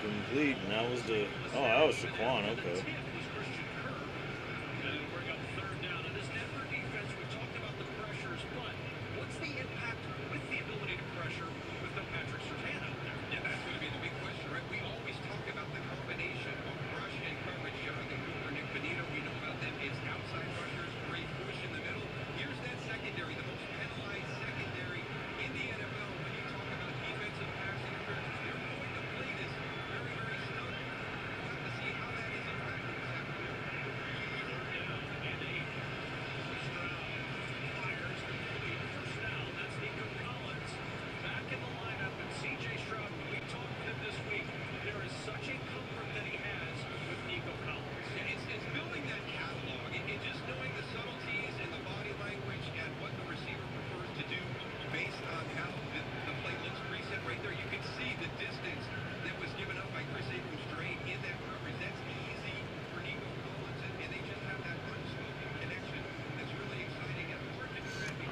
Complete, and that was the. Oh, that was Shaquan. Okay.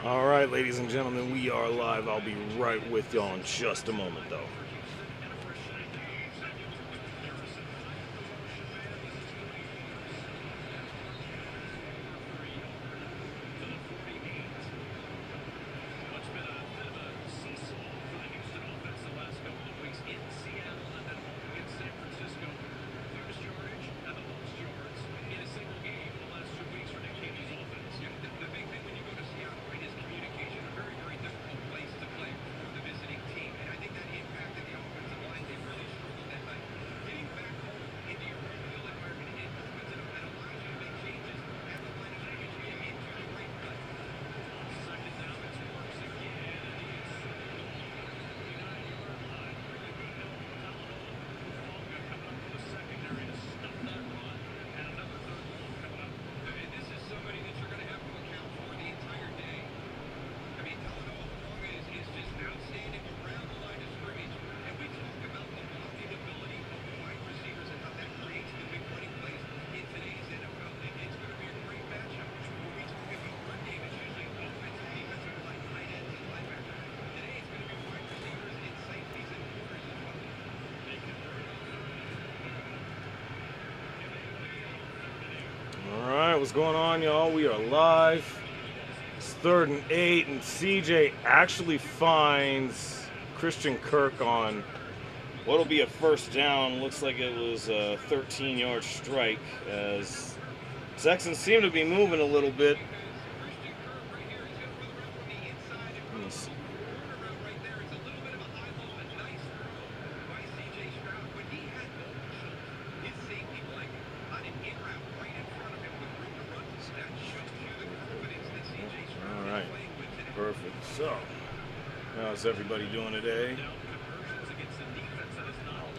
All right, ladies and gentlemen, we are live. I'll be right with y'all in just a moment, though. What's going on, y'all? We are live. It's 3rd and 8, and CJ actually finds Christian Kirk on what'll be a first down. Looks like it was a 13-yard strike, as Texans seem to be moving a little bit. Let me see. Perfect. So, how's everybody doing today?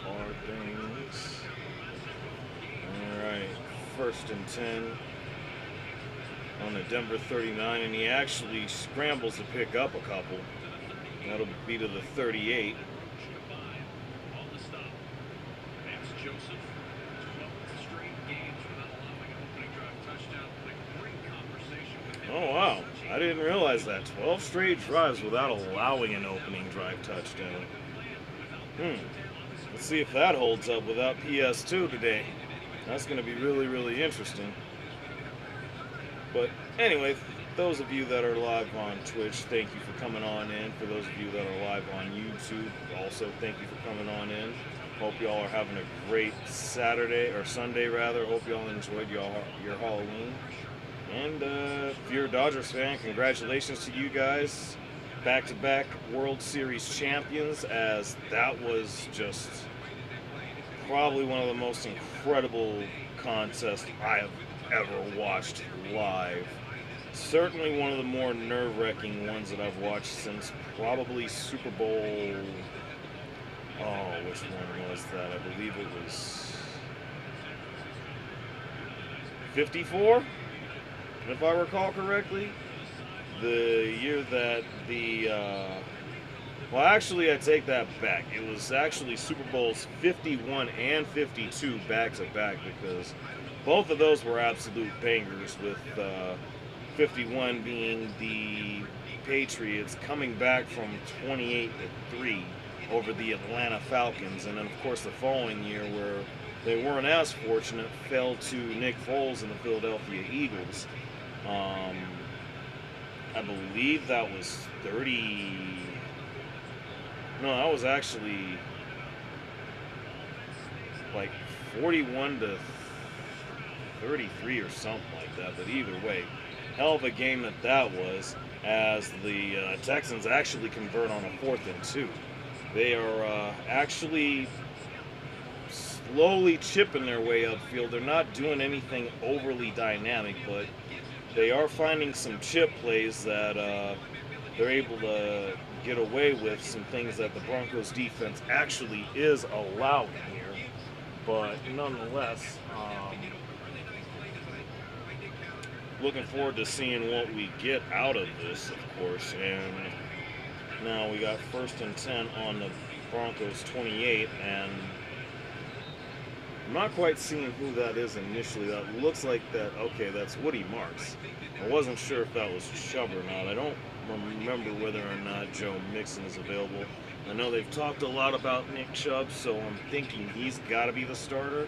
How are things? Alright, 1st and 10 on the Denver 39, and he actually scrambles to pick up a couple. That'll be to the 38. Oh, wow. I didn't realize that. 12 straight drives without allowing an opening drive touchdown. Let's see if that holds up without PS2 today. That's going to be really, really interesting. But anyway, those of you that are live on Twitch, thank you for coming on in. For those of you that are live on YouTube, also thank you for coming on in. Hope y'all are having a great Saturday, or Sunday rather. Hope y'all enjoyed your Halloween. And if you're a Dodgers fan, congratulations to you guys. Back-to-back World Series champions, as that was just probably one of the most incredible contests I have ever watched live. Certainly one of the more nerve-wracking ones that I've watched since probably Super Bowl... Oh, which one was that? I believe it was 54? If I recall correctly, the year that well, actually, I take that back. It was actually Super Bowls 51 and 52 back-to-back, because both of those were absolute bangers, with 51 being the Patriots coming back from 28-3 over the Atlanta Falcons. And then, of course, the following year, where they weren't as fortunate, fell to Nick Foles and the Philadelphia Eagles. I believe that was 30. No, that was actually like 41 to 33 or something like that. But either way, hell of a game that was, as the Texans actually convert on a 4th and 2. They are actually slowly chipping their way upfield. They're not doing anything overly dynamic, but they are finding some chip plays that they're able to get away with, some things that the Broncos defense actually is allowing here. But nonetheless, looking forward to seeing what we get out of this, of course. And now we got 1st and 10 on the Broncos 28, and I'm not quite seeing who that is initially. That looks like that. Okay, that's Woody Marks. I wasn't sure if that was Chubb or not. I don't remember whether or not Joe Mixon is available. I know they've talked a lot about Nick Chubb, so I'm thinking he's got to be the starter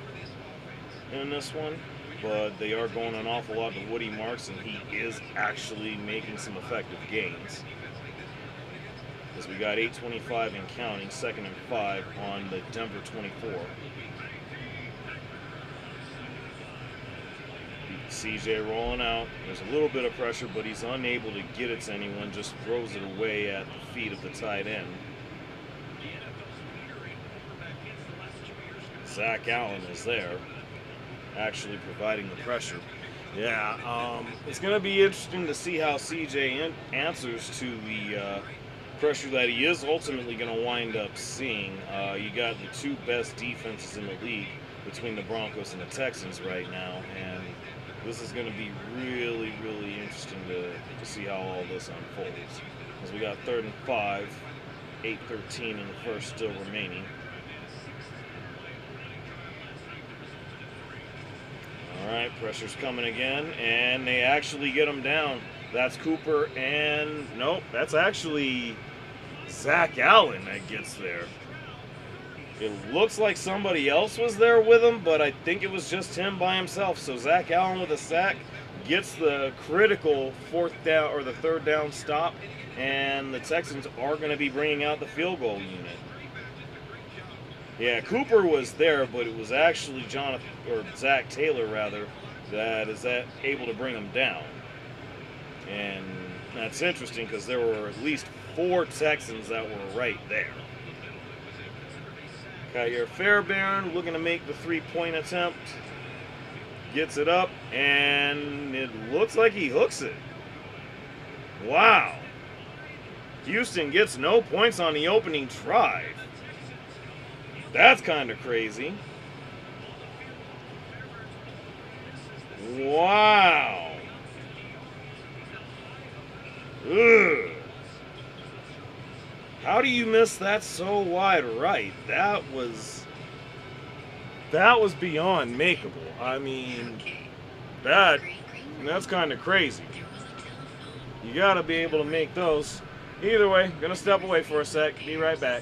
in this one. But they are going an awful lot to Woody Marks, and he is actually making some effective gains. As we got 8:25 and counting, 2nd and 5 on the Denver 24. CJ rolling out. There's a little bit of pressure, but he's unable to get it to anyone. Just throws it away at the feet of the tight end. Zach Allen is there, actually providing the pressure. Yeah, it's going to be interesting to see how CJ answers to the pressure that he is ultimately going to wind up seeing. You got the 2 best defenses in the league between the Broncos and the Texans right now, and this is going to be really, really interesting to see how all this unfolds. As we got 3rd and 5, 8:13 in the first still remaining. All right, pressure's coming again, and they actually get him down. That's Cooper, and nope, that's actually Zach Allen that gets there. It looks like somebody else was there with him, but I think it was just him by himself. So Zach Allen with a sack gets the critical 4th down or the 3rd down stop, and the Texans are going to be bringing out the field goal unit. Yeah, Cooper was there, but it was actually Zach Taylor rather that is able to bring him down. And that's interesting because there were at least 4 Texans that were right there. Kyer Fairbairn looking to make the 3-point attempt. Gets it up, and it looks like he hooks it. Wow. Houston gets no points on the opening drive. That's kind of crazy. Wow. Ugh. How do you miss that so wide right? That was beyond makeable. I mean, that's kind of crazy. You got to be able to make those. Either way, gonna step away for a sec. Be right back.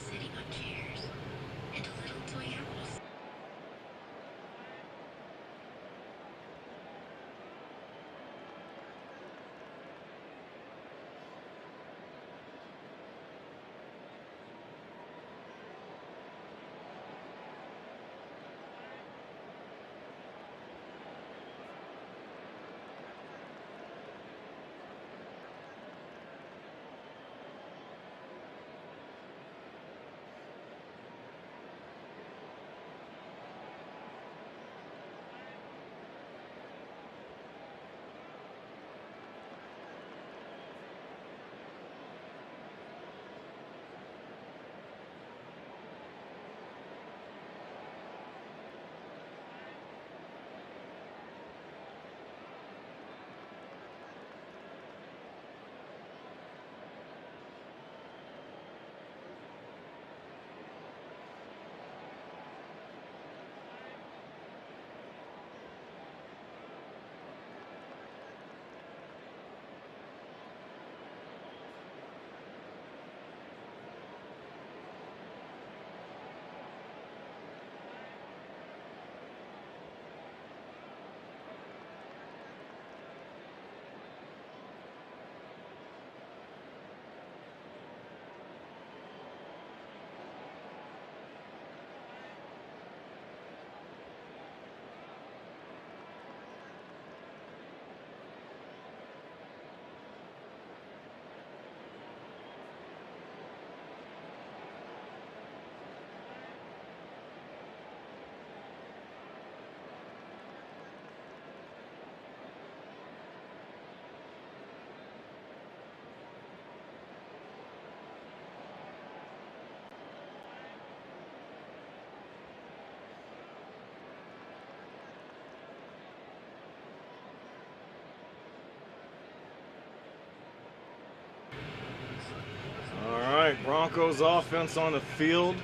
Broncos offense on the field.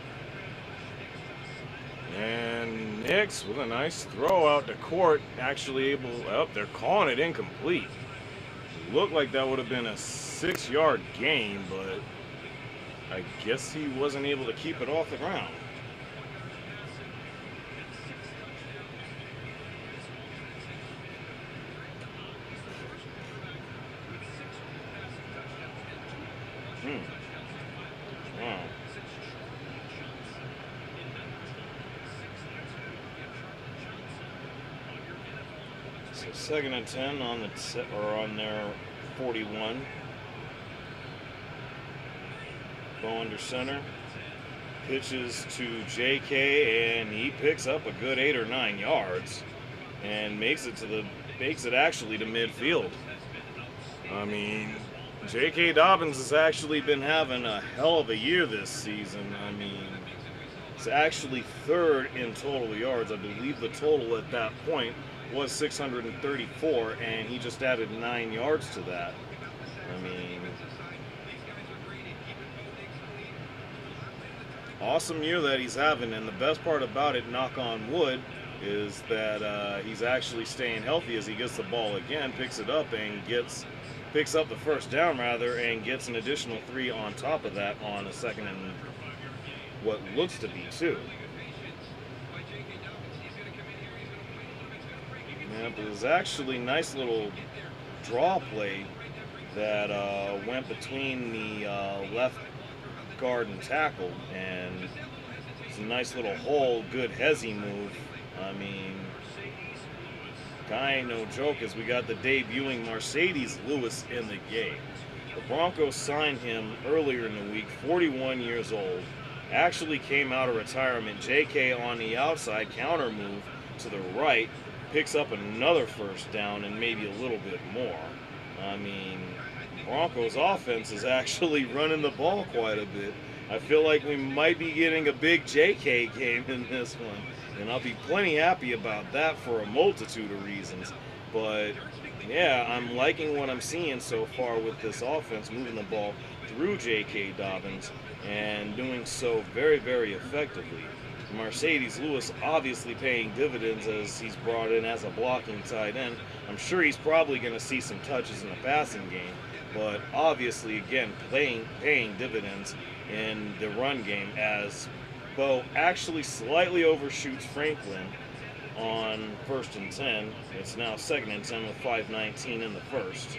And Nix with a nice throw out to court, actually able, they're calling it incomplete. Looked like that would have been a 6-yard gain, but I guess he wasn't able to keep it off the ground. Wow. So 2nd and 10 on on their 41. Go under center. Pitches to JK, and he picks up a good 8 or 9 yards and makes it actually to midfield. I mean, J.K. Dobbins has actually been having a hell of a year this season. I mean, it's actually 3rd in total yards. I believe the total at that point was 634, and he just added 9 yards to that. I mean, awesome year that he's having, and the best part about it, knock on wood, is that he's actually staying healthy as he gets the ball again, picks it up, and picks up the first down rather, and gets an additional 3 on top of that on a 2nd and what looks to be 2. Yeah, but it was actually a nice little draw play that went between the left guard and tackle, and it's a nice little hole, good hezzy move. I mean, guy ain't no joke, as we got the debuting Mercedes Lewis in the game. The Broncos signed him earlier in the week, 41 years old. Actually came out of retirement. JK on the outside, counter move to the right, picks up another first down and maybe a little bit more. I mean, Broncos offense is actually running the ball quite a bit. I feel like we might be getting a big JK game in this one, and I'll be plenty happy about that for a multitude of reasons. But yeah, I'm liking what I'm seeing so far with this offense, moving the ball through J.K. Dobbins and doing so very, very effectively. Mercedes Lewis obviously paying dividends as he's brought in as a blocking tight end. I'm sure he's probably going to see some touches in the passing game, but obviously, again, paying dividends in the run game as Bo actually slightly overshoots Franklin on 1st and 10. It's now 2nd and 10 with 5:19 in the first.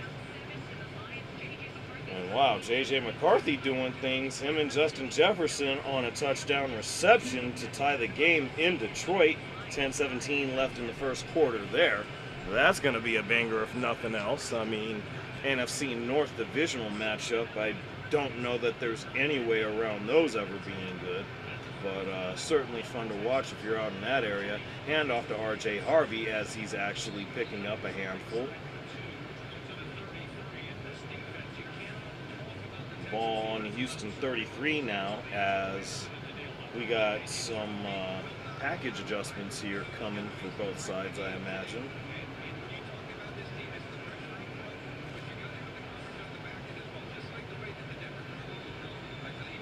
And wow, J.J. McCarthy doing things. Him and Justin Jefferson on a touchdown reception to tie the game in Detroit. 10:17 left in the first quarter there. That's going to be a banger if nothing else. I mean, NFC North divisional matchup, I don't know that there's any way around those ever being good. But certainly fun to watch if you're out in that area. Hand off to R.J. Harvey as he's actually picking up a handful. Ball on Houston 33 now as we got some package adjustments here coming for both sides, I imagine.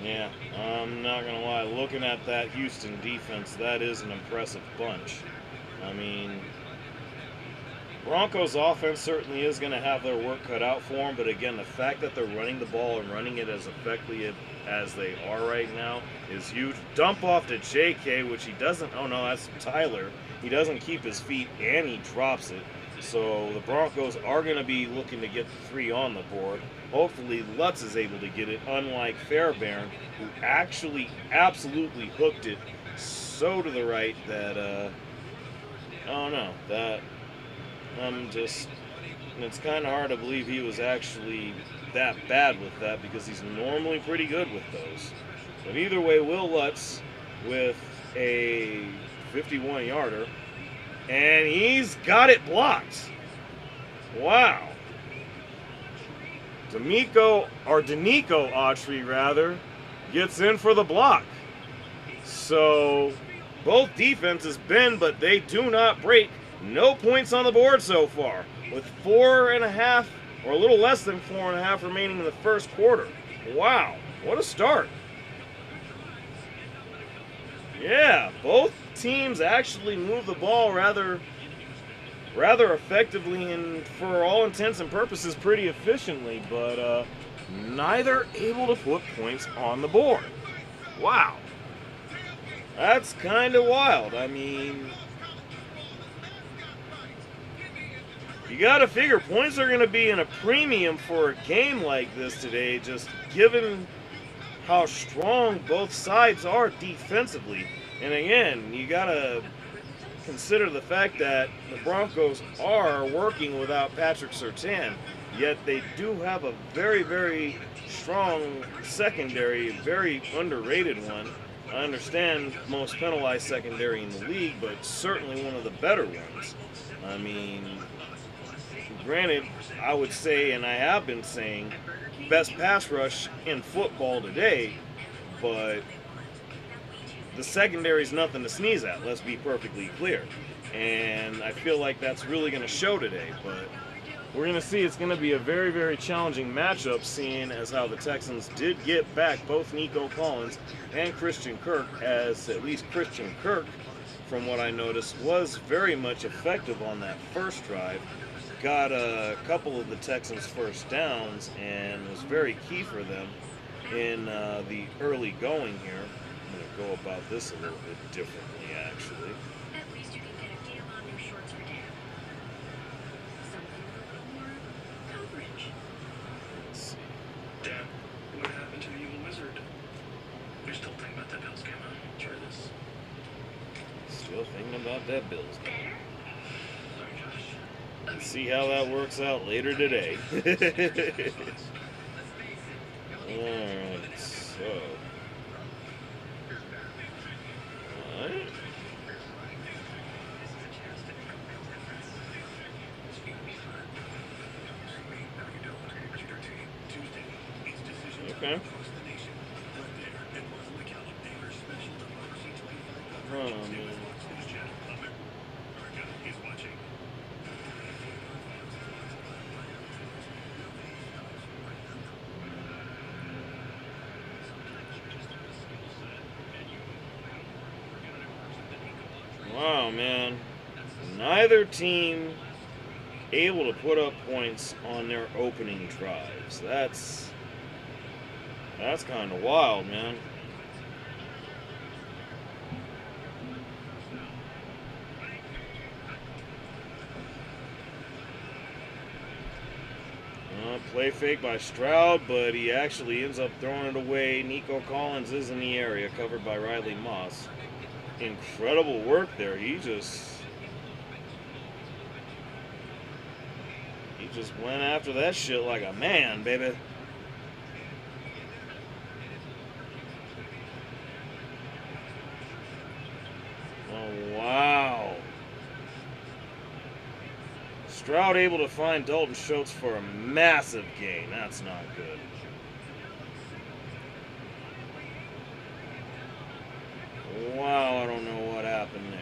Yeah, I'm not going to lie. Looking at that Houston defense, that is an impressive bunch. I mean, Broncos offense certainly is going to have their work cut out for them, but again, the fact that they're running the ball and running it as effectively as they are right now is huge. Dump off to JK, which he doesn't, oh no, that's Tyler. He doesn't keep his feet and he drops it. So the Broncos are going to be looking to get the 3 on the board. Hopefully Lutz is able to get it, unlike Fairbairn, who actually absolutely hooked it so to the right that, I don't know, that it's kind of hard to believe he was actually that bad with that because he's normally pretty good with those. But either way, Will Lutz with a 51-yarder, and he's got it blocked. Wow. Denico Autry, rather, gets in for the block. So both defenses bend, but they do not break. No points on the board so far, with 4.5 or a little less than 4.5 remaining in the first quarter. Wow, what a start. Yeah, both teams actually move the ball rather effectively and for all intents and purposes pretty efficiently, but neither able to put points on the board. Wow. That's kind of wild. I mean, you got to figure points are going to be in a premium for a game like this today, just given how strong both sides are defensively. And again, you got to consider the fact that the Broncos are working without Patrick Surtain, yet they do have a very, very strong secondary, very underrated one. I understand most penalized secondary in the league, but certainly one of the better ones. I mean, granted, I would say, and I have been saying, best pass rush in football today, but the secondary is nothing to sneeze at, let's be perfectly clear. And I feel like that's really going to show today, but we're going to see. It's going to be a very, very challenging matchup, seeing as how the Texans did get back both Nico Collins and Christian Kirk, as at least Christian Kirk, from what I noticed, was very much effective on that first drive. Got a couple of the Texans' first downs and was very key for them in the early going here. I'm going to go about this a little bit differently, actually. At least you can get a deal on new shorts for Dan. Something a little more coverage. Let's see. Dad, what happened to the evil wizard? You're still thinking about that Bills game, huh? Try this. Still thinking about that Bills game. Sorry, Josh. Let's see how that works out later today. Alright, so. Alright. Okay. Oh, man. Wow, man. Neither team able to put up points on their opening drives. That's kind of wild, man. Play fake by Stroud, but he actually ends up throwing it away. Nico Collins is in the area, covered by Riley Moss. Incredible work there. He just went after that shit like a man, baby. Oh, wow. Stroud able to find Dalton Schultz for a massive gain. That's not good. Wow, I don't know what happened there.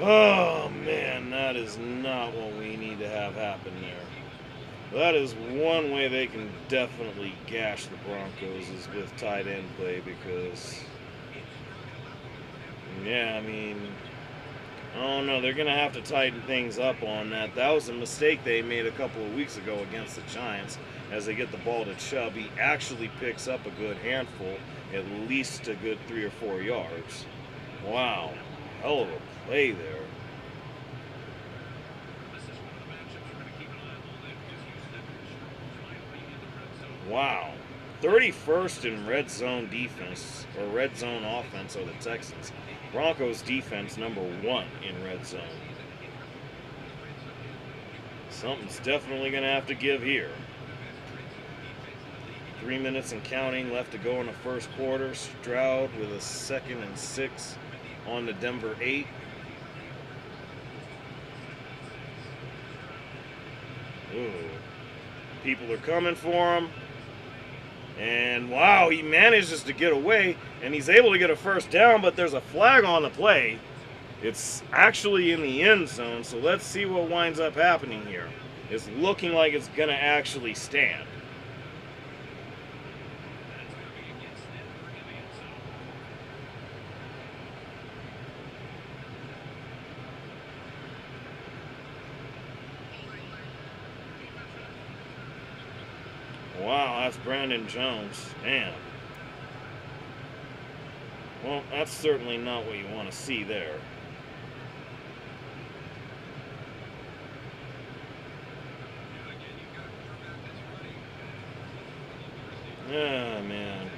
Oh, man, that is not what we need to have happen there. That is one way they can definitely gash the Broncos, is with tight end play, because, yeah, I mean, I don't know, they're going to have to tighten things up on that. That was a mistake they made a couple of weeks ago against the Giants. As they get the ball to Chubb, he actually picks up a good handful, at least a good 3 or 4 yards. Wow, hell of a play there. Wow. 31st in red zone defense, or red zone offense, are the Texans. Broncos defense number 1 in red zone. Something's definitely going to have to give here. 3 minutes and counting left to go in the first quarter. Stroud with a 2nd and 6 on the Denver 8. Ooh. People are coming for him. And wow, he manages to get away, and he's able to get a first down, but there's a flag on the play. It's actually in the end zone, so let's see what winds up happening here. It's looking like it's going to actually stand. Wow, that's Brandon Jones. Damn. Well, that's certainly not what you want to see there. Ah, man.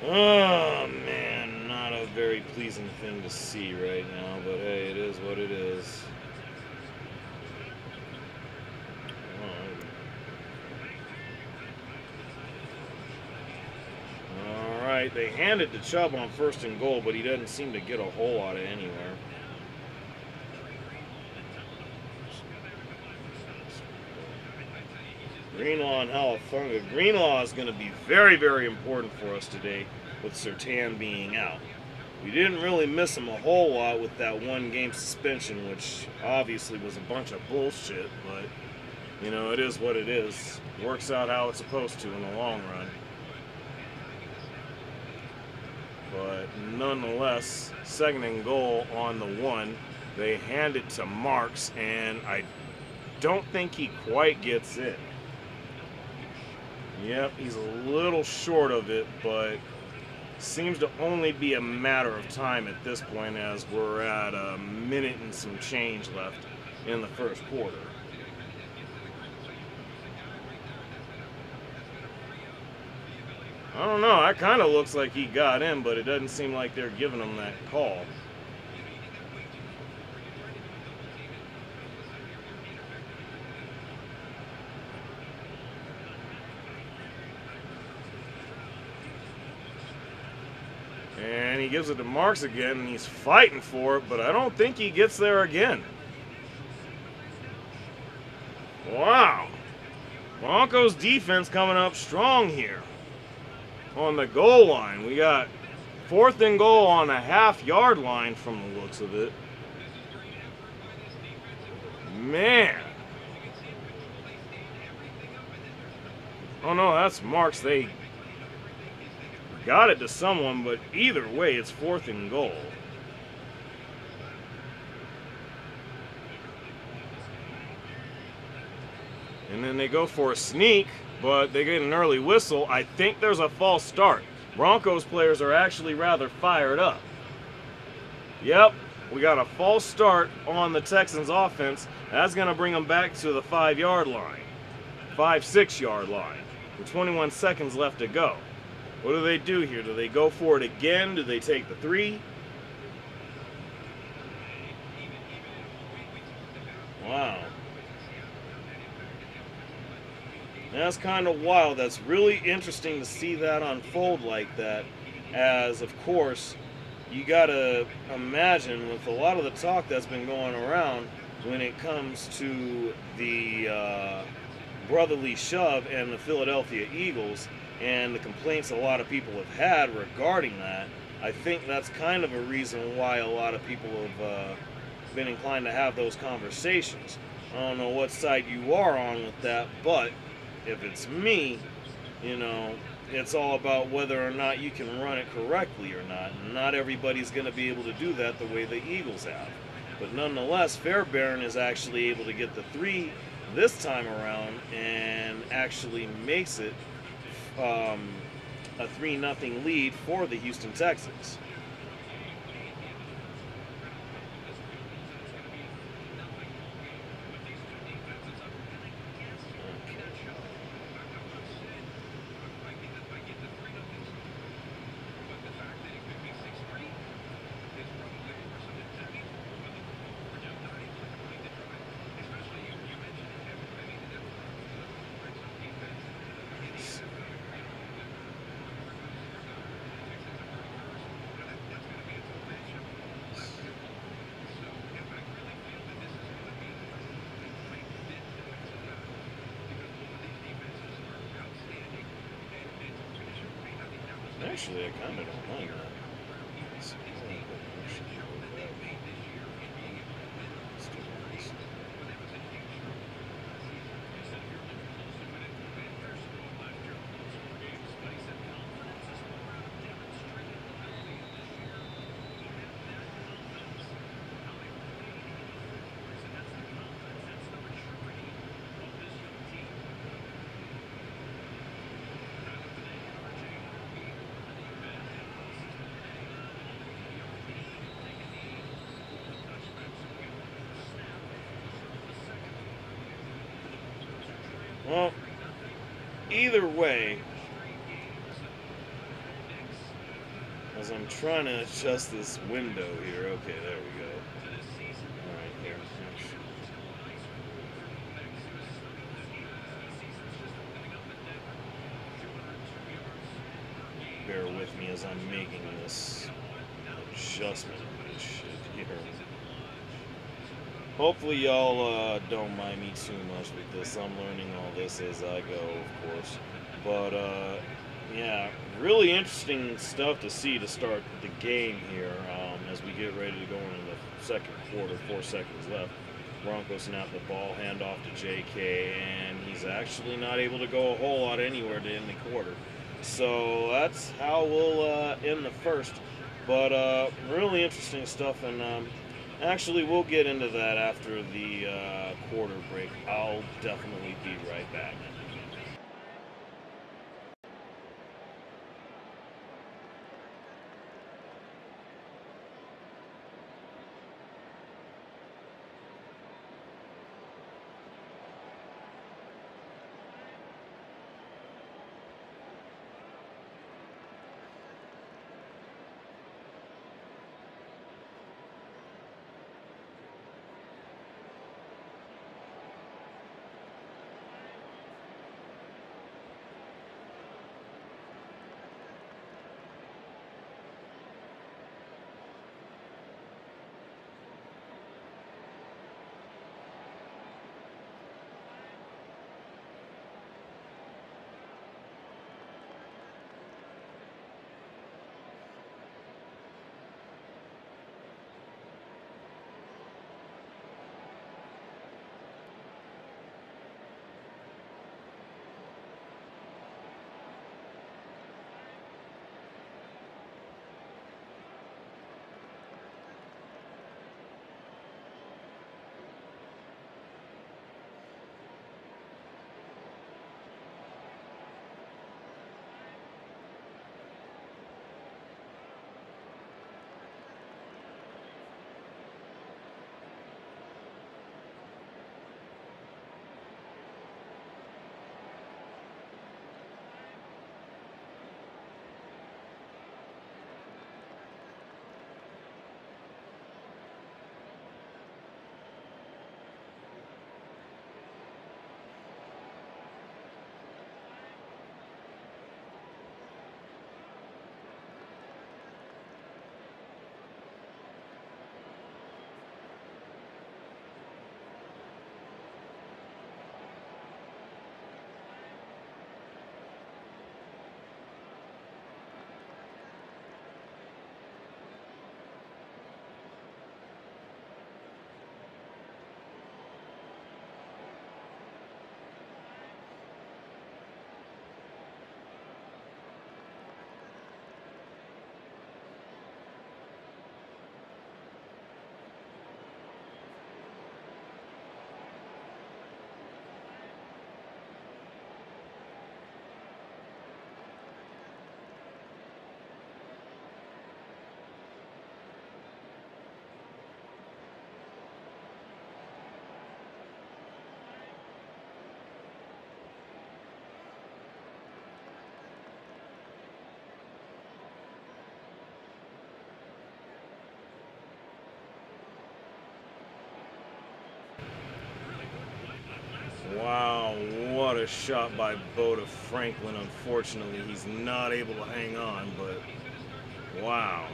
Oh, man. Not a very pleasing thing to see right now, but hey, it is what it is. Alright, they handed to Chubb on 1st and goal, but he doesn't seem to get a whole lot of anywhere. Greenlaw and Halafunga. Greenlaw is going to be very, very important for us today with Surtain being out. We didn't really miss him a whole lot with that 1-game suspension, which obviously was a bunch of bullshit, but, you know, it is what it is. Works out how it's supposed to in the long run. But nonetheless, 2nd and goal on the 1. They hand it to Marks, and I don't think he quite gets in. Yep, he's a little short of it, but seems to only be a matter of time at this point, as we're at a minute and some change left in the 1st quarter. I don't know, that kind of looks like he got in, but it doesn't seem like they're giving him that call. And he gives it to Marks again, and he's fighting for it, but I don't think he gets there again. Wow. Broncos defense coming up strong here. On the goal line, we got 4th and goal on a half-yard line from the looks of it. Man. Oh no, that's Marks. They got it to someone, but either way, it's 4th and goal. And then they go for a sneak, but they get an early whistle. I think there's a false start. Broncos players are actually rather fired up. Yep, we got a false start on the Texans offense. That's going to bring them back to the 5-yard line. 6-yard line. With 21 seconds left to go. What do they do here? Do they go for it again? Do they take the 3? Wow. That's kind of wild. That's really interesting to see that unfold like that. As, of course, you got to imagine with a lot of the talk that's been going around when it comes to the brotherly shove and the Philadelphia Eagles, and the complaints a lot of people have had regarding that, I think that's kind of a reason why a lot of people have been inclined to have those conversations. I don't know what side you are on with that, but if it's me, you know, it's all about whether or not you can run it correctly or not. And not everybody's going to be able to do that the way the Eagles have. But nonetheless, Fairbairn is actually able to get the 3 this time around and actually makes it a 3-0 lead for the Houston Texans. Actually, I kind of don't mind that. Let's see. Let's do this. Well, either way, as I'm trying to adjust this window here. Okay, there we go. Alright, here. Bear with me as I'm making this adjustment and shit here. Hopefully y'all don't mind me too much with this. I'm learning all this as I go, of course. But yeah, really interesting stuff to see to start the game here as we get ready to go into the second quarter. 4 seconds left. Broncos snap the ball, hand off to JK, and he's actually not able to go a whole lot anywhere to end the quarter. So that's how we'll end the first. But really interesting stuff, and actually we'll get into that after the quarter break. I'll definitely be right back. Wow, what a shot by Boda Franklin. Unfortunately, he's not able to hang on, but wow.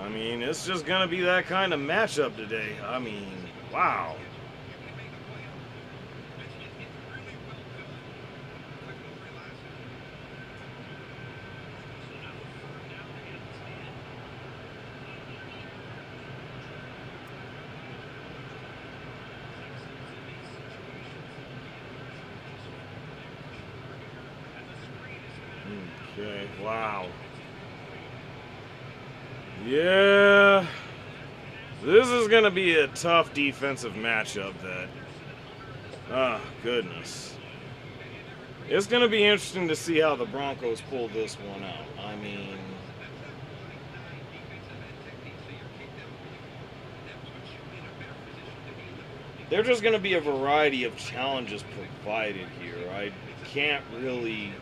I mean, it's just going to be that kind of matchup today. I mean, wow. Okay, wow. Yeah. This is going to be a tough defensive matchup that... Oh, goodness. It's going to be interesting to see how the Broncos pull this one out. I mean... There's just going to be a variety of challenges provided here. I can't really...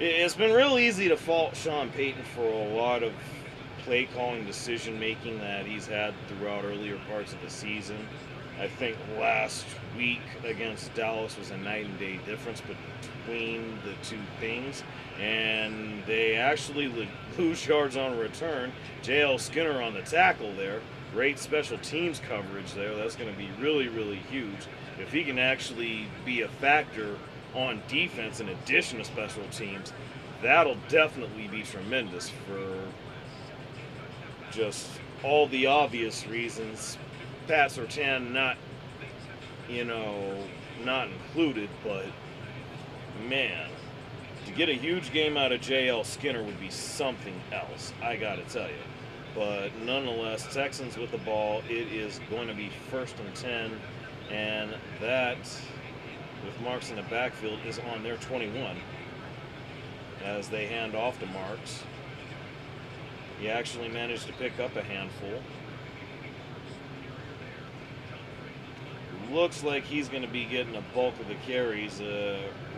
It's been real easy to fault Sean Payton for a lot of play calling decision making that he's had throughout earlier parts of the season. I think last week against Dallas was a night and day difference between the two things, and they actually lose yards on return. J.L. Skinner on the tackle there. Great special teams coverage there. That's going to be really, really huge. If he can actually be a factor on defense in addition to special teams, that'll definitely be tremendous for just all the obvious reasons. Pat Surtain not included, but man, to get a huge game out of J.L. Skinner would be something else, I gotta tell you. But nonetheless, Texans with the ball. It is going to be 1st and 10, and that, with Marks in the backfield, is on their 21 as they hand off to Marks. He actually managed to pick up a handful. Looks like he's going to be getting a bulk of the carries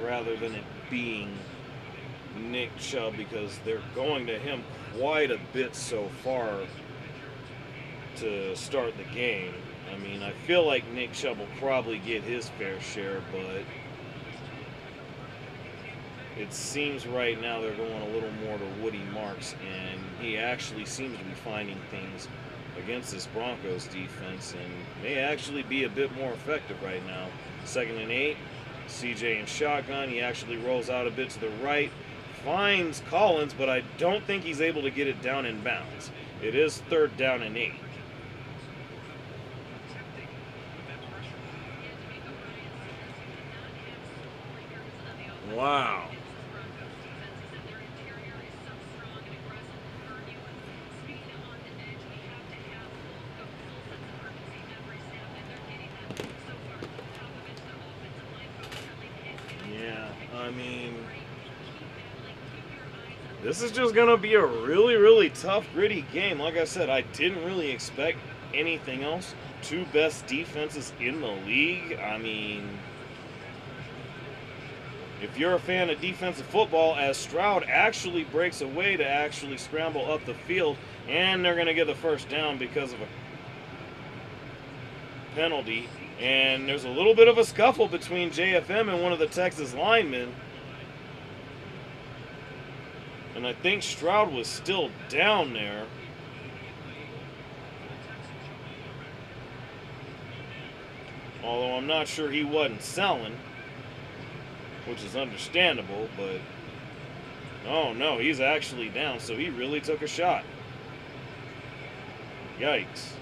rather than it being Nick Chubb, because they're going to him quite a bit so far to start the game. I mean, I feel like Nick Chubb will probably get his fair share, but it seems right now they're going a little more to Woody Marks, and he actually seems to be finding things against this Broncos defense and may actually be a bit more effective right now. 2nd and 8, CJ in shotgun. He actually rolls out a bit to the right, finds Collins, but I don't think he's able to get it down in bounds. It is 3rd down and 8. Wow. Yeah, I mean, this is just going to be a really, really tough, gritty game. Like I said, I didn't really expect anything else. 2 best defenses in the league. I mean, if you're a fan of defensive football, as Stroud actually breaks away to actually scramble up the field, and they're going to get the 1st down because of a penalty. And there's a little bit of a scuffle between JFM and one of the Texas linemen. And I think Stroud was still down there. Although I'm not sure he wasn't selling, which is understandable, but oh no, he's actually down, so he really took a shot. Yikes.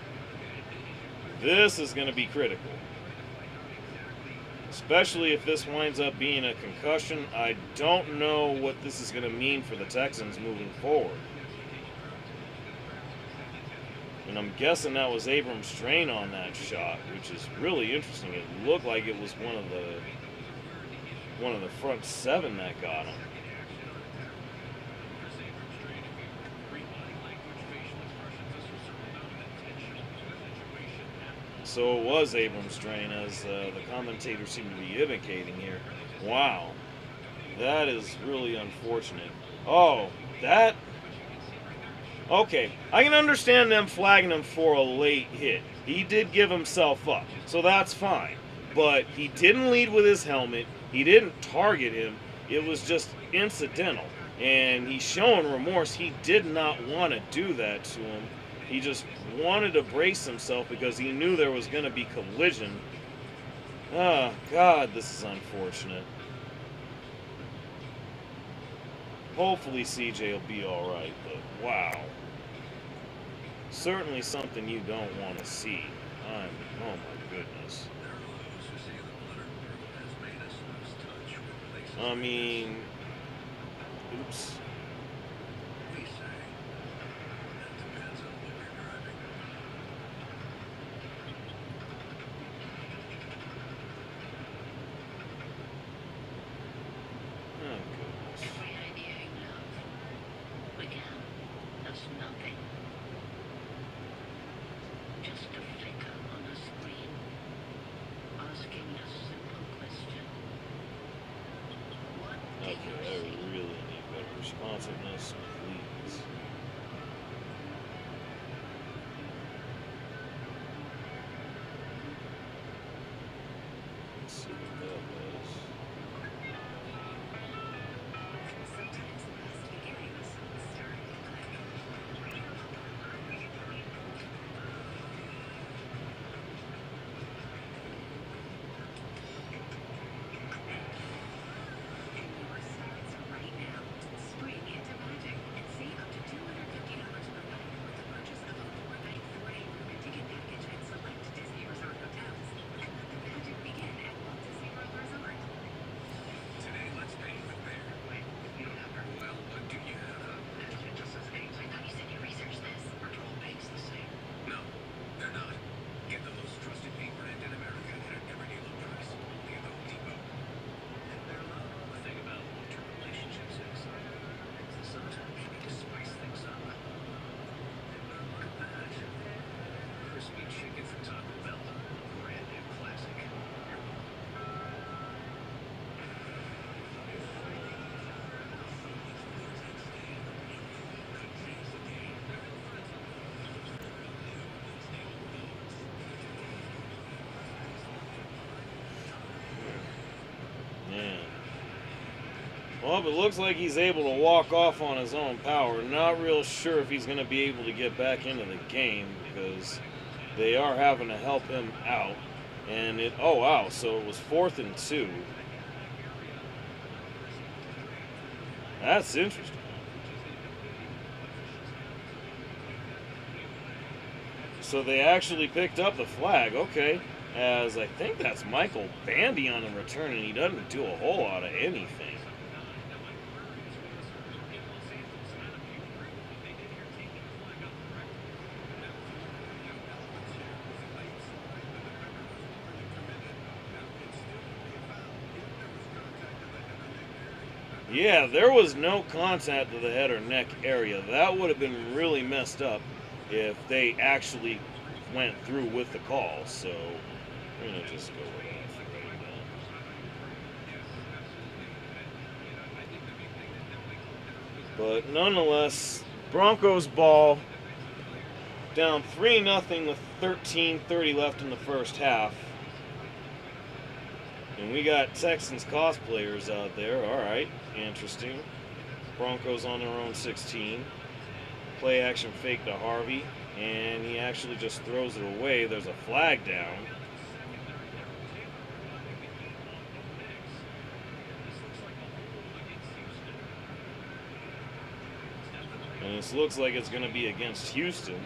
This is going to be critical. Especially if this winds up being a concussion. I don't know what this is going to mean for the Texans moving forward. And I'm guessing that was Abrams' strain on that shot, which is really interesting. It looked like it was one of the front 7 that got him. So it was Abrams' strain, as the commentators seem to be indicating here. Wow. That is really unfortunate. Oh, that... Okay, I can understand them flagging him for a late hit. He did give himself up, so that's fine. But he didn't lead with his helmet. He didn't target him. It was just incidental. And he's showing remorse. He did not want to do that to him. He just wanted to brace himself because he knew there was going to be collision. Oh, God, this is unfortunate. Hopefully CJ will be all right, but wow. Certainly something you don't want to see. Oh my goodness. I mean, Whoops. We say. That depends on what you're driving. Oh, goodness. Every idea you love. Again, that's nothing. Just a flicker on a screen, asking a simple question. What do Okay, you I see? really need better responsiveness, please. Let's see what that was. Sometimes the best beginnings start in life. And your starts right now. Spring into Magic and save up to $250 per night with the purchase of a 4-night, 4-day room ticket package at select Disney Resort hotels. And let the magic begin at Walt Disney World Resort. Today, let's paint with bear. Wait, you don't have her. Well, do you have a... It just says paint. I thought you said you researched this. Are all paints the same? No, they're not. Get the most trusted paint brand in America at an everyday low price. Only at the Home Depot. And they're low. The thing about long-term relationships is sometimes you need to spice things up. And look at that. Crispy chicken from Taco Bell. Brand new classic. Man. Well, it looks like he's able to walk off on his own power. Not real sure if he's going to be able to get back into the game because they are having to help him out. And it, oh wow, so it was 4th and 2. That's interesting. So they actually picked up the flag, okay. As I think that's Michael Bandy on the return, and he doesn't do a whole lot of anything. Yeah, there was no contact to the head or neck area. That would have been really messed up if they actually went through with the call. So we're going to just go with that for right now. But nonetheless, Broncos ball down 3-0 with 13:30 left in the first half. And we got Texans cosplayers out there. All right, interesting. Broncos on their own 16. Play action fake to Harvey, and he actually just throws it away. There's a flag down. And this looks like it's going to be against Houston.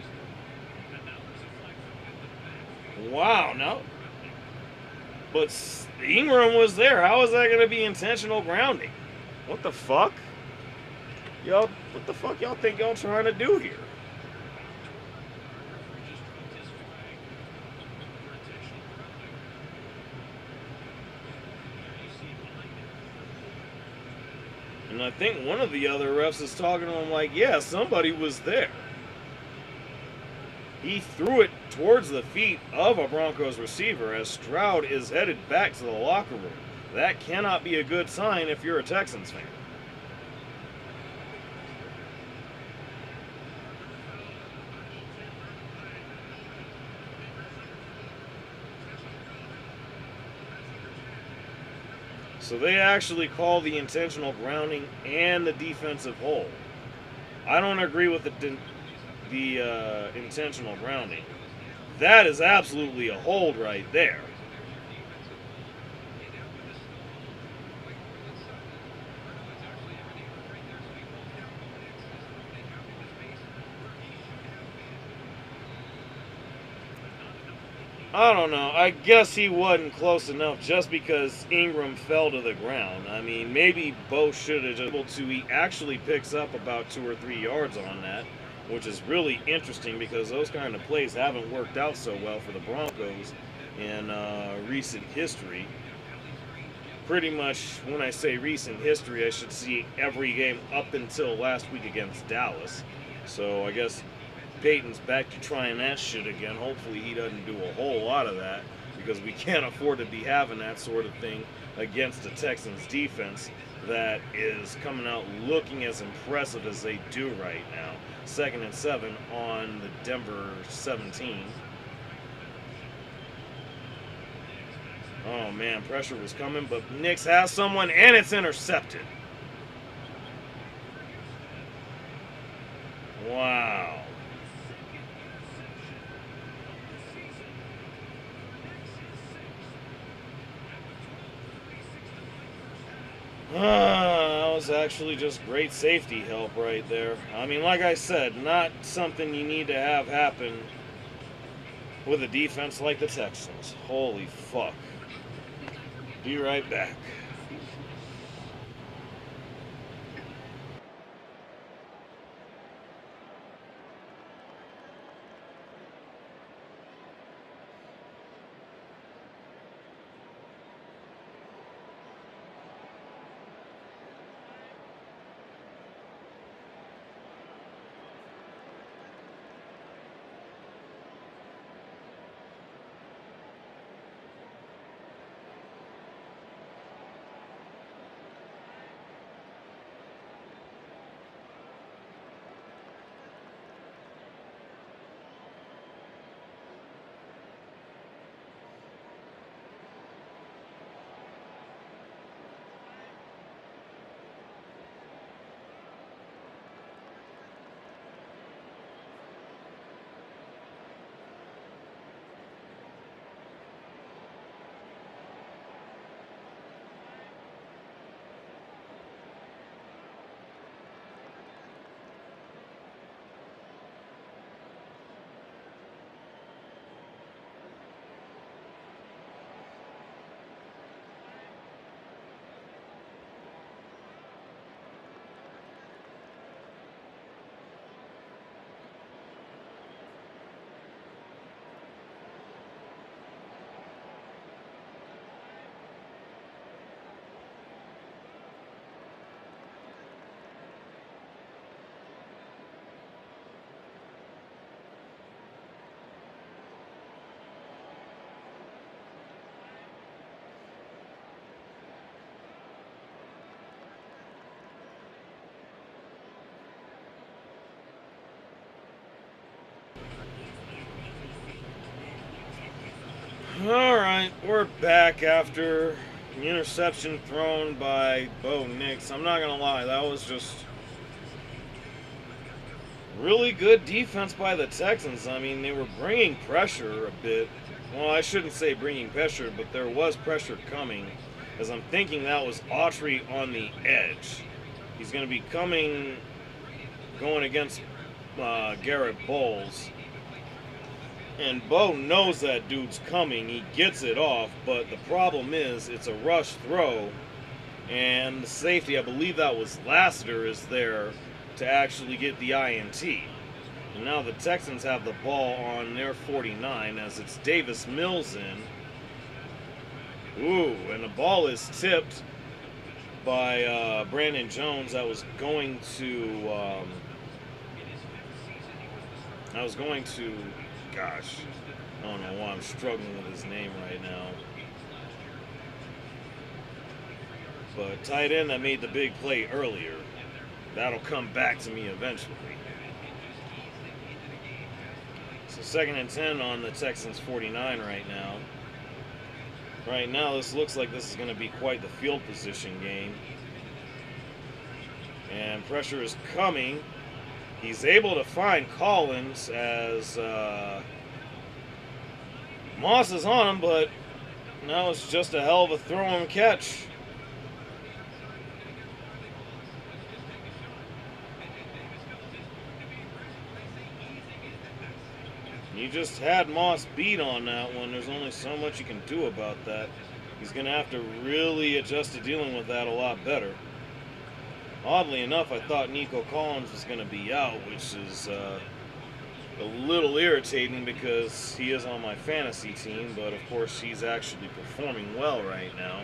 Wow, no. But Ingram was there. How is that going to be intentional grounding? What the fuck? Y'all, what the fuck y'all think y'all trying to do here? And I think one of the other refs is talking to him like, yeah, somebody was there. He threw it towards the feet of a Broncos receiver as Stroud is headed back to the locker room. That cannot be a good sign if you're a Texans fan. So they actually call the intentional grounding and the defensive hold. I don't agree with the intentional grounding. That is absolutely a hold right there. I don't know. I guess he wasn't close enough just because Ingram fell to the ground. I mean, maybe Bo should have just been able to. He actually picks up about 2 or 3 yards on that, which is really interesting because those kind of plays haven't worked out so well for the Broncos in recent history. Pretty much, when I say recent history, I should see every game up until last week against Dallas. So I guess Peyton's back to trying that shit again. Hopefully he doesn't do a whole lot of that because we can't afford to be having that sort of thing against the Texans defense that is coming out looking as impressive as they do right now. 2nd and 7 on the Denver 17. Oh man, pressure was coming, but Nix has someone and it's intercepted. Wow. That was actually just great safety help right there. I mean, like I said, not something you need to have happen with a defense like the Texans. Holy fuck. Be right back. Alright, we're back after the interception thrown by Bo Nix. I'm not going to lie, that was just really good defense by the Texans. I mean, they were bringing pressure a bit. Well, I shouldn't say bringing pressure, but there was pressure coming, as I'm thinking that was Autry on the edge. He's going to be going against Garrett Bowles. And Bo knows that dude's coming. He gets it off, but the problem is it's a rush throw. And the safety, I believe that was Lassiter, is there to actually get the INT. And now the Texans have the ball on their 49 as it's Davis Mills in. Ooh, and the ball is tipped by Brandon Jones. That was going to... Gosh, I don't know why I'm struggling with his name right now. But tight end that made the big play earlier. That'll come back to me eventually. So 2nd and 10 on the Texans 49 right now. Right now, this looks like this is going to be quite the field position game. And pressure is coming. He's able to find Collins as Moss is on him, but now it's just a hell of a throw and catch. You just had Moss beat on that one. There's only so much you can do about that. He's going to have to really adjust to dealing with that a lot better. Oddly enough, I thought Nico Collins was going to be out, which is a little irritating because he is on my fantasy team, but of course he's actually performing well right now.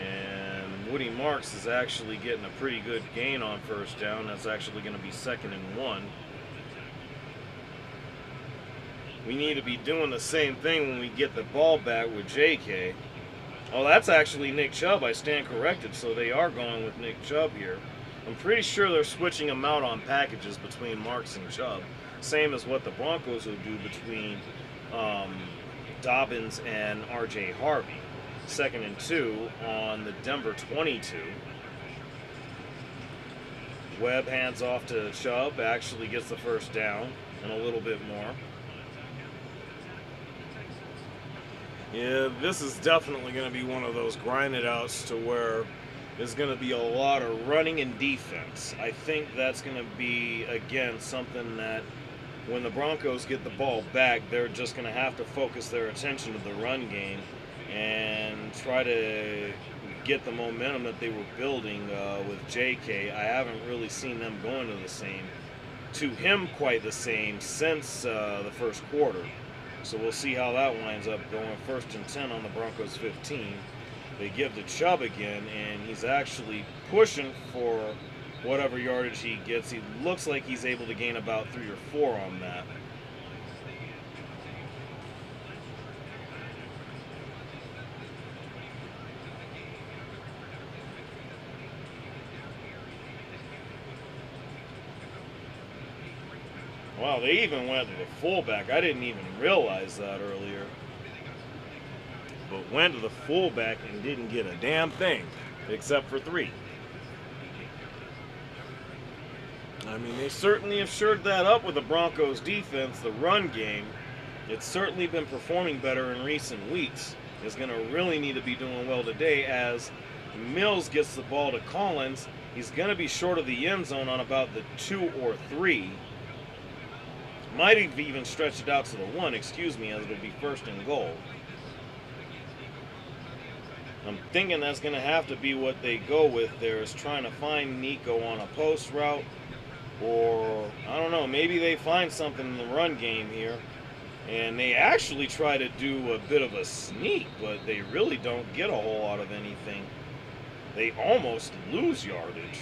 And Woody Marks is actually getting a pretty good gain on first down. That's actually going to be 2nd and 1. We need to be doing the same thing when we get the ball back with JK. Oh, that's actually Nick Chubb. I stand corrected, so they are going with Nick Chubb here. I'm pretty sure they're switching them out on packages between Marks and Chubb. Same as what the Broncos will do between Dobbins and R.J. Harvey. 2nd and 2 on the Denver 22. Webb hands off to Chubb, actually gets the first down and a little bit more. Yeah, this is definitely going to be one of those grinded outs to where there's going to be a lot of running and defense. I think that's going to be, again, something that when the Broncos get the ball back, they're just going to have to focus their attention to the run game and try to get the momentum that they were building with JK. I haven't really seen them going to him quite the same since the first quarter. So we'll see how that winds up going. 1st and 10 on the Broncos 15. They give to Chubb again, and he's actually pushing for whatever yardage he gets. He looks like he's able to gain about 3 or 4 on that. Wow, they even went to the fullback. I didn't even realize that earlier. But went to the fullback and didn't get a damn thing, except for 3. I mean, they certainly have shored that up with the Broncos defense. The run game, it's certainly been performing better in recent weeks. It's going to really need to be doing well today as Mills gets the ball to Collins. He's going to be short of the end zone on about the 2 or 3. Might have even stretched it out to the 1, as it'll be 1st and goal. I'm thinking that's going to have to be what they go with there, is trying to find Nico on a post route, or, I don't know, maybe they find something in the run game here, and they actually try to do a bit of a sneak, but they really don't get a whole lot of anything. They almost lose yardage,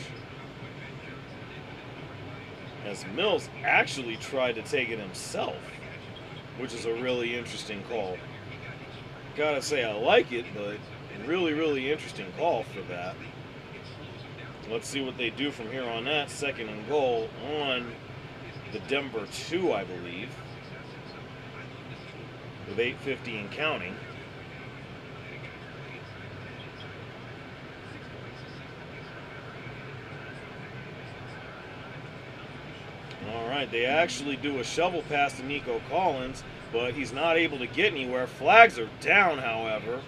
as Mills actually tried to take it himself, which is a really interesting call. Gotta say, I like it, but really, really interesting call for that. Let's see what they do from here on that. 2nd and goal on the Denver 2, I believe, with 8:50 and counting. All right, they actually do a shovel pass to Nico Collins, but he's not able to get anywhere. Flags are down, however.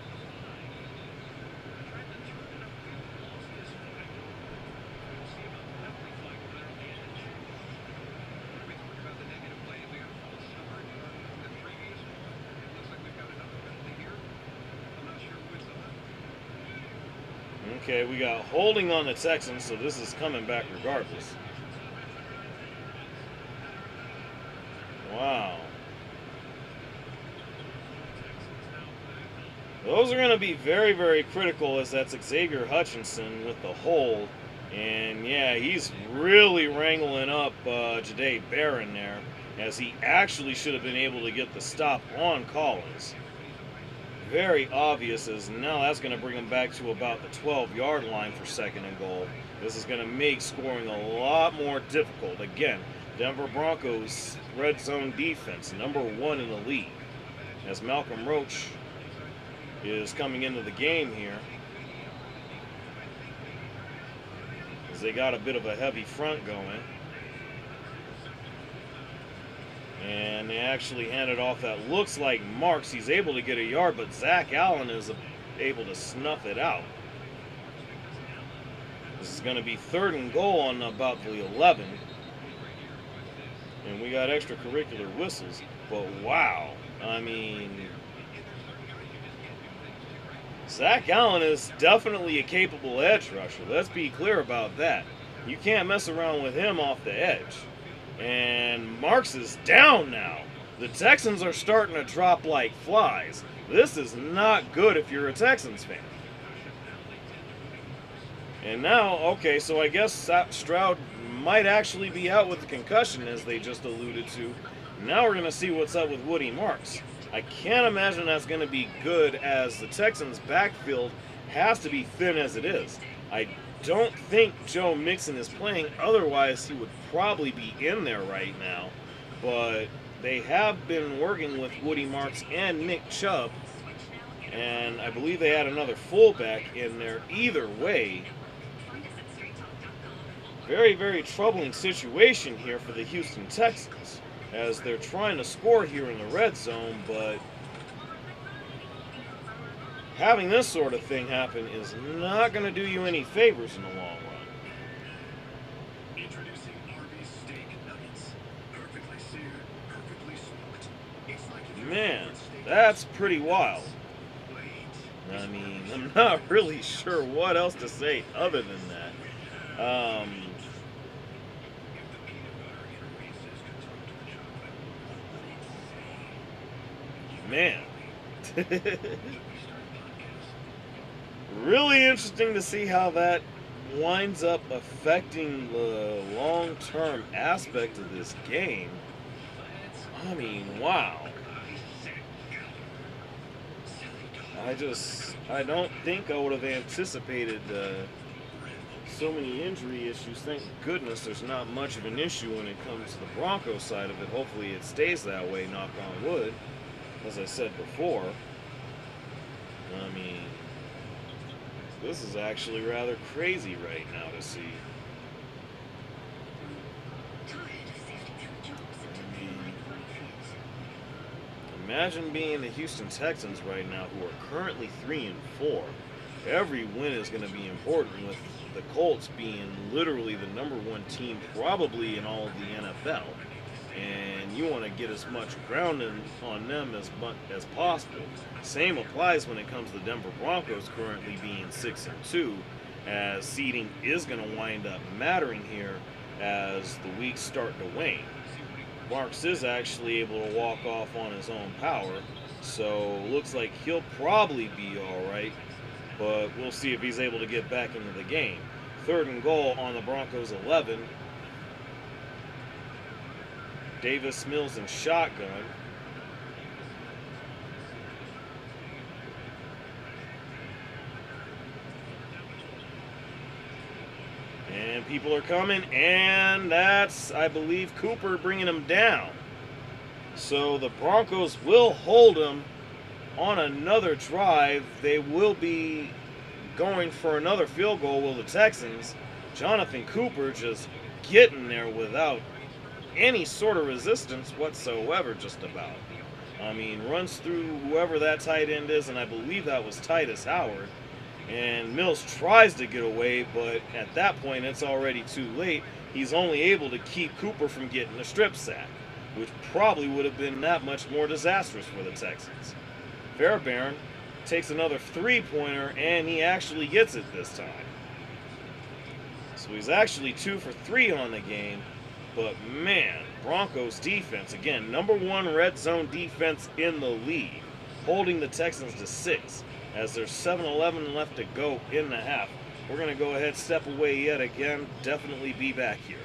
Okay, we got holding on the Texans, so this is coming back regardless. Wow. Those are going to be very, very critical, as that's Xavier Hutchinson with the hold. And yeah, he's really wrangling up Jahdae Barron there, as he actually should have been able to get the stop on Collins. Very obvious, as now that's going to bring him back to about the 12-yard line for 2nd and goal. This is going to make scoring a lot more difficult. Again, Denver Broncos red zone defense, #1 in the league, as Malcolm Roach is coming into the game here, as they got a bit of a heavy front going. And they actually handed off that looks like Marks. He's able to get a yard, but Zach Allen is able to snuff it out. This is going to be 3rd and goal on about the 11. and we got extracurricular whistles. But wow, I mean, Zach Allen is definitely a capable edge rusher. Let's be clear about that. You can't mess around with him off the edge. And Marks is down now. The Texans are starting to drop like flies. This is not good if you're a Texans fan. And now, okay, so I guess Stroud might actually be out with the concussion, as they just alluded to. Now we're going to see what's up with Woody Marks. I can't imagine that's going to be good, as the Texans' backfield has to be thin as it is. I don't think Joe Mixon is playing, otherwise he would probably be in there right now. But they have been working with Woody Marks and Nick Chubb, and I believe they had another fullback in there. Either way, very, very troubling situation here for the Houston Texans, as they're trying to score here in the red zone, but having this sort of thing happen is not going to do you any favors in the long run. Introducing Arby's steak nuggets. Perfectly seared, perfectly smoked. It's like if you Man, ordered steak that's pretty wild. Wait. I mean, I'm not really sure what else to say other than that. Man. Really interesting to see how that winds up affecting the long-term aspect of this game. I mean, wow. I don't think I would have anticipated so many injury issues. Thank goodness there's not much of an issue when it comes to the Broncos side of it. Hopefully it stays that way, knock on wood, as I said before. I mean, this is actually rather crazy right now to see. Imagine being the Houston Texans right now, who are currently 3-4. Every win is going to be important, with the Colts being literally the #1 team probably in all of the NFL. And you want to get as much ground on them as possible. Same applies when it comes to the Denver Broncos currently being 6-2, as seeding is going to wind up mattering here as the weeks start to wane. Marks is actually able to walk off on his own power, so looks like he'll probably be all right, but we'll see if he's able to get back into the game. 3rd and goal on the Broncos 11. Davis Mills in shotgun. And people are coming, and that's, I believe, Cooper bringing him down. So the Broncos will hold him on another drive. They will be going for another field goal, will the Texans. Jonathan Cooper just getting there without any sort of resistance whatsoever, just about. I mean, runs through whoever that tight end is, and I believe that was Titus Howard. And Mills tries to get away, but at that point it's already too late. He's only able to keep Cooper from getting a strip sack, which probably would have been that much more disastrous for the Texans. Fairbairn takes another 3-pointer, and he actually gets it this time. So he's actually 2 for 3 on the game. But man, Broncos defense, again, #1 red zone defense in the league, holding the Texans to 6. As there's 7:11 left to go in the half. We're going to go ahead, step away yet again, definitely be back here.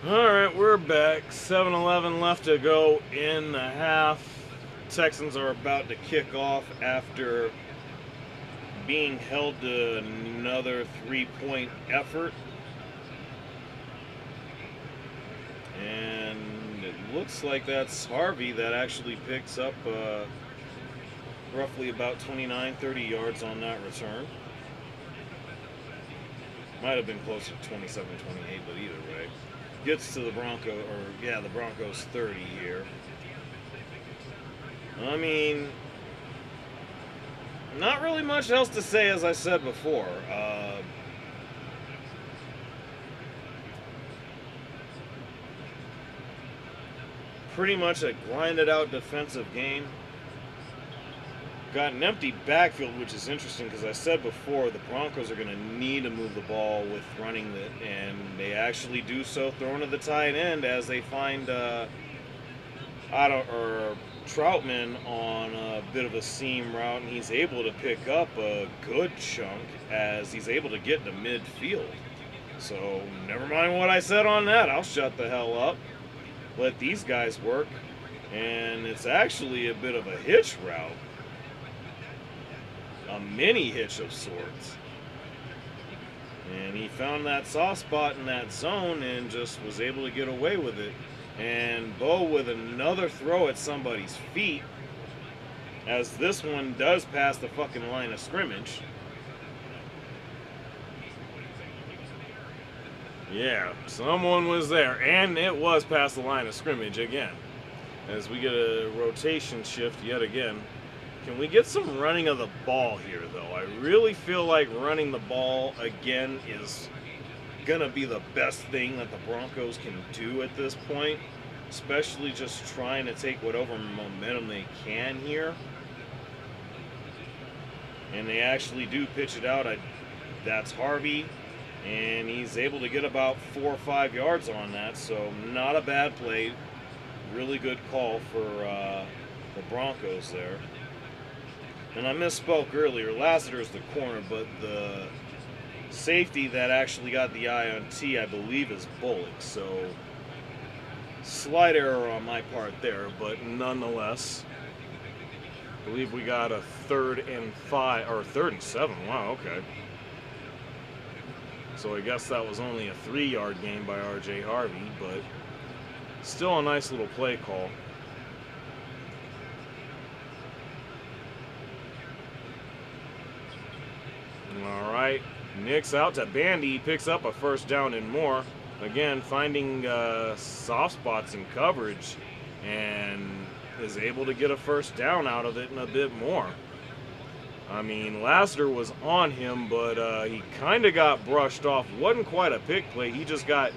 Alright, we're back. 7-11 left to go in the half. Texans are about to kick off after being held to another 3-point effort. And it looks like that's Harvey that actually picks up roughly about 29-30 yards on that return. Might have been closer to 27-28, but either way. Gets to the the Broncos 30 here. I mean, not really much else to say, as I said before. Pretty much a grinded out defensive game. Got an empty backfield, which is interesting because I said before the Broncos are going to need to move the ball with running it, and they actually do so, throwing to the tight end as they find Troutman on a bit of a seam route, and he's able to pick up a good chunk as he's able to get to midfield. So never mind what I said on that. I'll shut the hell up. Let these guys work, and it's actually a bit of a hitch route. A mini hitch of sorts. And he found that soft spot in that zone and just was able to get away with it. And Bo with another throw at somebody's feet, as this one does pass the fucking line of scrimmage. Yeah, someone was there, and it was past the line of scrimmage again. As we get a rotation shift yet again. Can we get some running of the ball here, though? I really feel like running the ball again is going to be the best thing that the Broncos can do at this point, especially just trying to take whatever momentum they can here. And they actually do pitch it out. That's Harvey, and he's able to get about 4 or 5 yards on that, so not a bad play. Really good call for the Broncos there. And I misspoke earlier. Lassiter's the corner, but the safety that actually got the INT, I believe, is Bullock. So, slight error on my part there, but nonetheless, I believe we got a 3rd and 5, or 3rd and 7. Wow, okay. So I guess that was only a 3-yard gain by R.J. Harvey, but still a nice little play call. All right, Nick's out to Bandy. He picks up a first down and more. Again, finding soft spots in coverage and is able to get a first down out of it and a bit more. I mean, Lassiter was on him, but he kind of got brushed off. Wasn't quite a pick play. He just got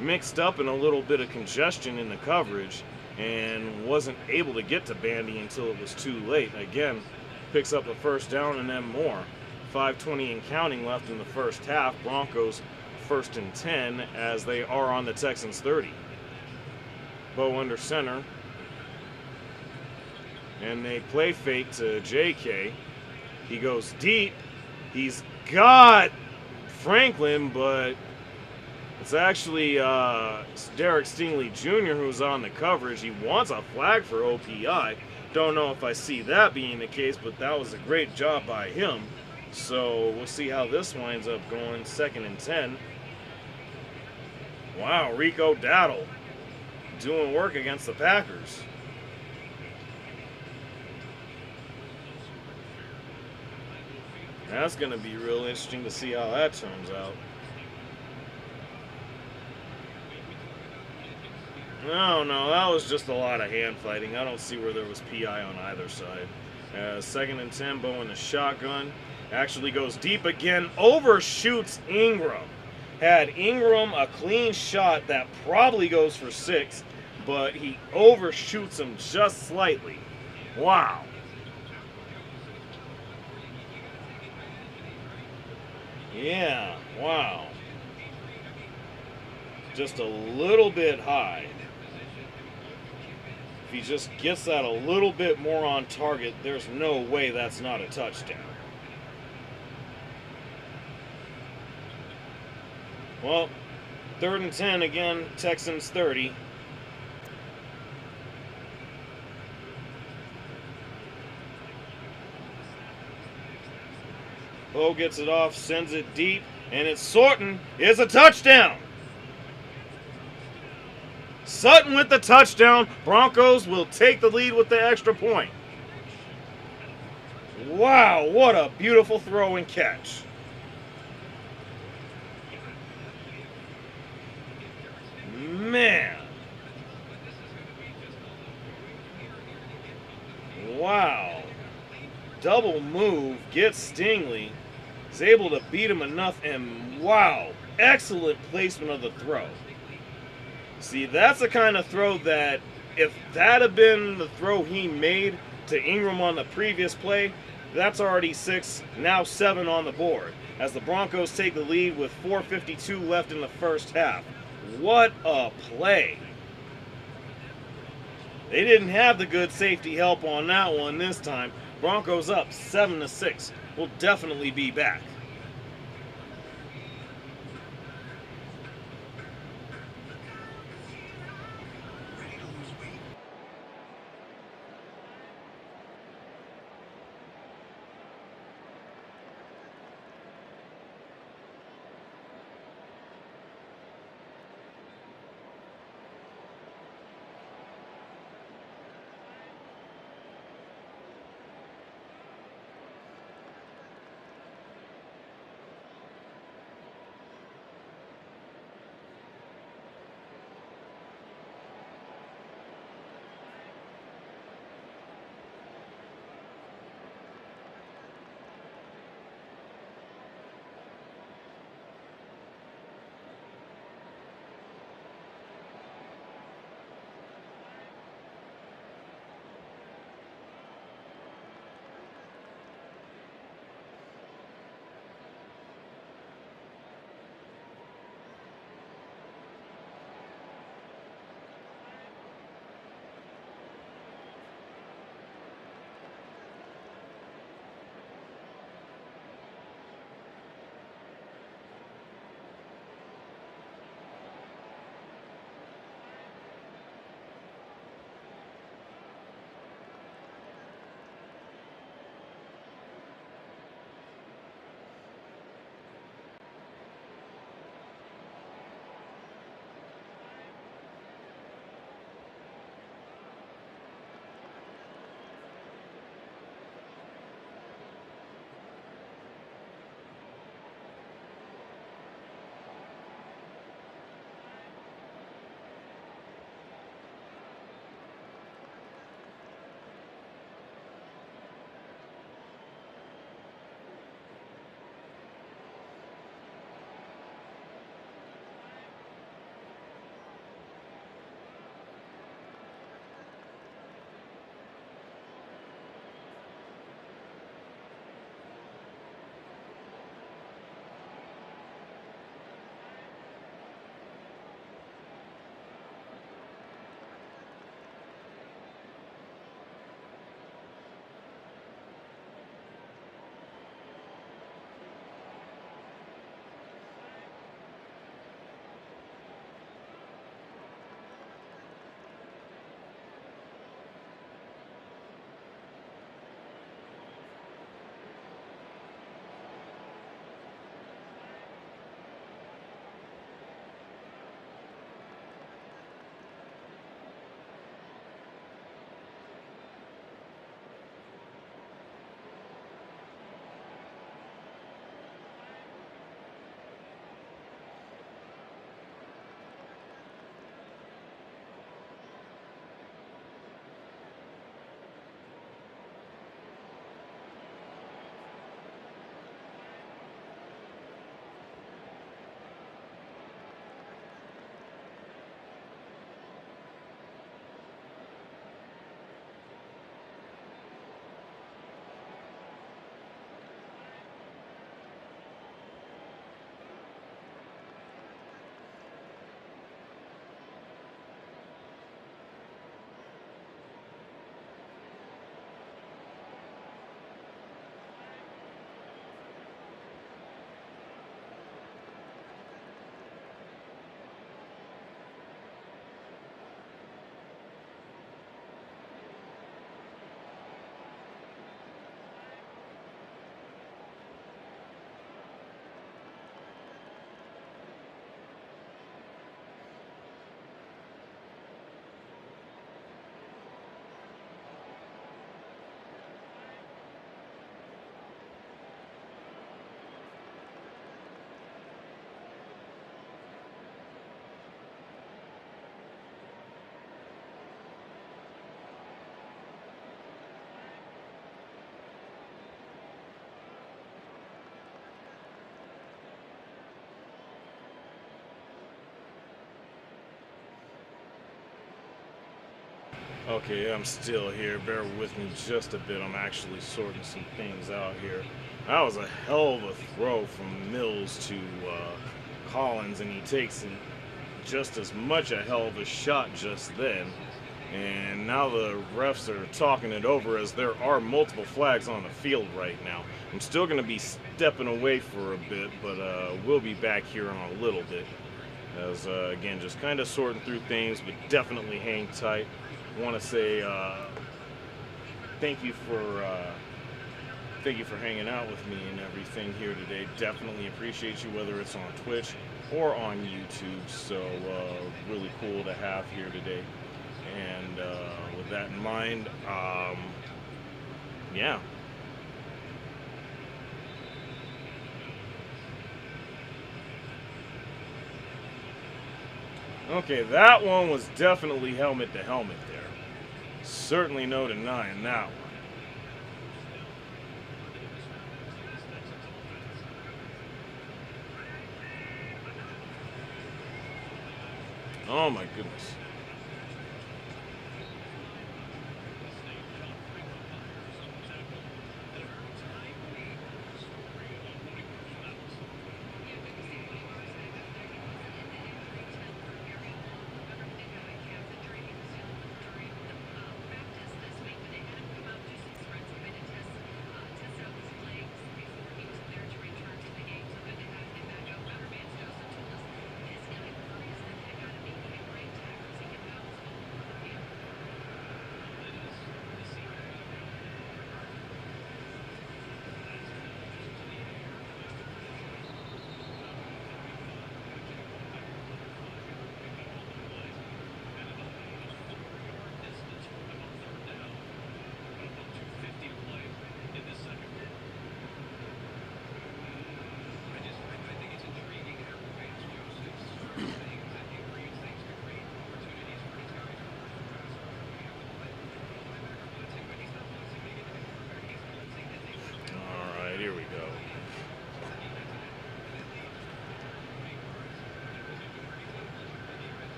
mixed up in a little bit of congestion in the coverage and wasn't able to get to Bandy until it was too late. Again, picks up a first down and then more. 5:20 and counting left in the first half. Broncos 1st and 10 as they are on the Texans 30. Bo under center. And they play fake to JK. He goes deep. He's got Franklin, but it's actually Derek Stingley Jr. who's on the coverage. He wants a flag for OPI. Don't know if I see that being the case, but that was a great job by him. So we'll see how this winds up going. 2nd and 10. Wow, Rico Dowdle doing work against the Packers. That's going to be real interesting to see how that turns out. No, that was just a lot of hand fighting. I don't see where there was PI on either side. 2nd and 10, Bo in the shotgun. Actually goes deep again, overshoots Ingram. Had Ingram a clean shot that probably goes for 6, but he overshoots him just slightly. Wow. Yeah, wow. Just a little bit high. If he just gets that a little bit more on target, there's no way that's not a touchdown. Well, 3rd and 10 again, Texans 30. Bo gets it off, sends it deep, and it's Sorton. It's a touchdown. Sutton with the touchdown. Broncos will take the lead with the extra point. Wow, what a beautiful throw and catch. Man. Wow. Double move, gets Stingley. Is able to beat him enough, and wow, excellent placement of the throw. See, that's the kind of throw that if that had been the throw he made to Ingram on the previous play, that's already 6, now 7 on the board, as the Broncos take the lead with 4:52 left in the first half. What a play. They didn't have the good safety help on that one this time. Broncos up 7-6. Will definitely be back. Ready to lose weight? Okay, I'm still here. Bear with me just a bit. I'm actually sorting some things out here. That was a hell of a throw from Mills to Collins, and he takes just as much a hell of a shot just then. And now the refs are talking it over as there are multiple flags on the field right now. I'm still going to be stepping away for a bit, but we'll be back here in a little bit. As again, just kind of sorting through things, but definitely hang tight. I want to say thank you for hanging out with me and everything here today. Definitely appreciate you, whether it's on Twitch or on YouTube. So really cool to have here today. And with that in mind, yeah. Okay, that one was definitely helmet to helmet there. Certainly no denying that one. Oh my goodness. Here we go.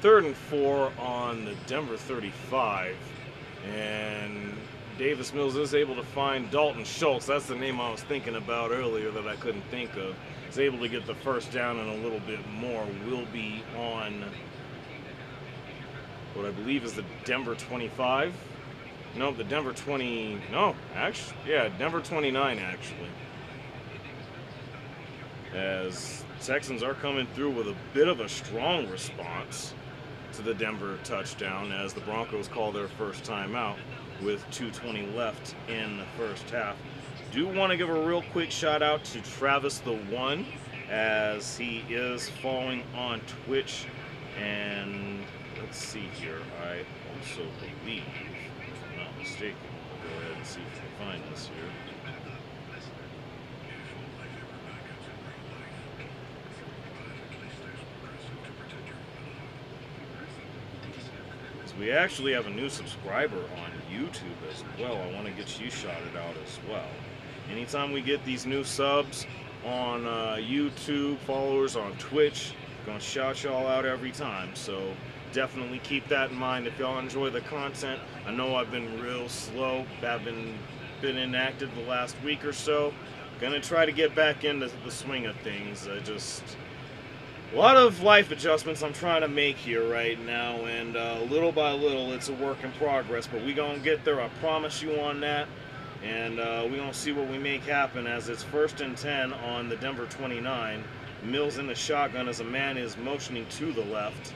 Third and 4 on the Denver 35, and Davis Mills is able to find Dalton Schultz. That's the name I was thinking about earlier that I couldn't think of. He's able to get the first down and a little bit more. Will be on what I believe is the Denver 25. No, the Denver 20. No, actually, yeah, Denver 29 actually. As Texans are coming through with a bit of a strong response to the Denver touchdown, as the Broncos call their first timeout with 2:20 left in the first half. Do want to give a real quick shout out to Travis the One, as he is following on Twitch. And let's see here, I also believe, if I'm not mistaken, we'll go ahead and see if we can find this here. We actually have a new subscriber on YouTube as well. I want to get you shouted out as well. Anytime we get these new subs on YouTube, followers on Twitch, gonna shout y'all out every time. So definitely keep that in mind if y'all enjoy the content. I know I've been real slow. I've been inactive the last week or so. Gonna try to get back into the swing of things. A lot of life adjustments I'm trying to make here right now, and little by little, it's a work in progress, but we gonna get there, I promise you on that, and we gonna see what we make happen, as it's 1st and 10 on the Denver 29. Mills in the shotgun as a man is motioning to the left,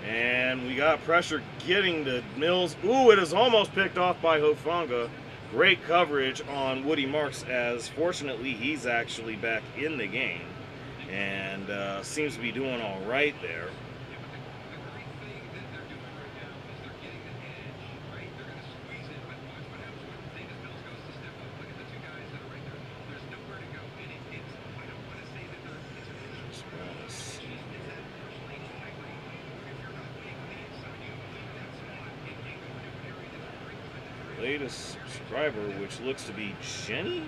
and we got pressure getting to Mills. Ooh, it is almost picked off by Hufanga. Great coverage on Woody Marks, as fortunately he's actually back in the game. And seems to be doing all right there. Latest subscriber, which looks to be Jenny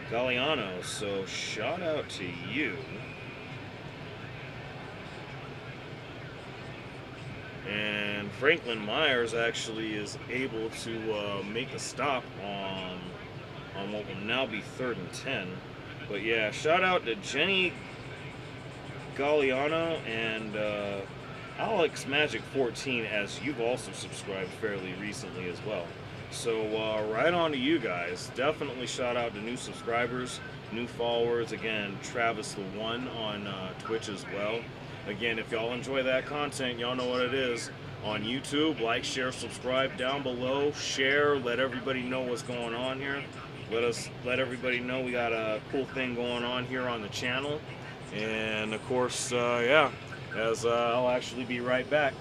Galliano, so shout out to you. and Franklin Myers actually is able to make a stop on what will now be 3rd and 10. But yeah, shout out to Jenny Galliano and Alex Magic 14, as you've also subscribed fairly recently as well. So right on to you guys. Definitely shout out to new subscribers, new followers. Again, Travis the One on Twitch as well. Again, if y'all enjoy that content, y'all know what it is. On YouTube, like, share, subscribe down below. Share, let everybody know what's going on here. Let everybody know we got a cool thing going on here on the channel. And of course, yeah, as I'll actually be right back.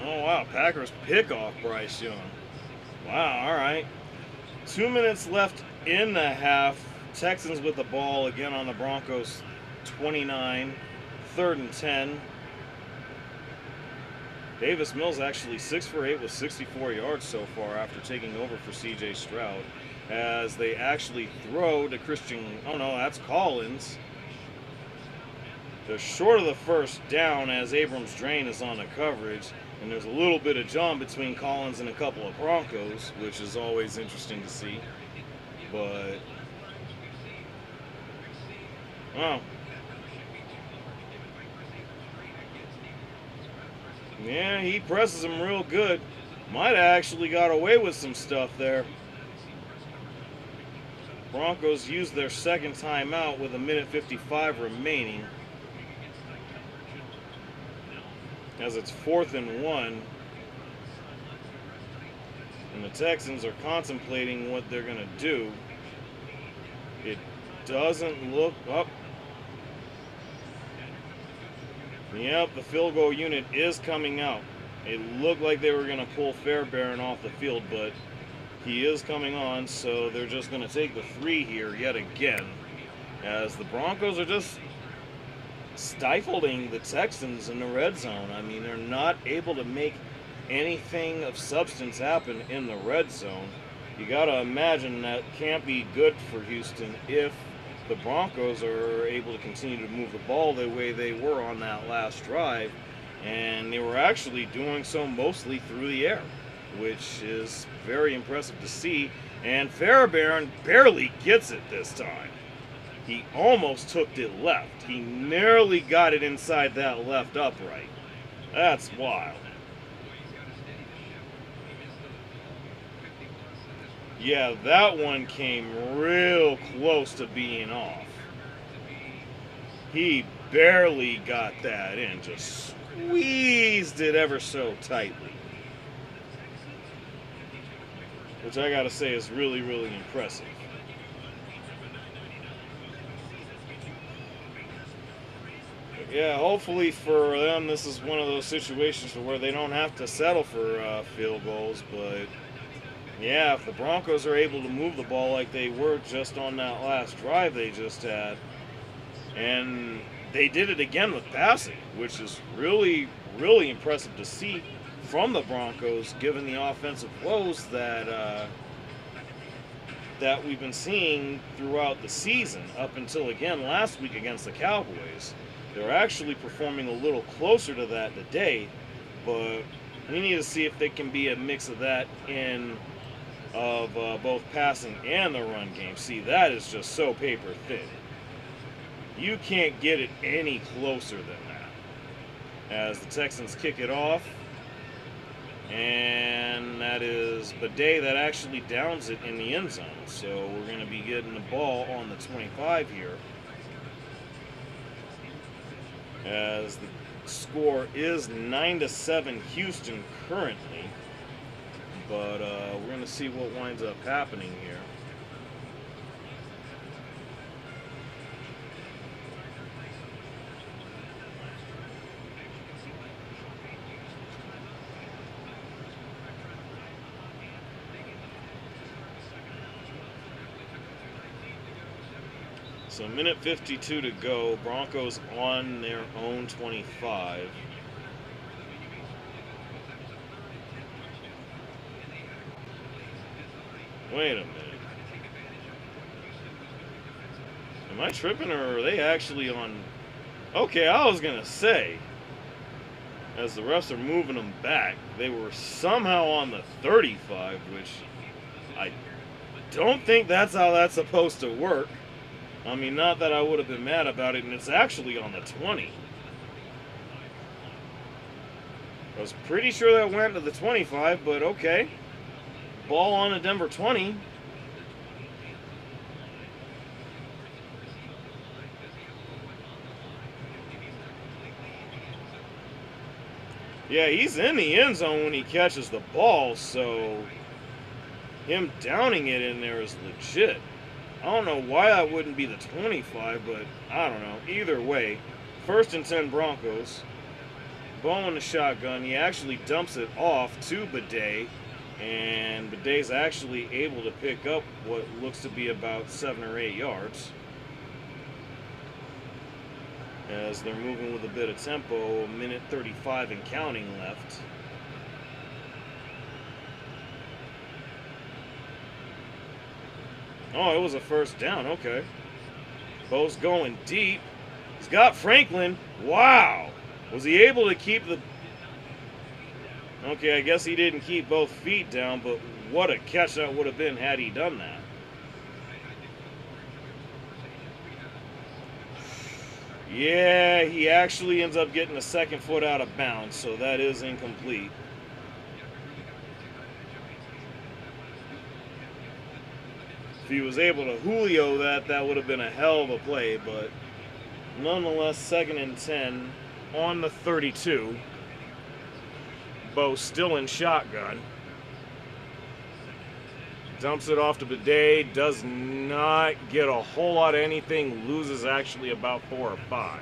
Oh wow, Packers pick off Bryce Young. Wow, all right. 2 minutes left in the half. Texans with the ball again on the Broncos 29, 3rd and 10. Davis Mills actually 6 for 8 with 64 yards so far after taking over for C.J. Stroud, as they actually throw to Christian. Oh no, that's Collins. They're short of the first down as Abrams Drain is on the coverage, and there's a little bit of jump between Collins and a couple of Broncos, which is always interesting to see. But wow. Yeah, he presses him real good. Might have actually got away with some stuff there. Broncos used their second timeout with 1:55 remaining, as it's 4th and 1. And the Texans are contemplating what they're going to do. It doesn't look up. Yep, the field goal unit is coming out. It looked like they were going to pull Fairbairn off the field, but he is coming on, so they're just going to take the 3 here yet again, as the Broncos are just stifling the Texans in the red zone. I mean, they're not able to make anything of substance happen in the red zone. You got to imagine that can't be good for Houston if the Broncos are able to continue to move the ball the way they were on that last drive, and they were actually doing so mostly through the air, which is very impressive to see. And Fairbairn barely gets it this time. He almost took it left. He nearly got it inside that left upright. That's wild. Yeah, that one came real close to being off. He barely got that in, just squeezed it ever so tightly. Which I gotta say is really, really impressive. Yeah, hopefully for them, this is one of those situations where they don't have to settle for field goals. But yeah, if the Broncos are able to move the ball like they were just on that last drive they just had, and they did it again with passing, which is really, really impressive to see from the Broncos, given the offensive woes that we've been seeing throughout the season, up until again last week against the Cowboys. They're actually performing a little closer to that today, but we need to see if they can be a mix of that in of both passing and the run game. See, that is just so paper thin. You can't get it any closer than that. As the Texans kick it off, and that is Bidet that actually downs it in the end zone. So we're going to be getting the ball on the 25 here. As the score is 9-7 Houston currently. But we're going to see what winds up happening here. So minute 52 to go. Broncos on their own 25. Wait a minute. Am I tripping, or are they actually on... Okay, I was going to say, as the refs are moving them back, they were somehow on the 35, which I don't think that's how that's supposed to work. I mean, not that I would have been mad about it, and it's actually on the 20. I was pretty sure that went to the 25, but okay. Ball on the Denver 20. Yeah, he's in the end zone when he catches the ball, so him downing it in there is legit. I don't know why that wouldn't be the 25, but I don't know. Either way, 1st and 10 Broncos. Ball in the shotgun. He actually dumps it off to Bidet, and Bidet's actually able to pick up what looks to be about 7 or 8 yards. As they're moving with a bit of tempo, 1:35 and counting left. Oh, it was a first down. Okay. Bo's going deep. He's got Franklin. Wow. Was he able to keep the... Okay, I guess he didn't keep both feet down, but what a catch that would have been had he done that. Yeah, he actually ends up getting the second foot out of bounds, so that is incomplete. If he was able to Julio that would have been a hell of a play, but nonetheless, 2nd and 10 on the 32. Bo still in shotgun. Dumps it off to Bidet. Does not get a whole lot of anything. Loses actually about 4 or 5.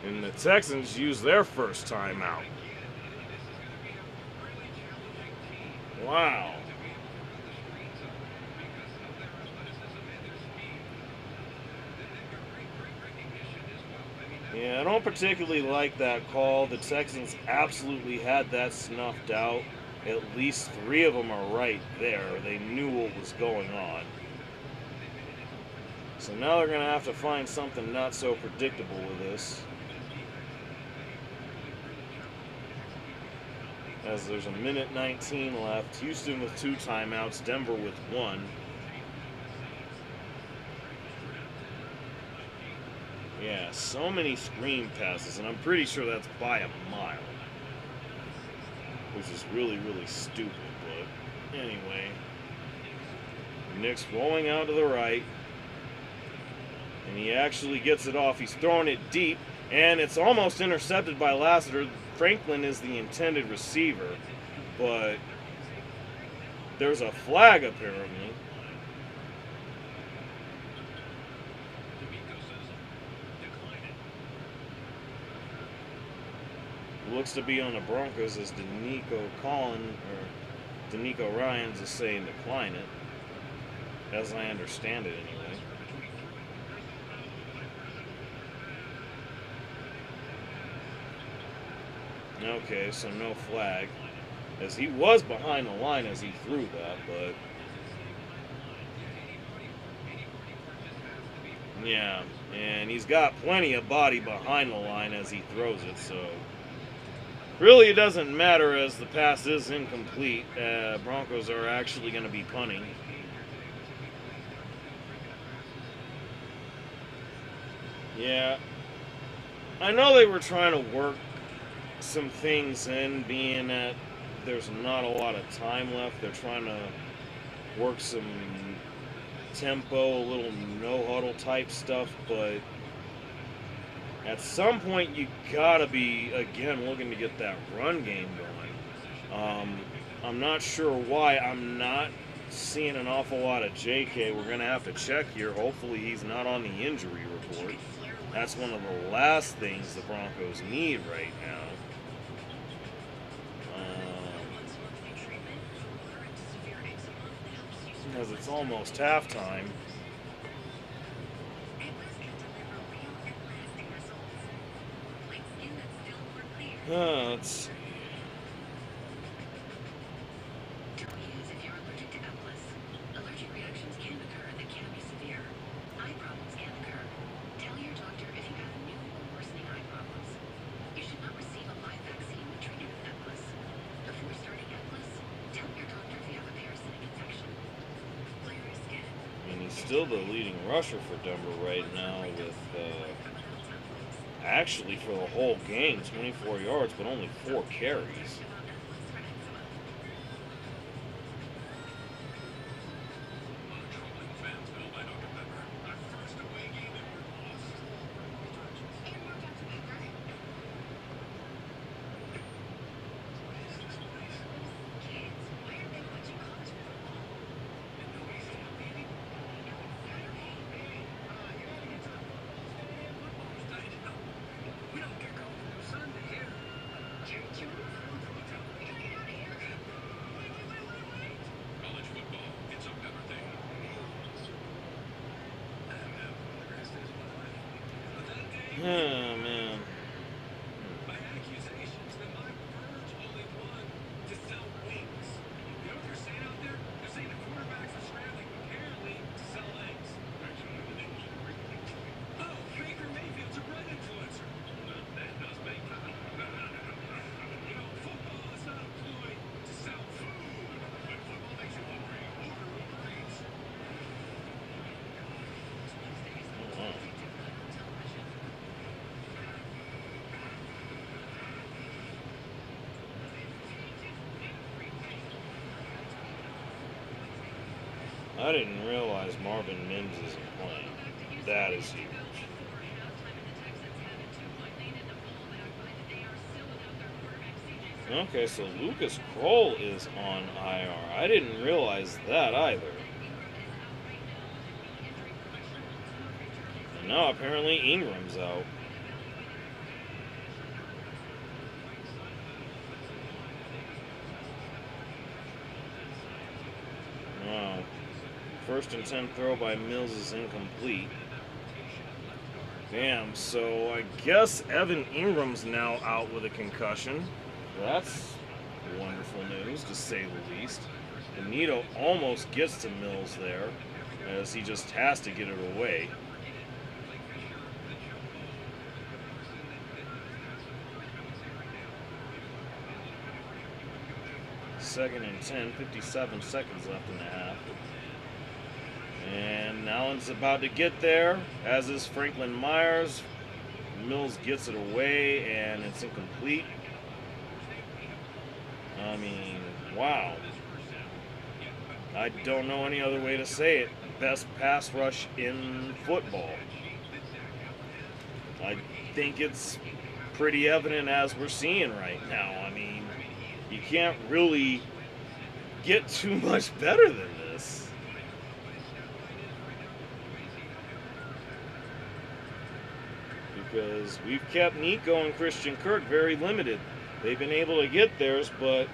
And the Texans use their first timeout. Wow. Yeah, I don't particularly like that call. The Texans absolutely had that snuffed out. At least 3 of them are right there. They knew what was going on. So now they're going to have to find something not so predictable with this. As there's a 1:19 left. Houston with 2 timeouts. Denver with 1. Yeah, so many screen passes, and I'm pretty sure that's by a mile. Which is really, really stupid, but anyway. Nick's rolling out to the right. And he actually gets it off. He's throwing it deep, and it's almost intercepted by Lassiter. Franklin is the intended receiver, but there's a flag apparently. Looks to be on the Broncos as D'Nico Ryans is saying decline it, as I understand it anyway. Okay, so no flag, as he was behind the line as he threw that, but yeah, and he's got plenty of body behind the line as he throws it, so really it doesn't matter as the pass is incomplete. Broncos are actually going to be punting. Yeah, I know they were trying to work some things in, being that there's not a lot of time left. They're trying to work some tempo, a little no huddle type stuff, but at some point you gotta be again looking to get that run game going. I'm not sure why I'm not seeing an awful lot of JK. We're gonna have to check here. Hopefully he's not on the injury report. That's one of the last things the Broncos need right now. Because it's almost halftime. Let's see. If you're allergic to Eplus, allergic reactions can occur that can be severe. Eye problems can occur. Tell your doctor if you have new or worsening eye problems. You should not receive a live vaccine when treated with Eplus. Before starting Eplus, tell your doctor if you have a parasitic infection. Clear your skin. And he's still the leading rusher for Denver right now with, actually for the whole game, 24 yards, but only 4 carries. Oh, man. By accusations that my birds only want to sell wings. You know what they're saying out there? They're saying the quarterbacks are scrambling apparently to sell eggs. Oh, Baker Mayfield's a bread influencer. That does make you know, football is not employed to sell food. When football makes you hungry, order Uber Eats. I didn't realize Marvin Mims isn't playing. That is huge. Okay, so Lucas Kroll is on IR. I didn't realize that either. And now apparently Ingram's out. Wow. First and 10 throw by Mills is incomplete. Damn, so I guess Evan Ingram's now out with a concussion. That's wonderful news, to say the least. Benito almost gets to Mills there, as he just has to get it away. Second and 10, 57 seconds left in the half. And Allen's about to get there, as is Franklin Myers. Mills gets it away, and it's incomplete. I mean, wow. I don't know any other way to say it. Best pass rush in football. think it's pretty evident as we're seeing right now. I mean, you can't really get too much better than this. Because we've kept Nico and Christian Kirk very limited. They've been able to get theirs, but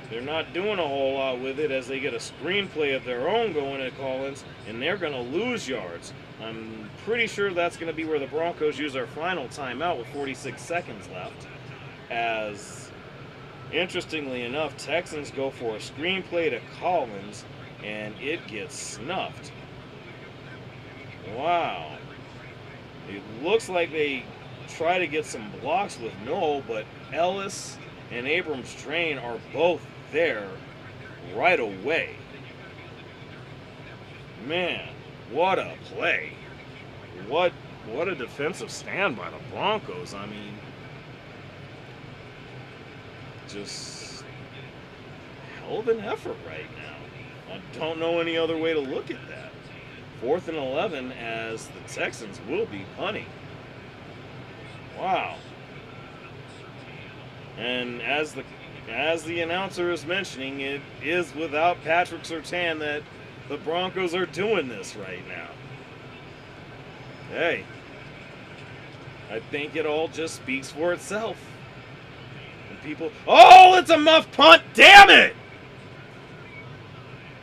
they're not doing a whole lot with it as they get a screenplay of their own going at Collins, and they're going to lose yards. I'm pretty sure that's going to be where the Broncos use their final timeout with 46 seconds left. As, interestingly enough, Texans go for a screenplay to Collins, and it gets snuffed. Wow. It looks like they try to get some blocks with Noel, but Ellis and Abrams-Drain are both there right away. Man, what a play. What a defensive stand by the Broncos. I mean, just hell of an effort right now. I don't know any other way to look at that. 4th and 11 as the Texans will be punting. Wow. And as the announcer is mentioning, it is without Patrick Surtain that the Broncos are doing this right now. Hey, I think it all just speaks for itself. And people, oh, it's a muff punt, damn it!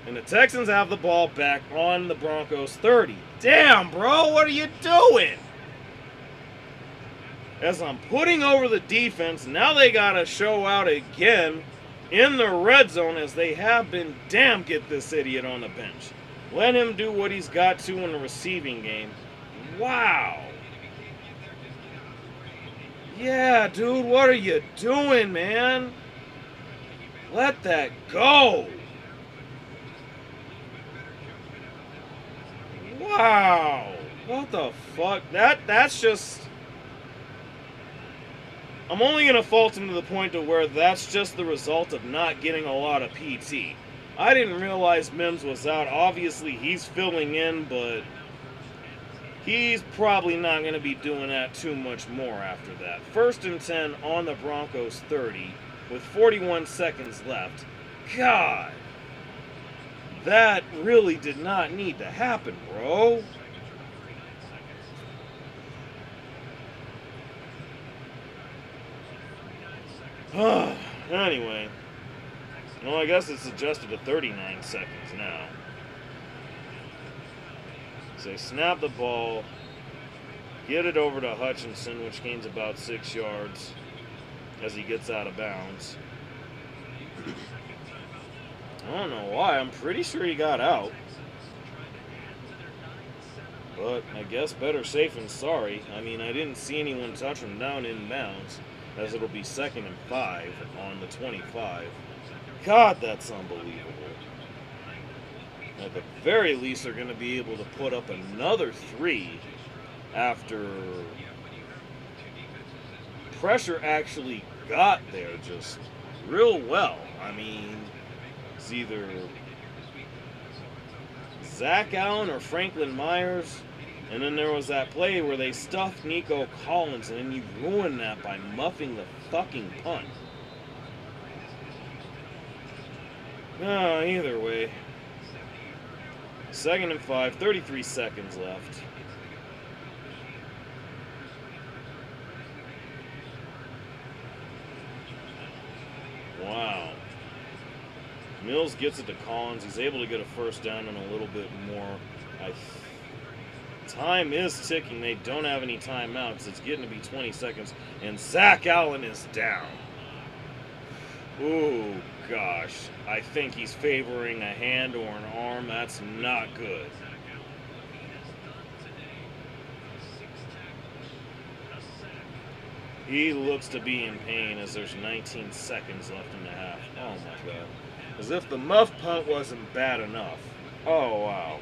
And the Texans have the ball back on the Broncos 30. Damn, bro, what are you doing? As I'm putting over the defense, now they got to show out again in the red zone as they have been. Damn, get this idiot on the bench. Let him do what he's got to in the receiving game. Wow. Yeah, dude, what are you doing, man? Let that go. Wow. What the fuck? That's just... I'm only going to fault him to the point to where that's just the result of not getting a lot of PT. I didn't realize Mims was out. Obviously, he's filling in, but he's probably not going to be doing that too much more after that. 1st and 10 on the Broncos 30 with 41 seconds left. God. That really did not need to happen, bro. Anyway. Well, I guess it's adjusted to 39 seconds now. So they snap the ball, get it over to Hutchinson, which gains about 6 yards as he gets out of bounds. I don't know why. I'm pretty sure he got out. But I guess better safe than sorry. I mean, I didn't see anyone touch him down in bounds, as it'll be 2nd and 5 on the 25. God, that's unbelievable. At the very least, they're going to be able to put up another 3 after pressure actually got there just real well. I mean, it's either Zach Allen or Franklin Myers. And then there was that play where they stuffed Nico Collins, and then you ruined that by muffing the fucking punt. Either way. 2nd and 5, 33 seconds left. Wow. Mills gets it to Collins. He's able to get a first down and a little bit more. Time is ticking. They don't have any timeouts. It's getting to be 20 seconds. And Zach Allen is down. Ooh, gosh. I think he's favoring a hand or an arm. That's not good. He looks to be in pain as there's 19 seconds left in the half. Oh, my God. As if the muff punt wasn't bad enough. Oh, wow.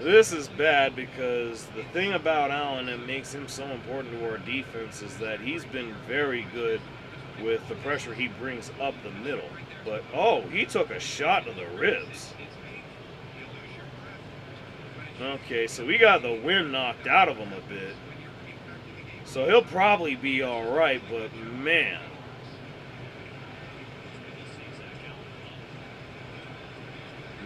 This is bad because the thing about Allen that makes him so important to our defense is that he's been very good with the pressure he brings up the middle. But, oh, he took a shot to the ribs. Okay, so we got the wind knocked out of him a bit. So he'll probably be alright, but man.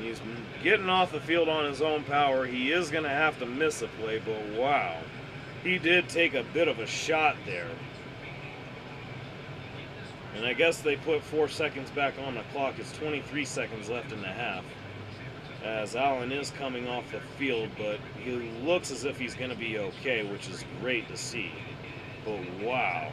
He's getting off the field on his own power. He is going to have to miss a play, but wow. He did take a bit of a shot there. And I guess they put 4 seconds back on the clock. It's 23 seconds left in the half. As Allen is coming off the field, but he looks as if he's going to be okay, which is great to see. But wow.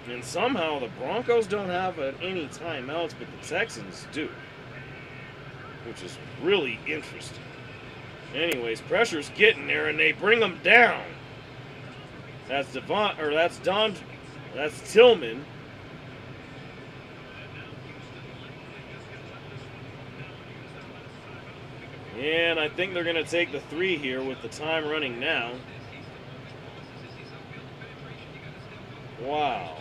And somehow the Broncos don't have any timeouts, but the Texans do, which is really interesting. Anyways, pressure's getting there, and they bring him down. That's that's Tillman. And I think they're going to take the 3 here with the time running now. Wow.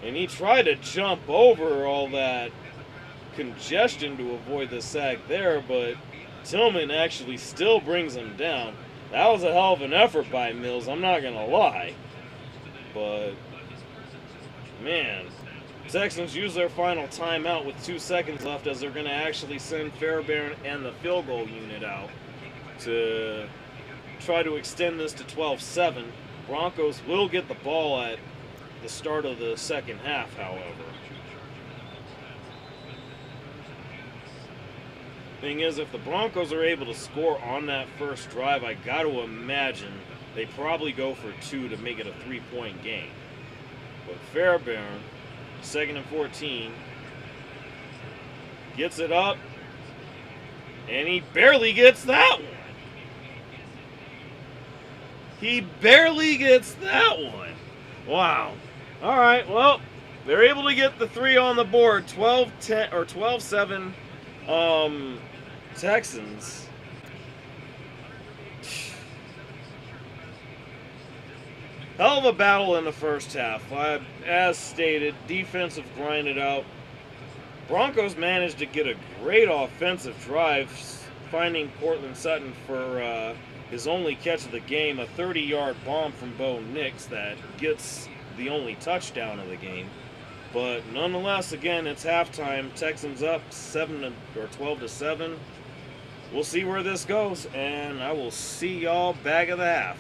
And he tried to jump over all that congestion to avoid the sack there, but Tillman actually still brings him down. That was a hell of an effort by Mills, I'm not going to lie. But, man, Texans use their final timeout with 2 seconds left as they're going to actually send Fairbairn and the field goal unit out to try to extend this to 12-7. Broncos will get the ball at the start of the second half, however. Thing is, if the Broncos are able to score on that first drive, I got to imagine they probably go for 2 to make it a 3-point game. But Fairbairn, 2nd and 14, gets it up, and he barely gets that one. He barely gets that one. Wow. All right, well, they're able to get the 3 on the board. 12-10 or 12-7 Texans. Hell of a battle in the first half. As stated, defensive grinded out. Broncos managed to get a great offensive drive, finding Cortland Sutton for his only catch of the game, a 30-yard bomb from Bo Nix that gets the only touchdown of the game. But nonetheless, again, it's halftime. Texans up 12-7. We'll see where this goes, and I will see y'all back of the half.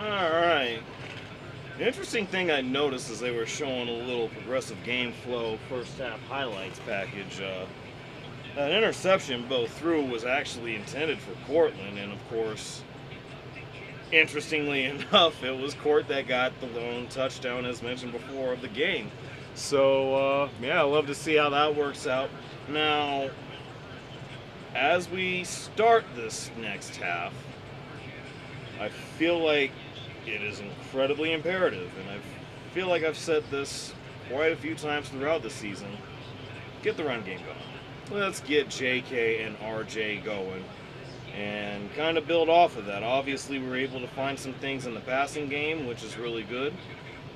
Alright. The interesting thing I noticed is they were showing a little progressive game flow first half highlights package. That interception both threw was actually intended for Cortland, and of course, interestingly enough, it was Court that got the lone touchdown, as mentioned before, of the game. So, yeah, I love to see how that works out. Now, as we start this next half, I feel like it is incredibly imperative, and I feel like I've said this quite a few times throughout the season. Get the run game going. Let's get JK and RJ going and kind of build off of that. Obviously, we were able to find some things in the passing game, which is really good.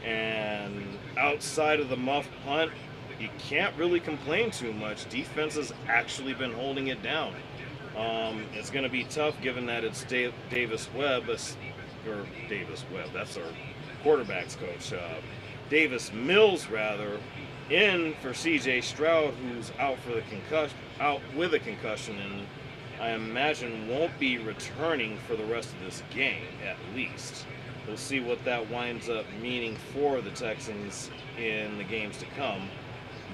And outside of the muff punt, you can't really complain too much. Defense has actually been holding it down. It's going to be tough given that it's Davis Webb, that's our quarterback's coach. Davis Mills, rather, in for C.J. Stroud, who's out with a concussion, and I imagine won't be returning for the rest of this game, at least. We'll see what that winds up meaning for the Texans in the games to come.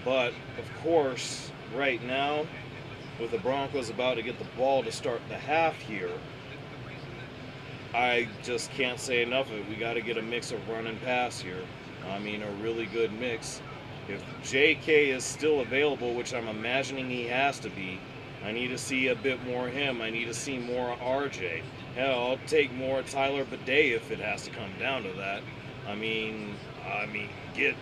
But, of course, right now, with the Broncos about to get the ball to start the half here, I just can't say enough of it. We got to get a mix of run and pass here. I mean, a really good mix. If JK is still available, which I'm imagining he has to be, I need to see a bit more of him. I need to see more RJ. Hell, I'll take more Tyler Bidet if it has to come down to that. I mean, get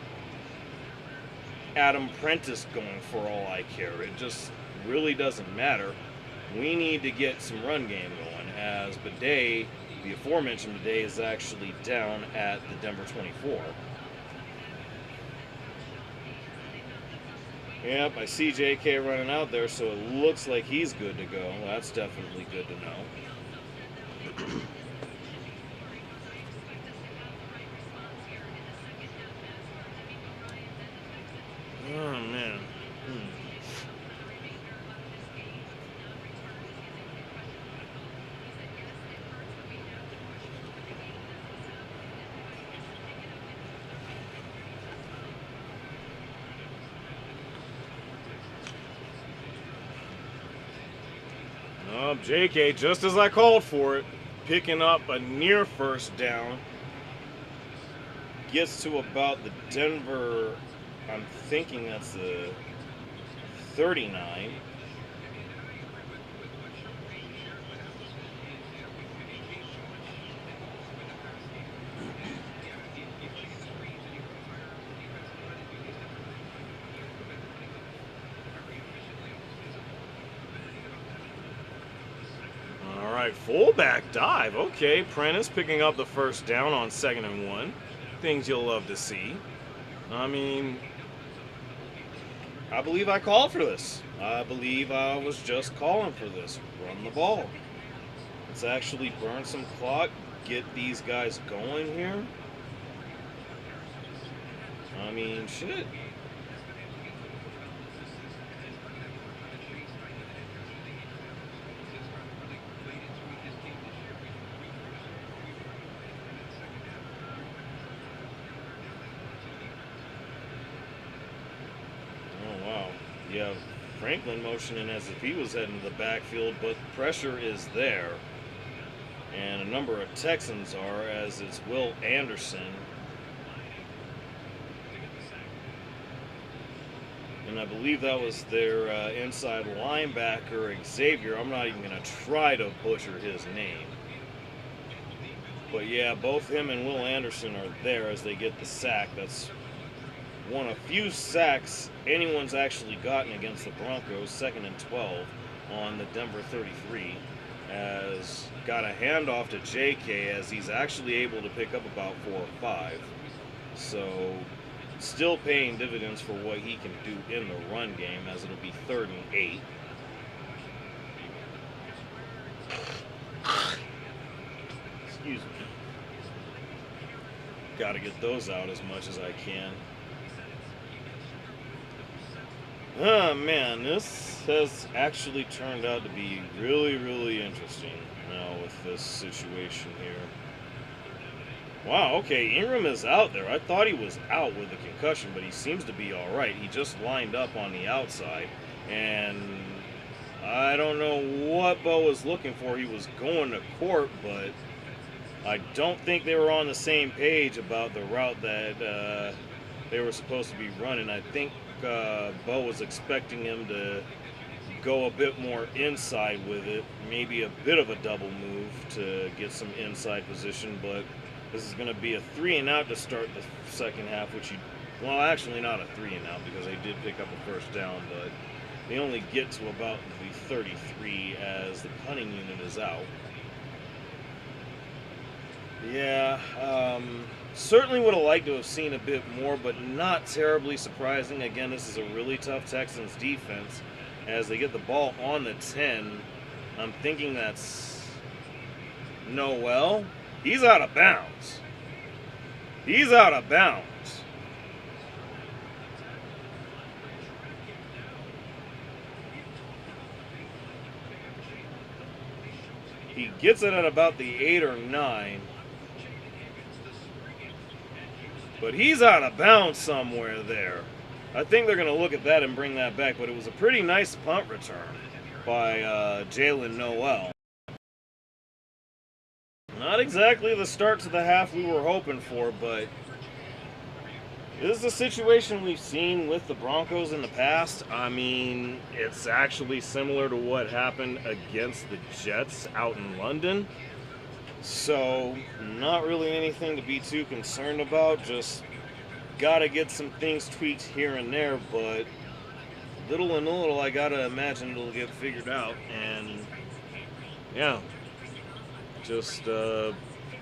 Adam Prentice going for all I care. It just really doesn't matter. We need to get some run game going, as Bidet, the aforementioned Bidet, is actually down at the Denver 24. Yep, I see JK running out there, so it looks like he's good to go. That's definitely good to know. Oh, man. JK, just as I called for it, picking up a near first down. Gets to about the Denver, I'm thinking that's the 39. Fullback dive. Okay, Prentice picking up the first down on 2nd and 1. Things you'll love to see. I mean, I believe I called for this. I believe I was just calling for this. Run the ball. Let's actually burn some clock. Get these guys going here. I mean, shit. Yeah, Franklin motioning as if he was heading to the backfield, but pressure is there. And a number of Texans are, as is Will Anderson. And I believe that was their inside linebacker, Xavier. I'm not even going to try to butcher his name. But yeah, both him and Will Anderson are there as they get the sack. That's one of few sacks anyone's actually gotten against the Broncos, 2nd and 12 on the Denver 33, as got a handoff to JK as he's actually able to pick up about 4 or 5. So still paying dividends for what he can do in the run game, as it'll be 3rd and 8. Excuse me. Got to get those out as much as I can. Oh man, this has actually turned out to be really, really interesting now with this situation here. Wow, okay, Ingram is out there. I thought he was out with a concussion, but he seems to be all right. He just lined up on the outside, and I don't know what Bo was looking for. He was going to court, but I don't think they were on the same page about the route that they were supposed to be running. I think Bo was expecting him to go a bit more inside with it, maybe a bit of a double move to get some inside position, but this is going to be a 3-and-out to start the second half, which well, actually not a 3-and-out because they did pick up a first down, but they only get to about the 33 as the punting unit is out. Yeah, certainly would have liked to have seen a bit more, but not terribly surprising. Again, this is a really tough Texans defense. As they get the ball on the 10, I'm thinking that's Noel. He's out of bounds. He's out of bounds. He gets it at about the 8 or 9. But he's out of bounds somewhere there. I think they're going to look at that and bring that back. But it was a pretty nice punt return by Jalen Noel. Not exactly the start to the half we were hoping for, but this is a situation we've seen with the Broncos in the past. I mean, it's actually similar to what happened against the Jets out in London. So, not really anything to be too concerned about. Just got to get some things tweaked here and there, but little and little, I got to imagine it'll get figured out. And, yeah, just,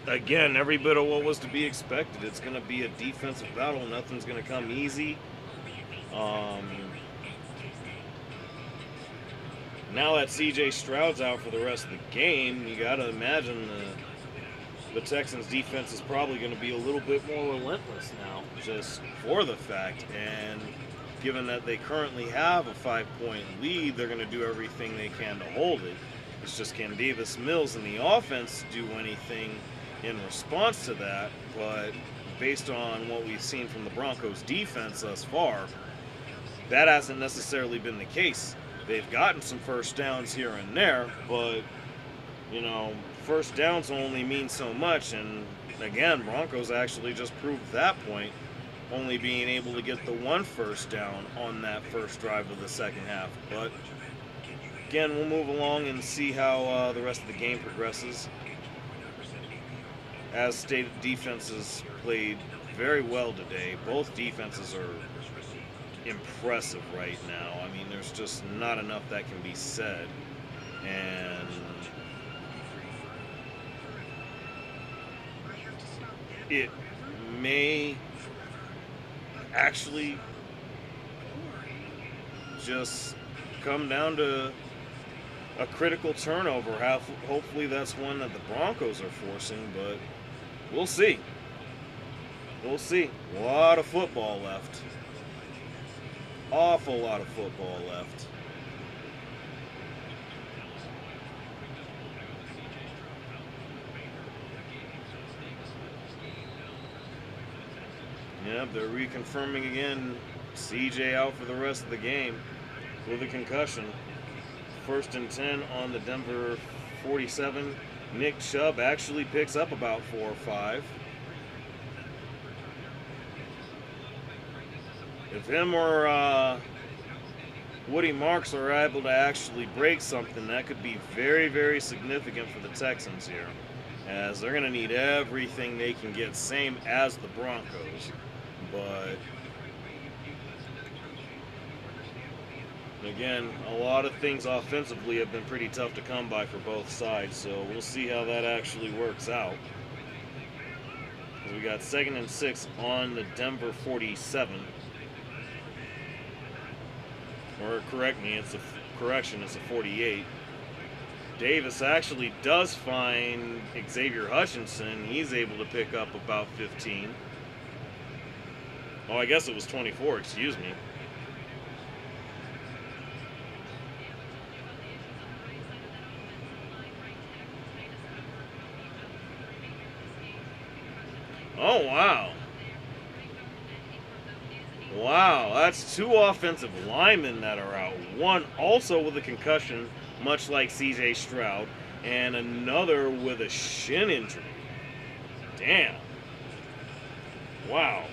again, every bit of what was to be expected. It's going to be a defensive battle. Nothing's going to come easy. Now that CJ Stroud's out for the rest of the game, you got to imagine the Texans defense is probably going to be a little bit more relentless now, just for the fact. And given that they currently have a 5-point lead, they're going to do everything they can to hold it. It's just, can Davis Mills and the offense do anything in response to that? But based on what we've seen from the Broncos defense thus far, that hasn't necessarily been the case. They've gotten some first downs here and there, but, you know, first downs only mean so much. And again, Broncos actually just proved that point, only being able to get the one first down on that first drive of the second half. But again, we'll move along and see how the rest of the game progresses. As stated, defenses played very well today. Both defenses are impressive right now. I mean, there's just not enough that can be said. And it may actually just come down to a critical turnover. Hopefully that's one that the Broncos are forcing, but we'll see. We'll see. A lot of football left. Awful lot of football left. Yep, they're reconfirming again. CJ out for the rest of the game with a concussion. 1st and 10 on the Denver 47. Nick Chubb actually picks up about 4 or 5. If him or Woody Marks are able to actually break something, that could be very, very significant for the Texans here, as they're going to need everything they can get, same as the Broncos. But again, a lot of things offensively have been pretty tough to come by for both sides, so we'll see how that actually works out. We got 2nd and 6 on the Denver 47. Or correct me, it's a 48. Davis actually does find Xavier Hutchinson. He's able to pick up about 15. Oh, I guess it was 24, excuse me. Oh, wow. Wow, that's two offensive linemen that are out. One also with a concussion, much like CJ Stroud, and another with a shin injury. Damn. Wow.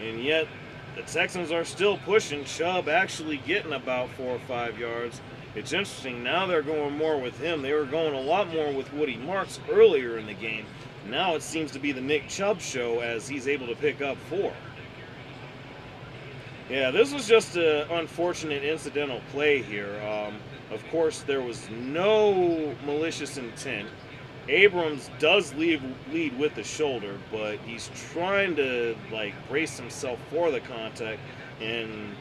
And yet, the Texans are still pushing. Chubb actually getting about 4 or 5 yards. It's interesting. Now they're going more with him. They were going a lot more with Woody Marks earlier in the game. Now it seems to be the Nick Chubb show as he's able to pick up 4. Yeah, this was just an unfortunate incidental play here. Of course, there was no malicious intent. Abrams does lead with the shoulder, but he's trying to brace himself for the contact, and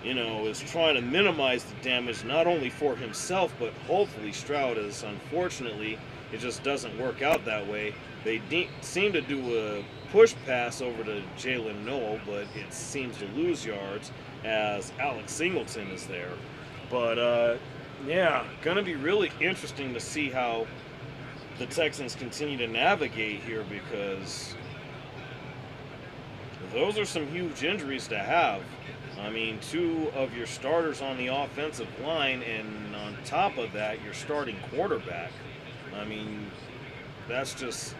is trying to minimize the damage not only for himself but hopefully Stroud. As unfortunately, it just doesn't work out that way. They seem to do a push pass over to Jalen Noel, but it seems to lose yards as Alex Singleton is there. But yeah, gonna be really interesting to see how the Texans continue to navigate here, because those are some huge injuries to have. I mean, 2 of your starters on the offensive line, and on top of that, your starting quarterback. I mean, that's just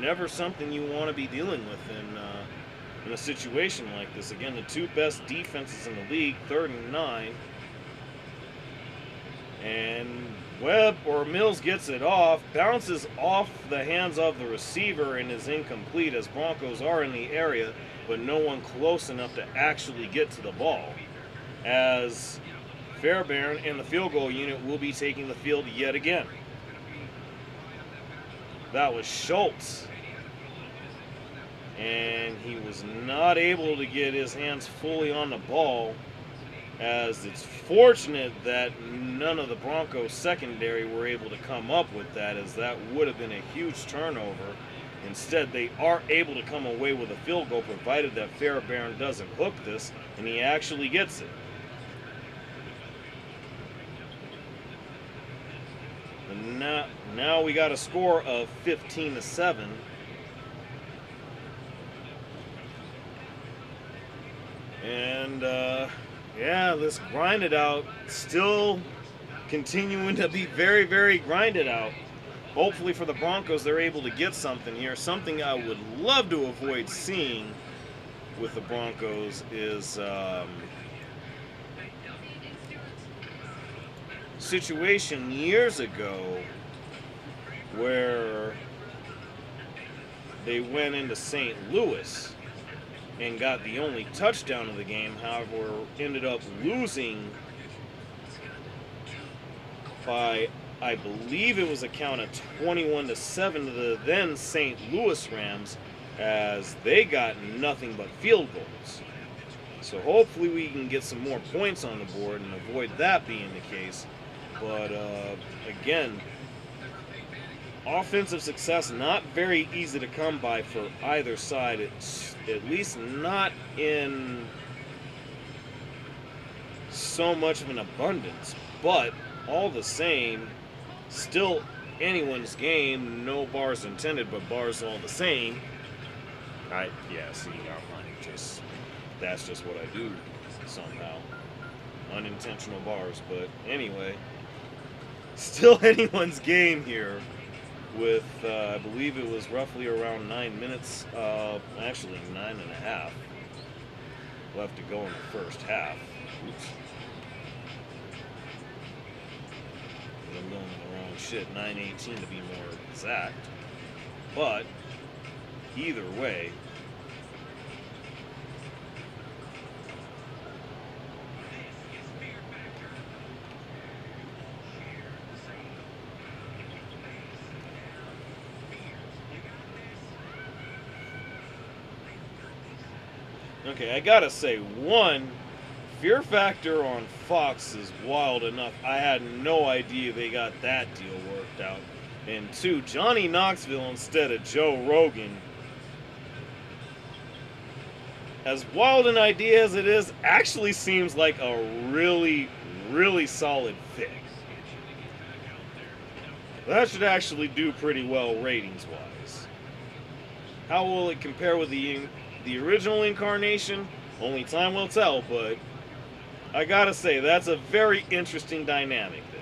never something you want to be dealing with in a situation like this. Again, the 2 best defenses in the league, 3rd and 9. And Mills gets it off, bounces off the hands of the receiver, and is incomplete as Broncos are in the area, but no one close enough to actually get to the ball. As Fairbairn and the field goal unit will be taking the field yet again. That was Schultz. And he was not able to get his hands fully on the ball, as it's fortunate that none of the Broncos secondary were able to come up with that, as that would have been a huge turnover. Instead, they are able to come away with a field goal, provided that Fairbairn doesn't hook this, and he actually gets it. And now we got a score of 15-7. And yeah, this grinded out, still continuing to be very, very grinded out. Hopefully for the Broncos, they're able to get something here. Something I would love to avoid seeing with the Broncos is situation years ago where they went into St. Louis and got the only touchdown of the game, however, ended up losing by, I believe it was a count of 21-7 to the then St. Louis Rams, as they got nothing but field goals. So hopefully we can get some more points on the board and avoid that being the case. But again, offensive success not very easy to come by for either side. It's at least not in so much of an abundance, but all the same, still anyone's game. No bars intended, but bars all the same. See, that's just what I do somehow. Unintentional bars, but anyway, still anyone's game here. With, I believe it was roughly around 9 minutes, actually 9.5 left to go in the first half. Oops. I'm going in the wrong shit, 9:18 to be more exact. But, either way, okay, I gotta say, one, Fear Factor on Fox is wild enough. I had no idea they got that deal worked out. And 2, Johnny Knoxville instead of Joe Rogan. As wild an idea as it is, actually seems like a really, really solid fit. That should actually do pretty well ratings-wise. How will it compare with the original incarnation? Only time will tell, but I gotta say, that's a very interesting dynamic there.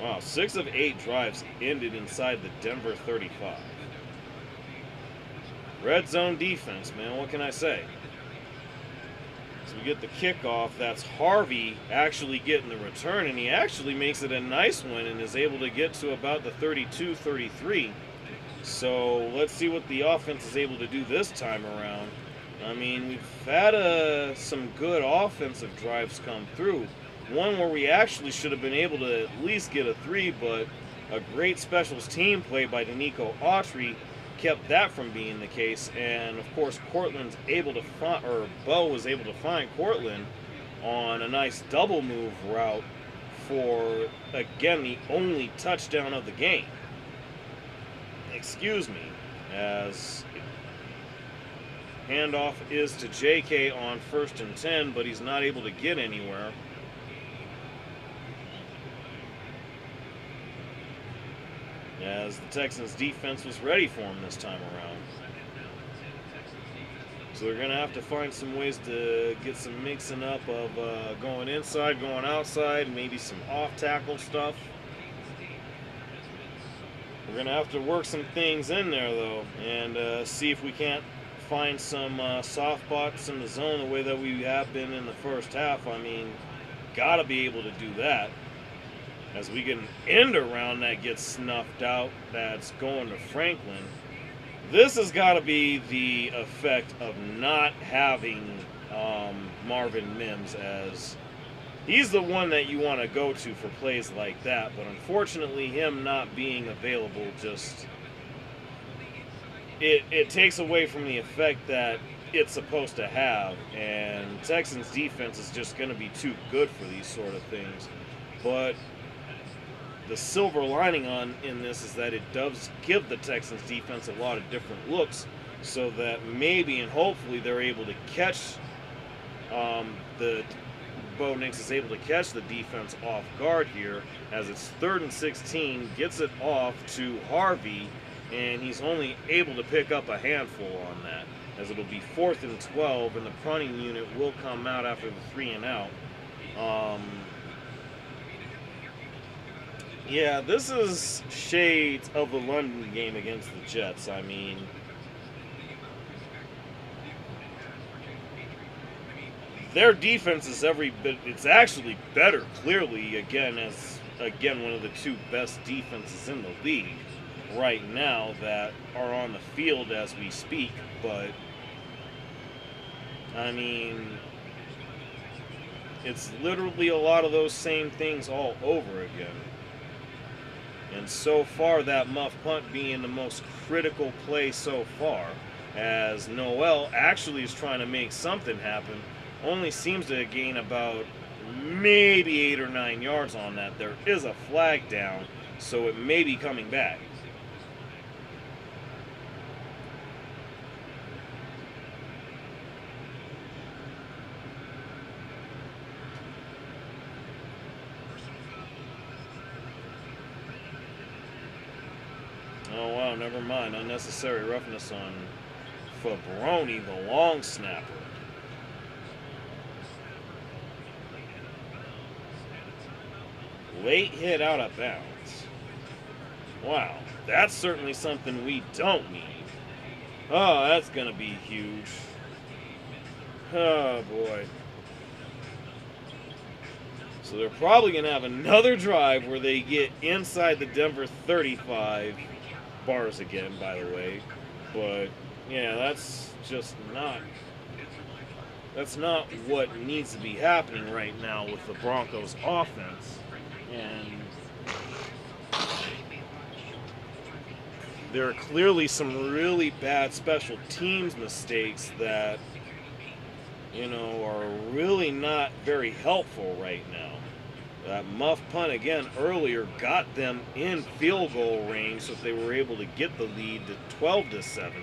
Wow, 6 of 8 drives ended inside the Denver 35. Red zone defense, man, what can I say? So we get the kickoff. That's Harvey actually getting the return, and he actually makes it a nice one and is able to get to about the 32-33. So let's see what the offense is able to do this time around. I mean, we've had some good offensive drives come through. One where we actually should have been able to at least get a 3, but a great specials team play by Danico Autry kept that from being the case. And of course, Cortland's able to find, or Bo was able to find Cortland on a nice double move route for, again, the only touchdown of the game. Excuse me, as handoff is to JK on 1st and 10, but he's not able to get anywhere. As the Texans defense was ready for him this time around. So they're going to have to find some ways to get some mixing up of going inside, going outside, maybe some off-tackle stuff. We're going to have to work some things in there, though, and see if we can't find some soft spots in the zone the way that we have been in the first half. I mean, got to be able to do that. As we get an end around that gets snuffed out, that's going to Franklin. This has got to be the effect of not having Marvin Mims, as he's the one that you want to go to for plays like that. But unfortunately, him not being available just it takes away from the effect that it's supposed to have. And Texans defense is just going to be too good for these sort of things. But the silver lining in this is that it does give the Texans defense a lot of different looks, so that maybe and hopefully they're able to catch Bo Nix is able to catch the defense off guard here, as it's 3rd and 16, gets it off to Harvey, and he's only able to pick up a handful on that, as it'll be 4th and 12, and the punting unit will come out after the 3 and out. Yeah, this is shades of the London game against the Jets. I mean, their defense is every bit, it's actually better, clearly, again, as, one of the 2 best defenses in the league right now that are on the field as we speak. But, I mean, it's literally a lot of those same things all over again. And so far, that muff punt being the most critical play so far, as Noel actually is trying to make something happen, only seems to gain about maybe 8 or 9 yards on that. There is a flag down, so it may be coming back. Oh, wow, never mind. Unnecessary roughness on Fabroni, the long snapper. Late hit out of bounds. Wow, that's certainly something we don't need. Oh, that's going to be huge. Oh, boy. So they're probably going to have another drive where they get inside the Denver 35. Bars again, by the way, but yeah, that's just not what needs to be happening right now with the Broncos offense. And there are clearly some really bad special teams mistakes that, are really not very helpful right now. That muff punt again earlier got them in field goal range, so that they were able to get the lead to 12-7.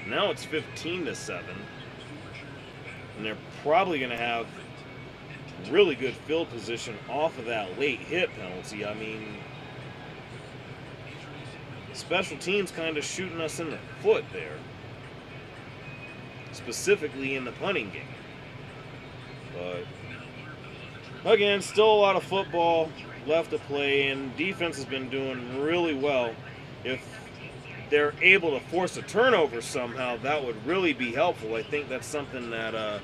Now it's 15-7, and they're probably going to have really good field position off of that late hit penalty. I mean, special teams kind of shooting us in the foot there, specifically in the punting game. But again, still a lot of football left to play, and defense has been doing really well. If they're able to force a turnover somehow, that would really be helpful. I think that's something that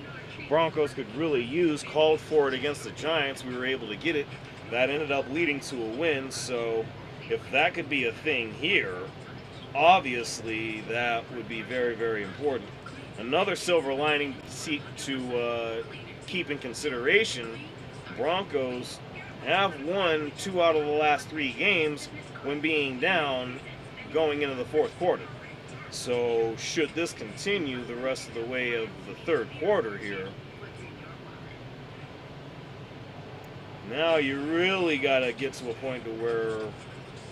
Broncos could really use. Called for it against the Giants. We were able to get it. That ended up leading to a win. So if that could be a thing here, obviously that would be very, very important. Another silver lining to keep in consideration, Broncos have won 2 out of the last 3 games when being down going into the fourth quarter. So should this continue the rest of the way of the third quarter here, now you really got to get to a point to where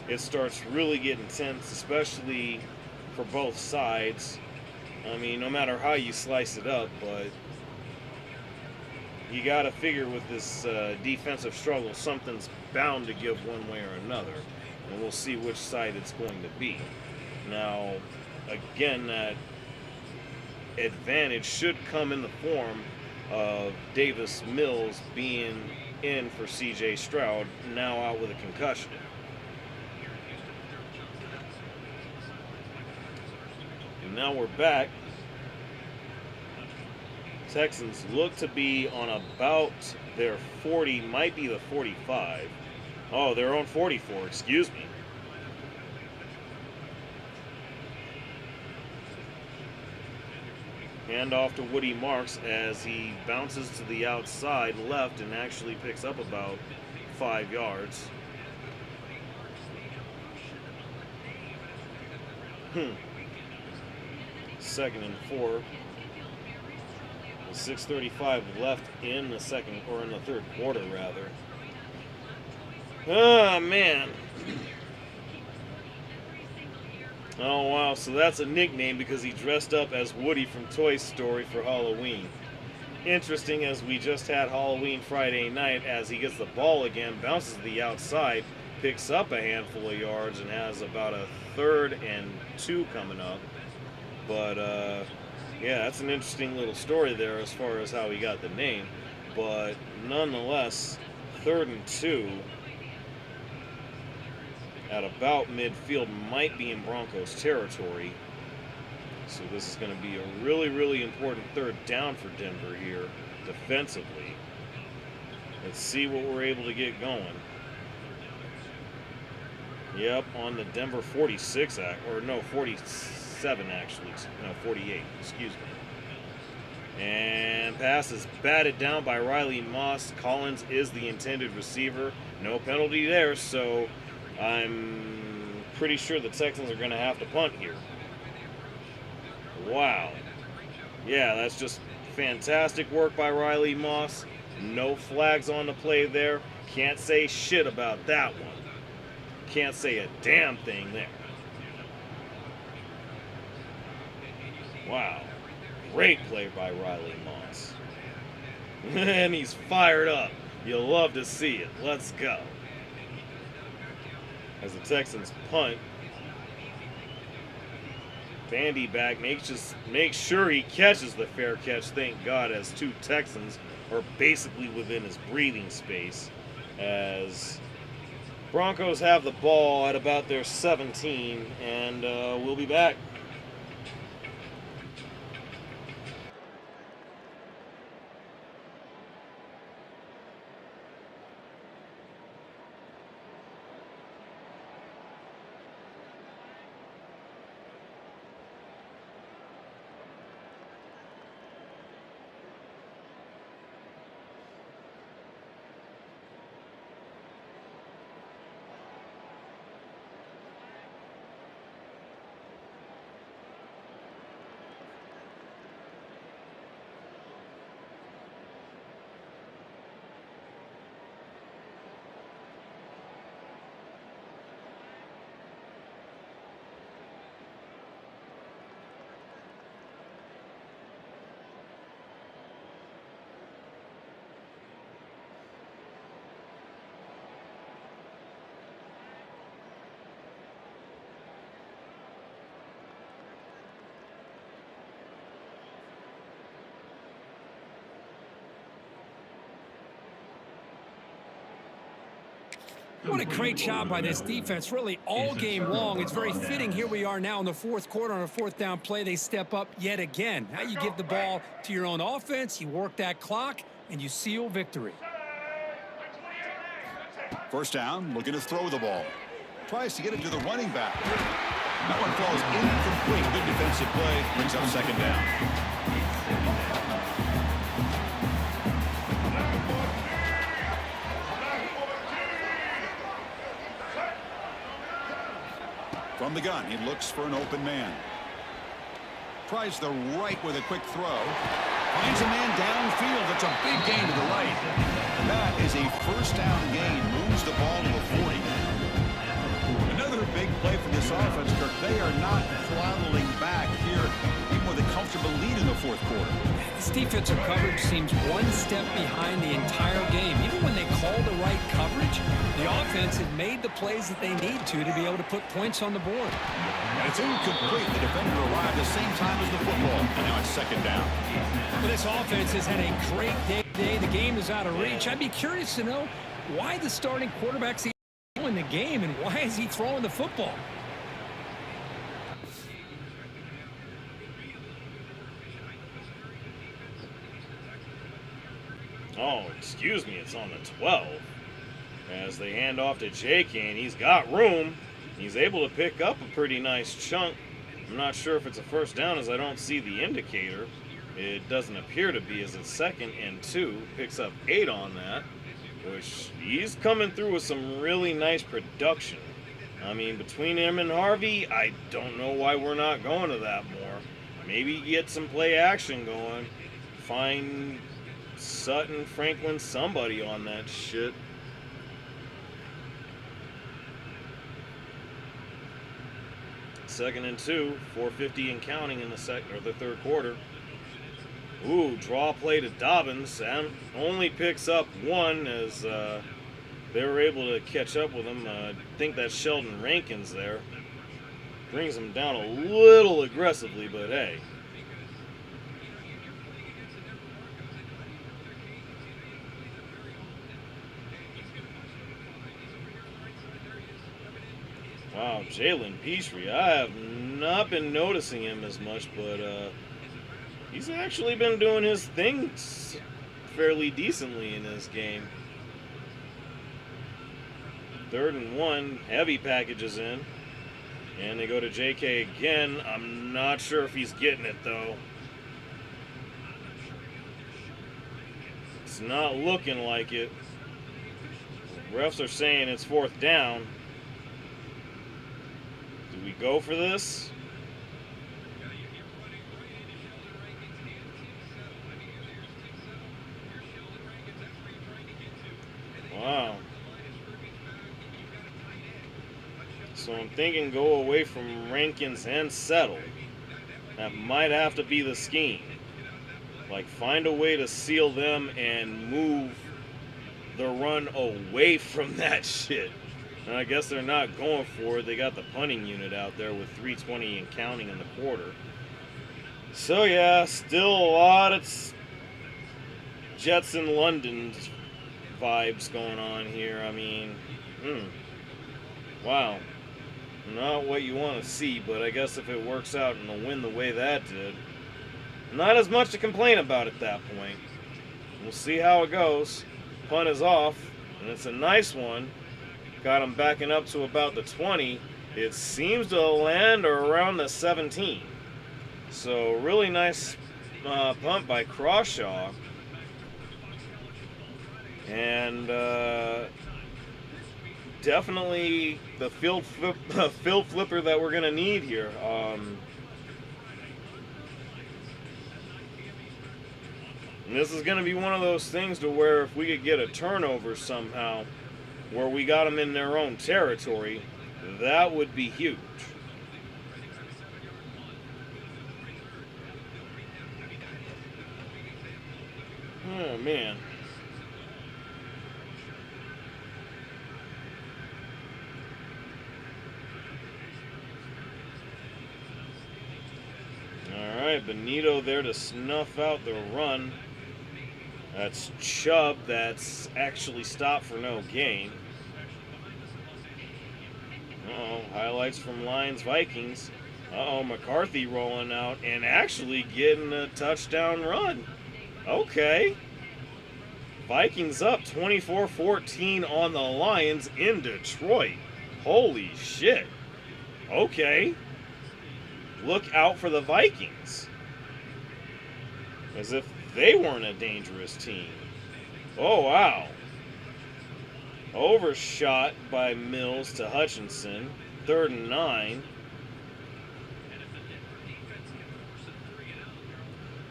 it starts really getting tense, especially for both sides. I mean, no matter how you slice it up, but you got to figure with this defensive struggle, something's bound to give one way or another. And we'll see which side it's going to be. Now, again, that advantage should come in the form of Davis Mills being in for C.J. Stroud, now out with a concussion. And now we're back. Texans look to be on about their 40, might be the 45. Oh, their own 44, excuse me. Hand off to Woody Marks as he bounces to the outside left and actually picks up about 5 yards. Second and 4. 6:35 left in the second, or in the third quarter, rather. Oh, man. Oh, wow. So that's a nickname because he dressed up as Woody from Toy Story for Halloween. Interesting, as we just had Halloween Friday night, as he gets the ball again, bounces to the outside, picks up a handful of yards, and has about a 3rd and 2 coming up. But, yeah, that's an interesting little story there as far as how he got the name. But nonetheless, 3rd and 2 at about midfield, might be in Broncos territory. So this is going to be a really, really important 3rd down for Denver here defensively. Let's see what we're able to get going. Yep, on the Denver 46, or no, 47 actually. No, 48, excuse me. And pass is batted down by Riley Moss. Collins is the intended receiver. No penalty there, so I'm pretty sure the Texans are going to have to punt here. Wow. Yeah, that's just fantastic work by Riley Moss. No flags on the play there. Can't say shit about that one. Can't say a damn thing there. Wow. Great play by Riley Moss. And he's fired up. You'll love to see it. Let's go. As the Texans punt, Bandy back makes sure he catches the fair catch, thank God, as 2 Texans are basically within his breathing space, as Broncos have the ball at about their 17, and we'll be back. What a great job by this defense, really all game long. It's very fitting. Here we are now in the fourth quarter on a fourth down play. They step up yet again. Now you give the ball to your own offense, you work that clock, and you seal victory. First down, looking to throw the ball. Tries to get it to the running back. That one falls incomplete. Good defensive play. Brings up second down. From the gun, he looks for an open man. Tries the right with a quick throw. Finds a man downfield. It's a big gain to the right. That is a first down gain. Moves the ball to a 40. Another big play for this offense, Kirk. They are not throttling back here, even with a comfortable lead in the fourth quarter. This defensive coverage seems one step behind the entire game. Even when they call the right coverage, the offense had made the plays that they need to be able to put points on the board. And it's incomplete. The defender arrived the same time as the football. And now it's second down. Well, this offense has had a great day today. The game is out of reach. I'd be curious to know why the starting quarterback's in the game and why is he throwing the football? Oh, excuse me, it's on the 12. As they hand off to J.K., and he's got room. He's able to pick up a pretty nice chunk. I'm not sure if it's a first down as I don't see the indicator. It doesn't appear to be as it's 2nd and 2. Picks up 8 on that, which he's coming through with some really nice production. I mean, between him and Harvey, I don't know why we're not going to that more. Maybe get some play action going. Find Sutton, Franklin, somebody on that shit. Second and 2, 4:50 and counting in the third quarter. Ooh, draw play to Dobbins, and only picks up 1 as they were able to catch up with him. I think that's Sheldon Rankins there. Brings him down a little aggressively, but hey. Wow, Jalen Peachtree. I have not been noticing him as much, but he's actually been doing his things fairly decently in this game. 3rd and 1, heavy packages in. And they go to JK again. I'm not sure if he's getting it, though. It's not looking like it. Refs are saying it's 4th down. Do we go for this? Wow. So I'm thinking go away from Rankins and settle. That might have to be the scheme. Like, find a way to seal them and move the run away from that shit. And I guess they're not going for it. They got the punting unit out there with 3:20 and counting in the quarter. So yeah, still a lot of Jets in London vibes going on here. I mean, wow. Not what you want to see, but I guess if it works out and they'll win the way that did, not as much to complain about at that point. We'll see how it goes. Punt is off, and it's a nice one. Got him backing up to about the 20. It seems to land around the 17. So really nice punt by Crawshaw. And definitely the field flipper that we're going to need here. And this is going to be one of those things to where if we could get a turnover somehow, where we got them in their own territory, that would be huge. Oh, man. All right, Benito there to snuff out the run. That's Chubb that's actually stopped for no gain. Uh-oh, highlights from Lions Vikings. Uh-oh, McCarthy rolling out and actually getting a touchdown run. Okay. Vikings up 24-14 on the Lions in Detroit. Holy shit. Okay. Look out for the Vikings. As if they weren't a dangerous team. Oh, wow. Overshot by Mills to Hutchinson. 3rd and 9.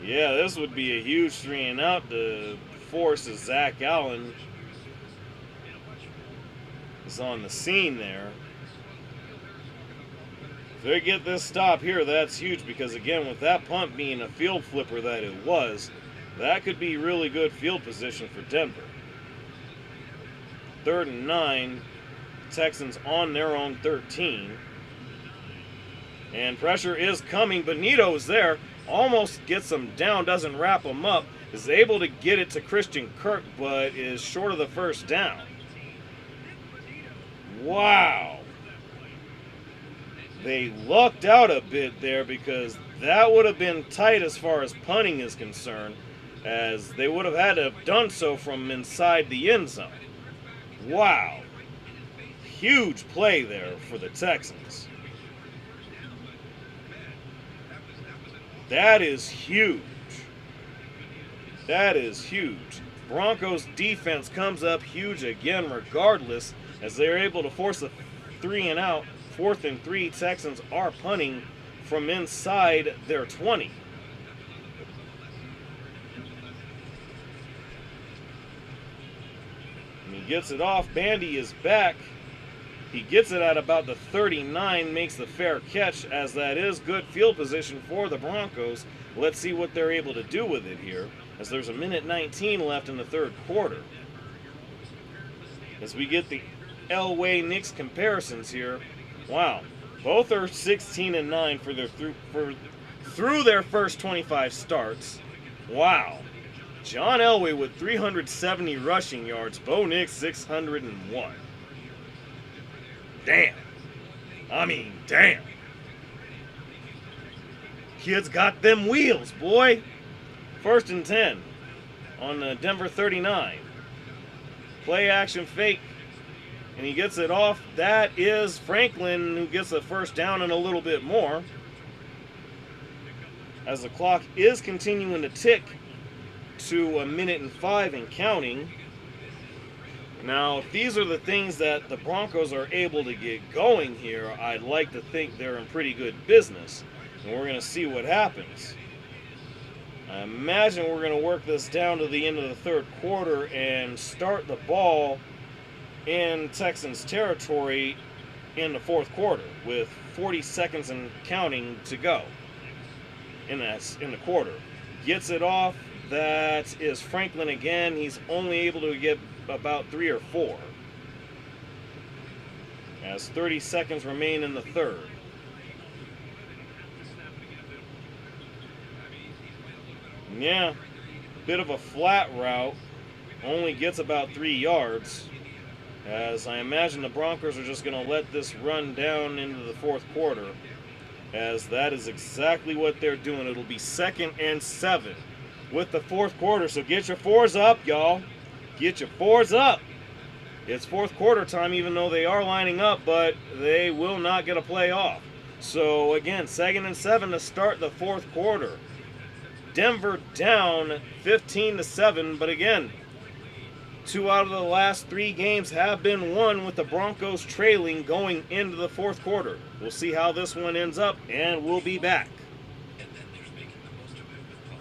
Yeah, this would be a huge 3 and out to force as Zach Allen is on the scene there. If they get this stop here, that's huge because, again, with that punt being a field flipper that it was, that could be really good field position for Denver. 3rd and 9, Texans on their own 13. And pressure is coming. Benito's there, almost gets him down, doesn't wrap him up, is able to get it to Christian Kirk, but is short of the first down. Wow. They lucked out a bit there because that would have been tight as far as punting is concerned, as they would have had to have done so from inside the end zone. Wow. Huge play there for the Texans. That is huge. That is huge. Broncos defense comes up huge again regardless, as they're able to force a 3 and out. 4th and 3, Texans are punting from inside their 20. And he gets it off. Bandy is back. He gets it at about the 39, makes the fair catch, as that is good field position for the Broncos. Let's see what they're able to do with it here, as there's 1:19 left in the 3rd quarter. As we get the Elway Knicks comparisons here. Wow, both are 16-9 for their through their first 25 starts. Wow. John Elway with 370 rushing yards, Bo Nix 601. Damn. I mean, damn. Kid's got them wheels, boy. 1st and 10 on the Denver 39. Play action fake. And he gets it off. That is Franklin, who gets a first down and a little bit more. As the clock is continuing to tick to 1:05 and counting. Now, if these are the things that the Broncos are able to get going here, I'd like to think they're in pretty good business. And we're going to see what happens. I imagine we're going to work this down to the end of the 3rd quarter and start the ball in Texans territory in the 4th quarter with 40 seconds and counting to go in the quarter. Gets it off. That is Franklin again. He's only able to get about 3 or 4. As 30 seconds remain in the 3rd. Yeah, bit of a flat route. Only gets about 3 yards. As I imagine the Broncos are just going to let this run down into the 4th quarter, as that is exactly what they're doing. It'll be 2nd and 7 with the 4th quarter, so get your 4s up, y'all. Get your 4s up. It's 4th quarter time, even though they are lining up, but they will not get a play off. So again, 2nd and 7 to start the 4th quarter. Denver down 15-7, but again, 2 out of the last 3 games have been won with the Broncos trailing going into the 4th quarter. We'll see how this one ends up, and we'll be back. And then there's making the most of it with fun.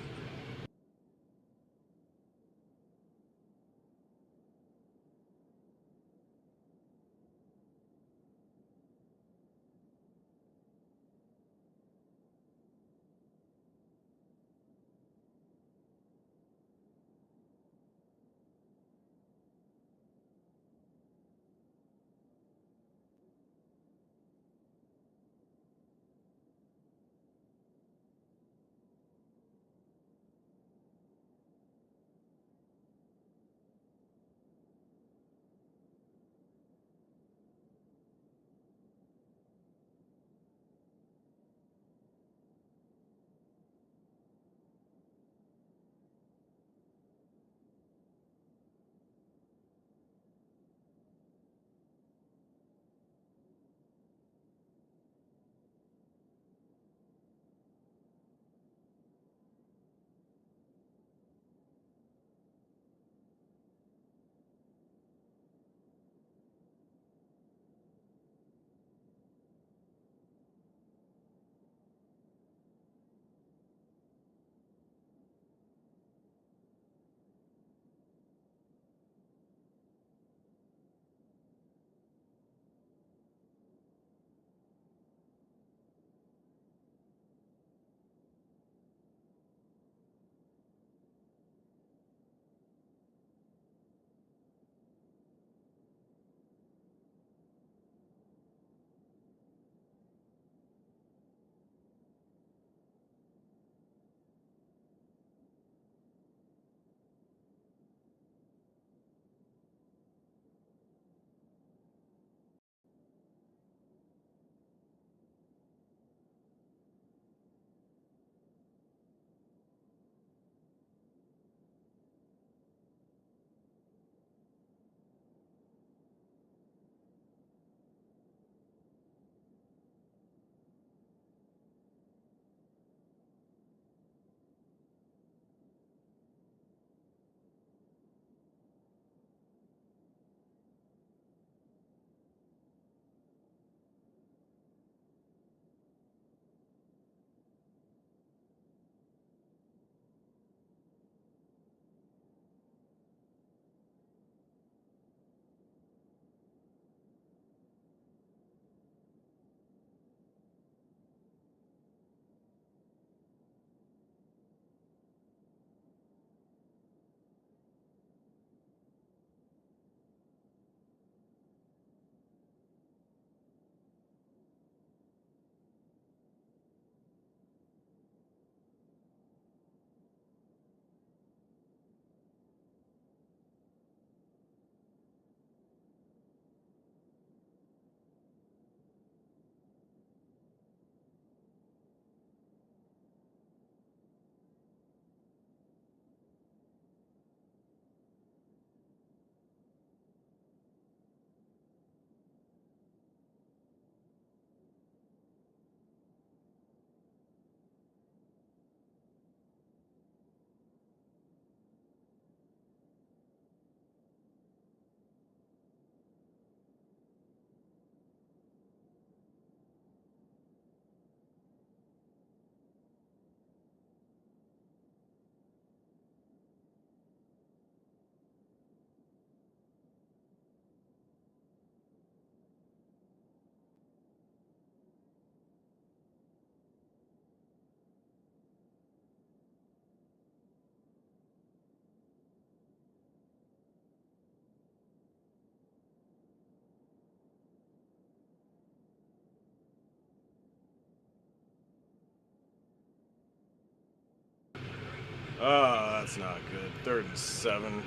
Ah, that's not good. 3rd and 7.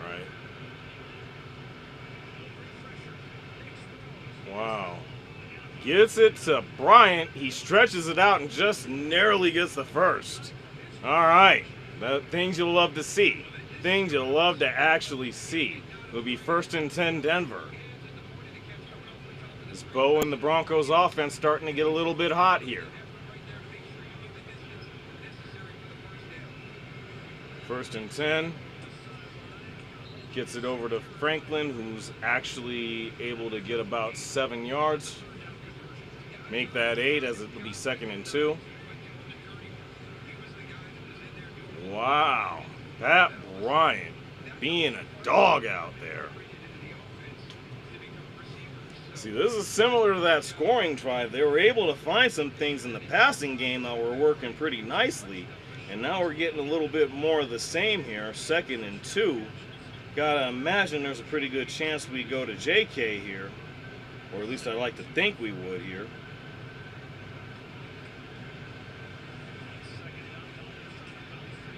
Right. Wow. Gets it to Bryant. He stretches it out and just narrowly gets the first. All right. Things you'll love to see. Things you'll love to actually see. It'll be 1st and 10 Denver. This Bo and the Broncos offense starting to get a little bit hot here. 1st and 10. Gets it over to Franklin, who's actually able to get about 7 yards. Make that 8 as it will be 2nd and 2. Wow. Pat Bryant being a dog out there. See, this is similar to that scoring drive. They were able to find some things in the passing game that were working pretty nicely. And now we're getting a little bit more of the same here. 2nd and 2. Gotta imagine there's a pretty good chance we go to JK here. Or at least I like to think we would here.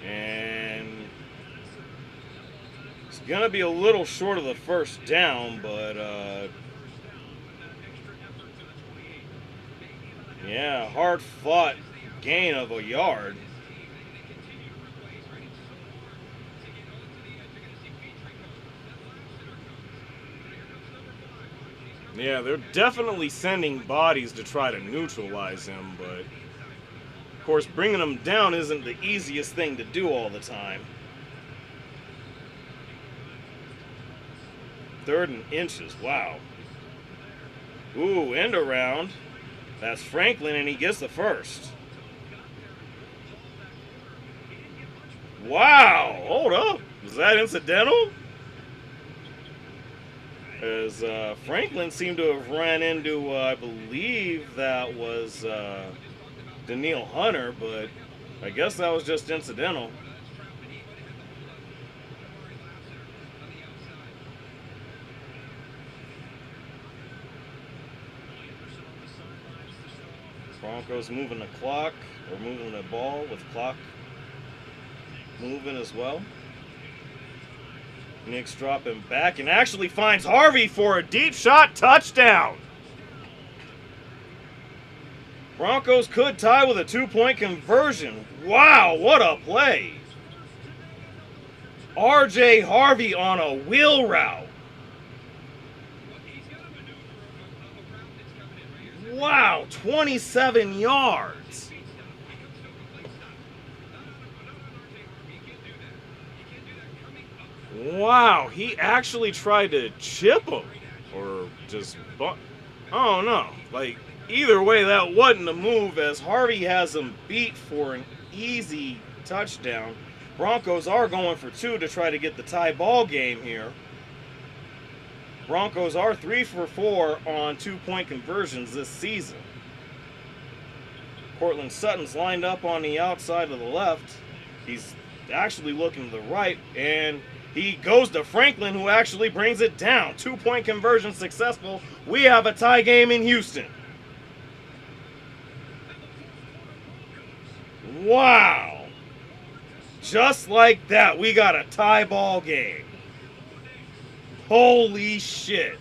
And it's gonna be a little short of the 1st down, but yeah, hard fought gain of a yard. Yeah, they're definitely sending bodies to try to neutralize him, but of course bringing him down isn't the easiest thing to do all the time. 3rd and inches, wow. Ooh, end around. That's Franklin, and he gets the first. Wow, hold up. Was that incidental? As Franklin seemed to have ran into, I believe that was Daniil Hunter, but I guess that was just incidental. Broncos moving the clock, or moving the ball with clock moving as well. Nick's dropping back and actually finds Harvey for a deep shot touchdown. Broncos could tie with a 2-point conversion. Wow, what a play. R.J. Harvey on a wheel route. Wow, 27 yards. Wow, he actually tried to chip him. Or just, I don't know. Like, either way, that wasn't a move, as Harvey has him beat for an easy touchdown. Broncos are going for 2 to try to get the tie ball game here. Broncos are 3 for 4 on 2-point conversions this season. Cortland Sutton's lined up on the outside of the left. He's actually looking to the right, and he goes to Franklin, who actually brings it down. 2-point conversion successful. We have a tie game in Houston. Wow. Just like that, we got a tie ball game. Holy shit.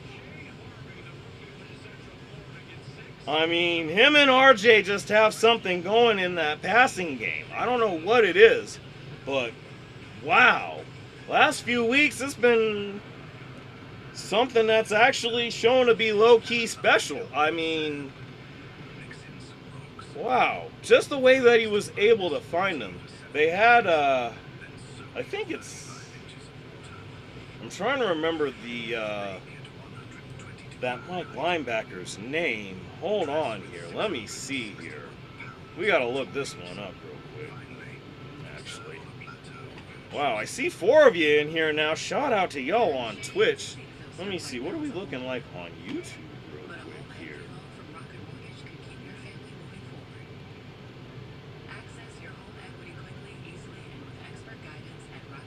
I mean, him and RJ just have something going in that passing game. I don't know what it is, but wow. Last few weeks, it's been something that's actually shown to be low-key special. I mean, wow. Just the way that he was able to find them. They had, I think it's, I'm trying to remember that Mike linebacker's name. Hold on here. Let me see here. We got to look this one up real quick, actually. Wow, I see 4 of you in here now. Shout out to y'all on Twitch. Let me see. What are we looking like on YouTube real quick here?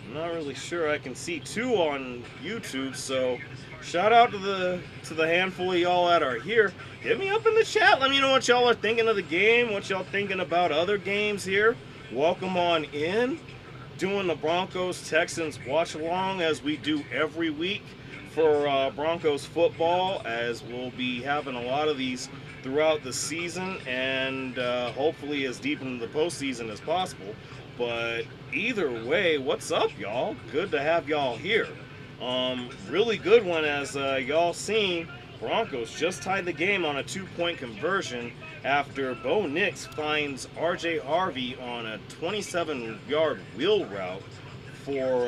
I'm not really sure. I can see 2 on YouTube, so Shout out to the handful of y'all that are here. Hit me up in the chat. Let me know what y'all are thinking of the game, what y'all thinking about other games here. Welcome on in. Doing the Broncos-Texans watch-along as we do every week for Broncos football, as we'll be having a lot of these throughout the season and hopefully as deep into the postseason as possible. But either way, what's up, y'all? Good to have y'all here. Really good one, as y'all seen. Broncos just tied the game on a 2-point conversion after Bo Nix finds R.J. Harvey on a 27-yard wheel route for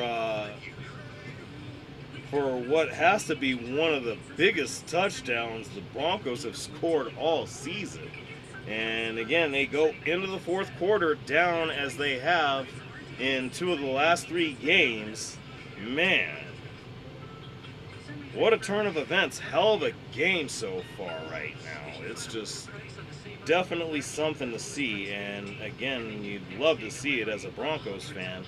what has to be one of the biggest touchdowns the Broncos have scored all season. And again, they go into the fourth quarter down as they have in 2 of the last 3 games. Man, what a turn of events. Hell of a game so far right now. It's just definitely something to see. And again, you'd love to see it as a Broncos fan.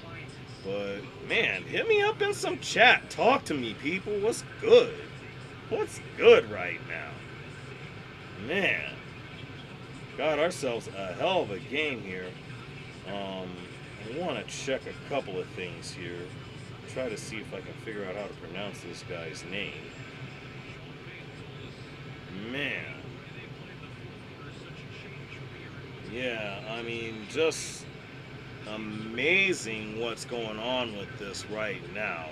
But man, hit me up in some chat. Talk to me, people. What's good? What's good right now? Man, got ourselves a hell of a game here. I want to check a couple of things here. Try to see if I can figure out how to pronounce this guy's name. Man. Yeah, I mean, just amazing what's going on with this right now.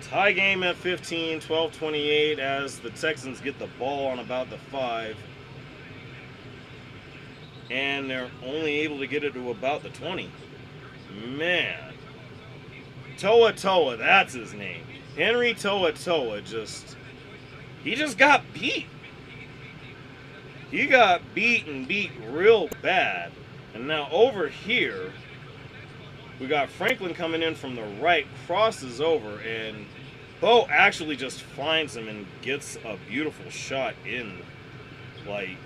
Tie game at 15, 12-28 as the Texans get the ball on about the 5. And they're only able to get it to about the 20. Man. Toa, that's his name. Henry Toa, he just got beat. He got beat and beat real bad. And now over here, we got Franklin coming in from the right, crosses over, and Bo actually just finds him and gets a beautiful shot in. Like,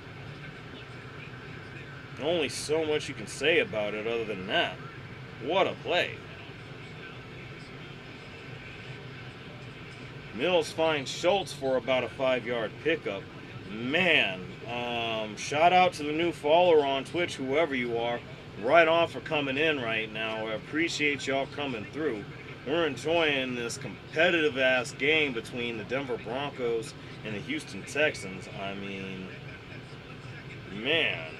only so much you can say about it other than that. What a play. Mills finds Schultz for about a 5-yard pickup. Man, shout out to the new follower on Twitch, whoever you are. Right on for coming in right now. I appreciate y'all coming through. We're enjoying this competitive-ass game between the Denver Broncos and the Houston Texans. I mean, man,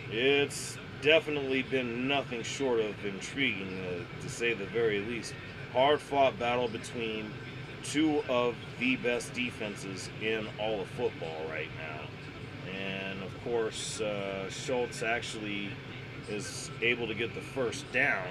it's definitely been nothing short of intriguing, to say the very least. Hard-fought battle between 2 of the best defenses in all of football right now. And, of course, Schultz actually is able to get the first down.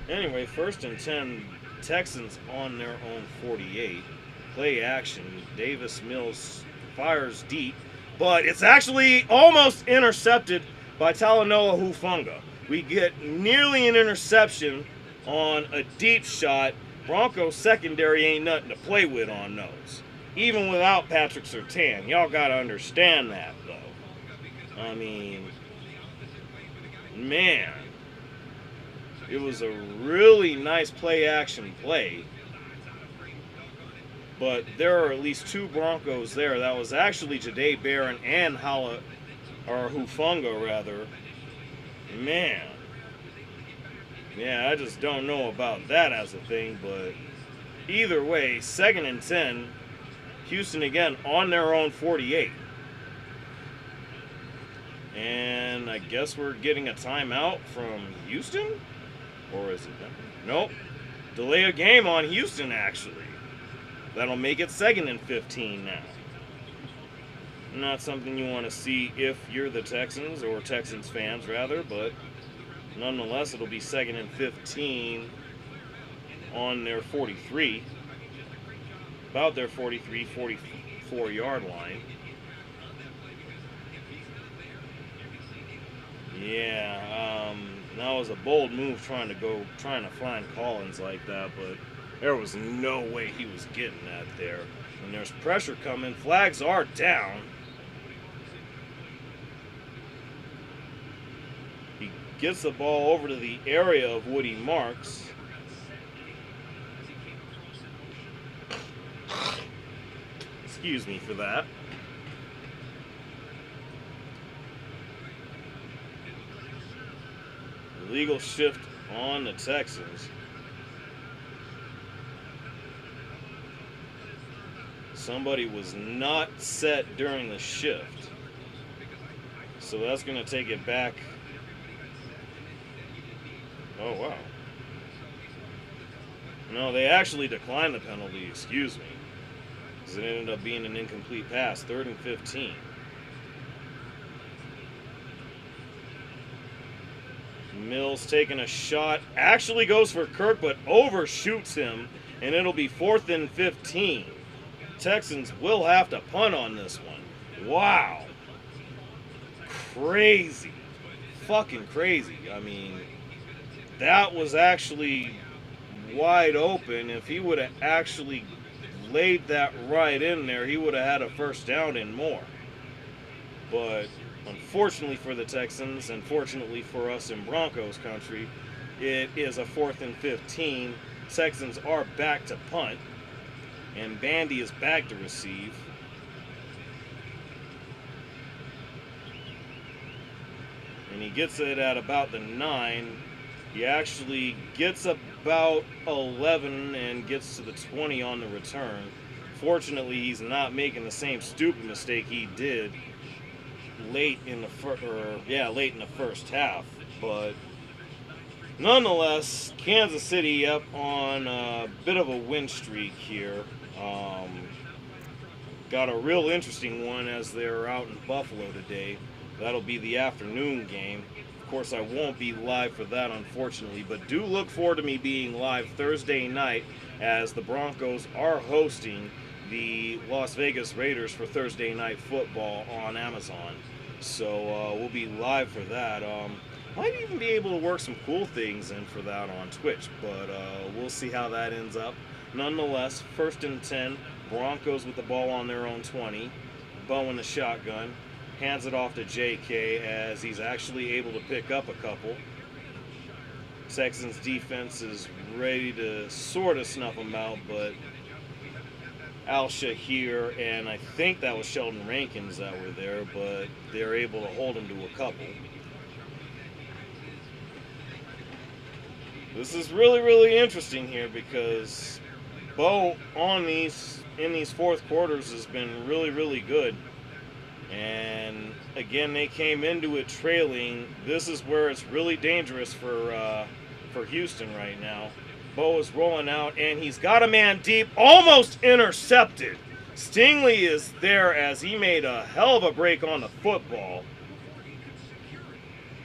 Anyway, 1st and 10, Texans on their own 48. Play action. Davis Mills fires deep, but it's actually almost intercepted by Talanoa Hufanga. We get nearly an interception on a deep shot. Broncos secondary ain't nothing to play with on those, even without Patrick Surtain. Y'all got to understand that, though. I mean, man. It was a really nice play-action play. But there are at least 2 Broncos there. That was actually Jahdae Barron and Hufanga, rather. Man. Yeah, I just don't know about that as a thing. But either way, 2nd and 10. Houston again on their own 48. And I guess we're getting a timeout from Houston? Or is it Denver? Nope. Delay a game on Houston, actually. That'll make it 2nd and 15 now. Not something you want to see if you're the Texans, or Texans fans, rather, but nonetheless, it'll be 2nd and 15 on their 43. About their 43, 44-yard line. Yeah, that was a bold move trying to find Collins like that, but there was no way he was getting that there. And there's pressure coming. Flags are down. He gets the ball over to the area of Woody Marks. Excuse me for that. Illegal shift on the Texans. Somebody was not set during the shift. So that's going to take it back. Oh, wow. No, they actually declined the penalty, excuse me. Because it ended up being an incomplete pass. 3rd and 15. Mills taking a shot. Actually goes for Kirk, but overshoots him. And it'll be 4th and 15. Texans will have to punt on this one. Wow. Crazy. Fucking crazy. I mean, that was actually wide open. If he would have actually laid that right in there, he would have had a first down and more. But unfortunately for the Texans, and fortunately for us in Broncos country, it is a 4th and 15. Texans are back to punt. And Bandy is back to receive. And he gets it at about the 9. He actually gets about 11 and gets to the 20 on the return. Fortunately, he's not making the same stupid mistake he did late in the first half. But nonetheless, Kansas City up on a bit of a win streak here. Got a real interesting one as they're out in Buffalo today. That'll be the afternoon game. Of course, I won't be live for that, unfortunately, but do look forward to me being live Thursday night as the Broncos are hosting the Las Vegas Raiders for Thursday Night Football on Amazon. So we'll be live for that. Might even be able to work some cool things in for that on Twitch, but we'll see how that ends up. Nonetheless, 1st and 10, Broncos with the ball on their own 20. Bo in the shotgun, hands it off to JK as he's actually able to pick up a couple. Texans defense is ready to sort of snuff him out, but Al-Shahir and I think that was Sheldon Rankins that were there, but they're able to hold him to a couple. This is really, really interesting here because Bo in these fourth quarters has been really, really good. And again, they came into it trailing. This is where it's really dangerous for Houston right now. Bo is rolling out, and he's got a man deep, almost intercepted. Stingley is there as he made a hell of a break on the football.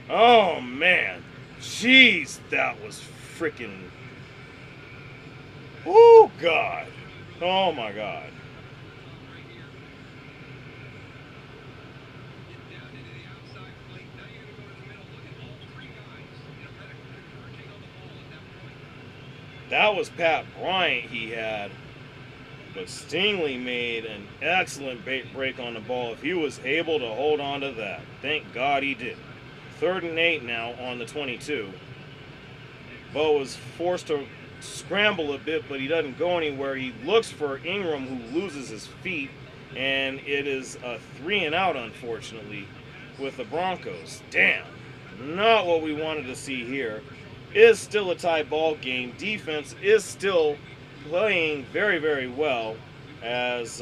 Oh, man. Jeez, that was freaking... Oh, God. Oh, my God. That was Pat Bryant he had. But Stingley made an excellent break on the ball. If he was able to hold on to that. Thank God he did. 3rd and 8 now on the 22. Bo was forced to scramble a bit, but he doesn't go anywhere. He looks for Ingram, who loses his feet. And it is a 3 and out, unfortunately, with the Broncos. Damn. Not what we wanted to see here. Is still a tie ball game. Defense is still playing very, very well as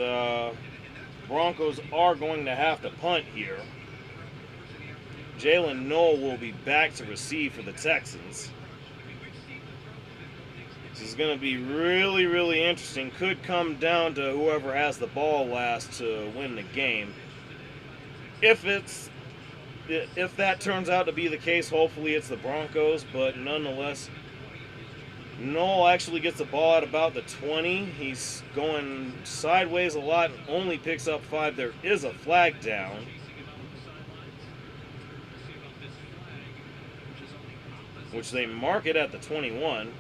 Broncos are going to have to punt here. Jalen Noel will be back to receive for the Texans. This is going to be really, really interesting. Could come down to whoever has the ball last to win the game. If that turns out to be the case, hopefully it's the Broncos, but nonetheless, Noel actually gets the ball at about the 20. He's going sideways a lot and only picks up 5. There is a flag down. which they mark it at the 21.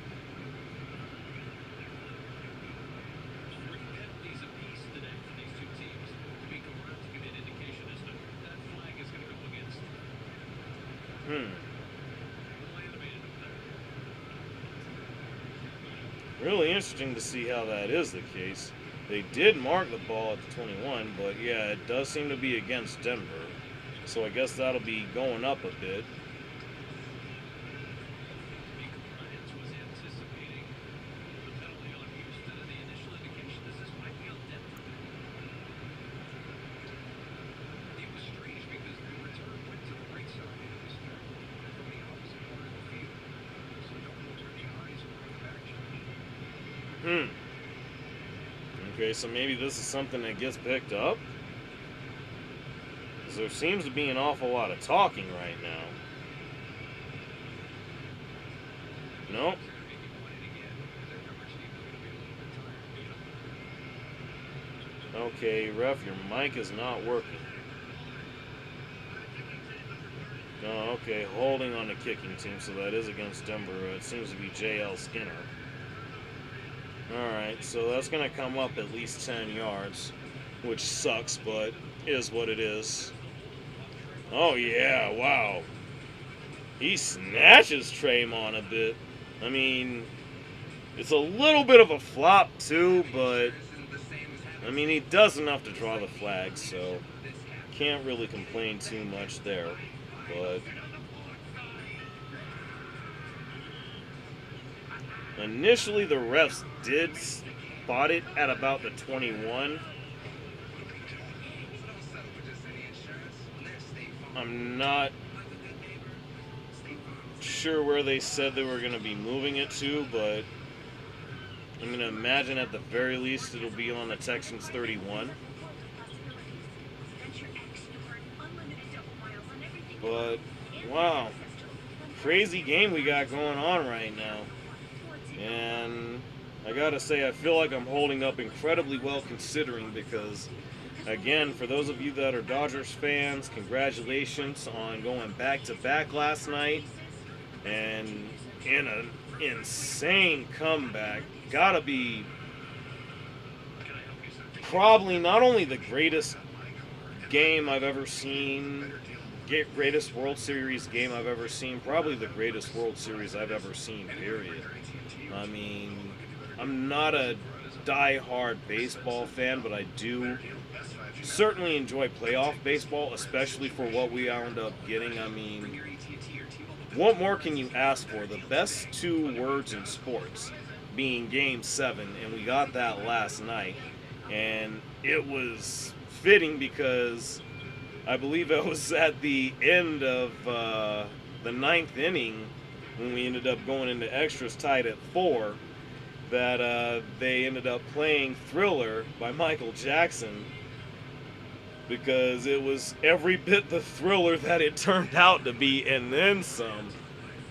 Really interesting to see how that is the case. They did mark the ball at the 21, but yeah, it does seem to be against Denver. So I guess that'll be going up a bit. Okay, so maybe this is something that gets picked up. Because there seems to be an awful lot of talking right now. Nope. Okay, ref, your mic is not working. Oh, okay, holding on the kicking team, so that is against Denver. It seems to be J.L. Skinner. Alright, so that's going to come up at least 10 yards, which sucks, but is what it is. Oh, yeah, wow. He snatches Traymon a bit. I mean, it's a little bit of a flop, too, but, I mean, he does enough to draw the flag, so can't really complain too much there. But initially, the refs did spot it at about the 21. I'm not sure where they said they were going to be moving it to, but I'm going to imagine at the very least it'll be on the Texans 31. But, wow, crazy game we got going on right now. And I gotta say, I feel like I'm holding up incredibly well considering because, again, for those of you that are Dodgers fans, congratulations on going back-to-back last night. And in an insane comeback. Gotta be probably not only the greatest game I've ever seen, greatest World Series game I've ever seen, probably the greatest World Series I've ever seen, period. I mean, I'm not a die-hard baseball fan, but I do certainly enjoy playoff baseball, especially for what we wound up getting. I mean, what more can you ask for? The best two words in sports being Game 7, and we got that last night. And it was fitting because I believe it was at the end of the ninth inning when we ended up going into extras tied at 4 that they ended up playing Thriller by Michael Jackson because it was every bit the thriller that it turned out to be and then some.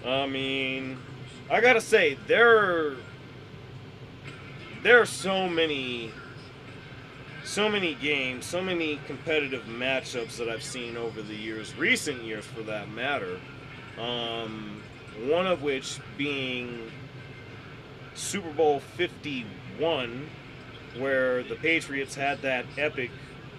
I mean, I gotta say, there are so many games, so many competitive matchups that I've seen over the years, recent years for that matter. One of which being Super Bowl 51, where the Patriots had that epic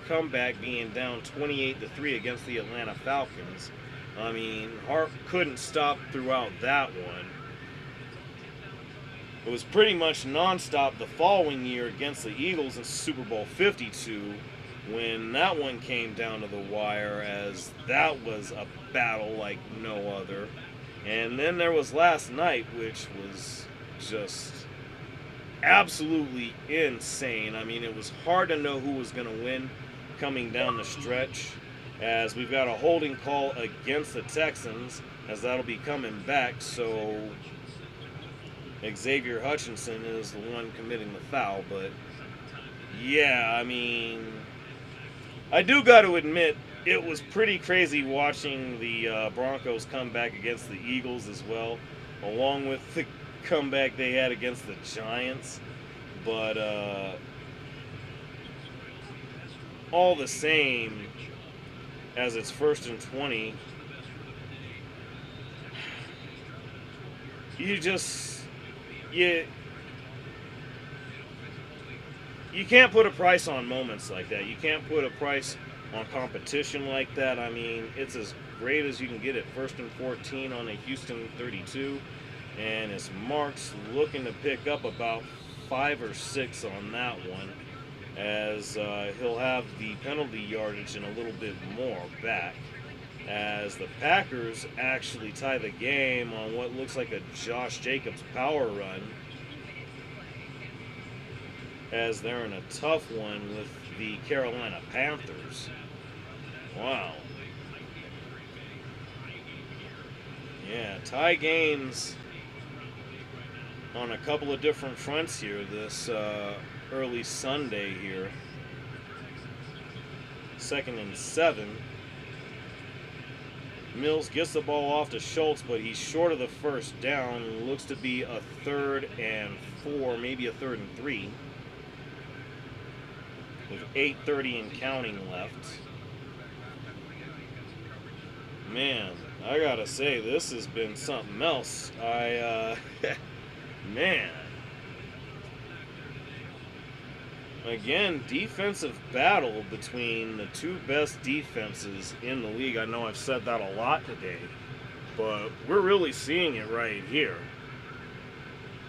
comeback being down 28-3 against the Atlanta Falcons. I mean, Hart couldn't stop throughout that one. It was pretty much nonstop the following year against the Eagles in Super Bowl 52 when that one came down to the wire, as that was a battle like no other. And then there was last night, which was just absolutely insane. I mean, it was hard to know who was going to win coming down the stretch, as we've got a holding call against the Texans, as that'll be coming back, so Xavier Hutchinson is the one committing the foul. But yeah, I mean, I do got to admit, it was pretty crazy watching the Broncos come back against the Eagles as well, along with the comeback they had against the Giants. But all the same, as it's 1st and 20, you just you can't put a price on moments like that. You can't put a price on competition like that. I mean, it's as great as you can get it. 1st and 14 on a Houston 32, and it's Marks looking to pick up about 5 or 6 on that one, as he'll have the penalty yardage and a little bit more back, as the Packers actually tie the game on what looks like a Josh Jacobs power run, as they're in a tough one with the Carolina Panthers. Wow. Yeah, tie games on a couple of different fronts here this early Sunday here. 2nd and 7. Mills gets the ball off to Schultz, but he's short of the first down. Looks to be a 3rd and 4, maybe a 3rd and 3. With 8:30 and counting left. Man, I gotta say, this has been something else. Man. Again, defensive battle between the two best defenses in the league. I know I've said that a lot today, but we're really seeing it right here.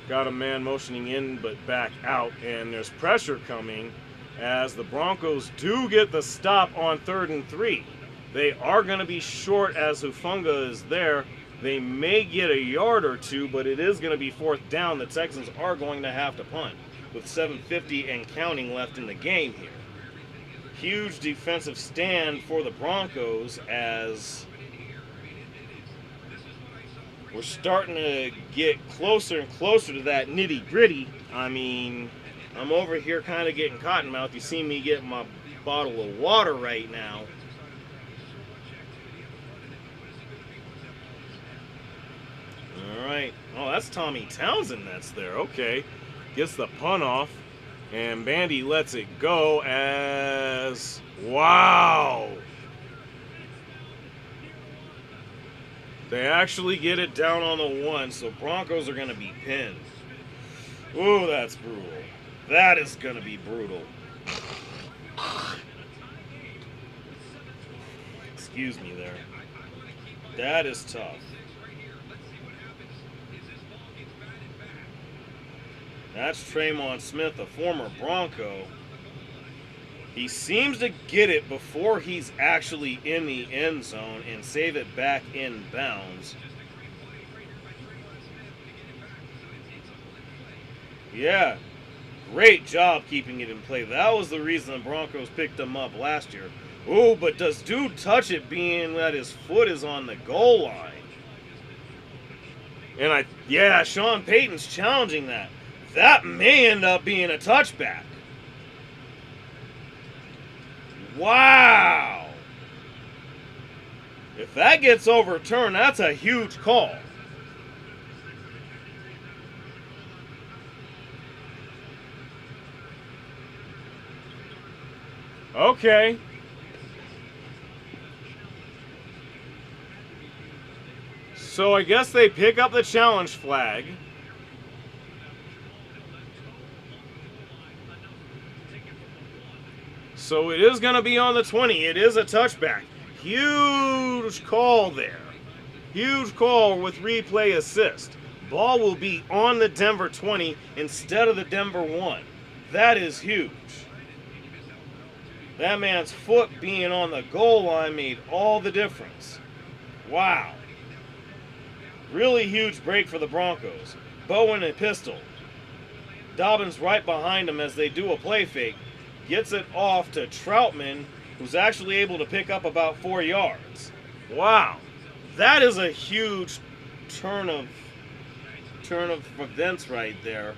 Got a man motioning in but back out, and there's pressure coming as the Broncos do get the stop on 3rd and 3. They are going to be short as Hufanga is there. They may get a yard or two, but it is going to be 4th down. The Texans are going to have to punt with 7:50 and counting left in the game here. Huge defensive stand for the Broncos as we're starting to get closer and closer to that nitty-gritty. I mean, I'm over here kind of getting cottonmouth. You see me getting my bottle of water right now. All right. Oh, that's Tommy Townsend that's there. Okay. Gets the punt off, and Bandy lets it go as... Wow! They actually get it down on the 1, so Broncos are going to be pinned. Ooh, that's brutal. That is going to be brutal. Excuse me there. That is tough. That's Tremon Smith, a former Bronco. He seems to get it before he's actually in the end zone and save it back in bounds. Yeah, great job keeping it in play. That was the reason the Broncos picked him up last year. Ooh, but does dude touch it being that his foot is on the goal line? And yeah, Sean Payton's challenging that. That may end up being a touchback. Wow. If that gets overturned, that's a huge call. Okay. So I guess they pick up the challenge flag. So it is going to be on the 20. It is a touchback. Huge call there. Huge call with replay assist. Ball will be on the Denver 20 instead of the Denver 1. That is huge. That man's foot being on the goal line made all the difference. Wow. Really huge break for the Broncos. Bowen and pistol. Dobbins right behind him as they do a play fake. Gets it off to Troutman, who's actually able to pick up about 4 yards. Wow. That is a huge turn of events right there.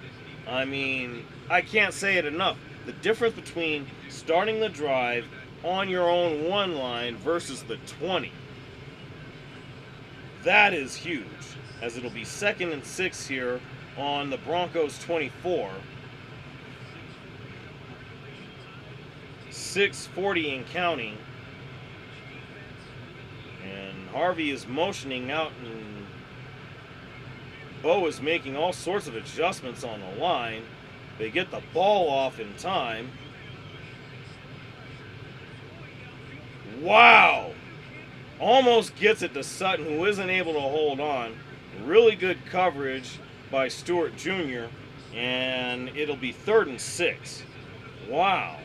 I mean, I can't say it enough. The difference between starting the drive on your own 1 line versus the 20. That is huge, as it'll be 2nd and 6 here on the Broncos 24. 6:40 and counting. And Harvey is motioning out, and Bo is making all sorts of adjustments on the line. They get the ball off in time. Wow! Almost gets it to Sutton, who isn't able to hold on. Really good coverage by Stewart Jr., and it'll be 3rd and 6. Wow.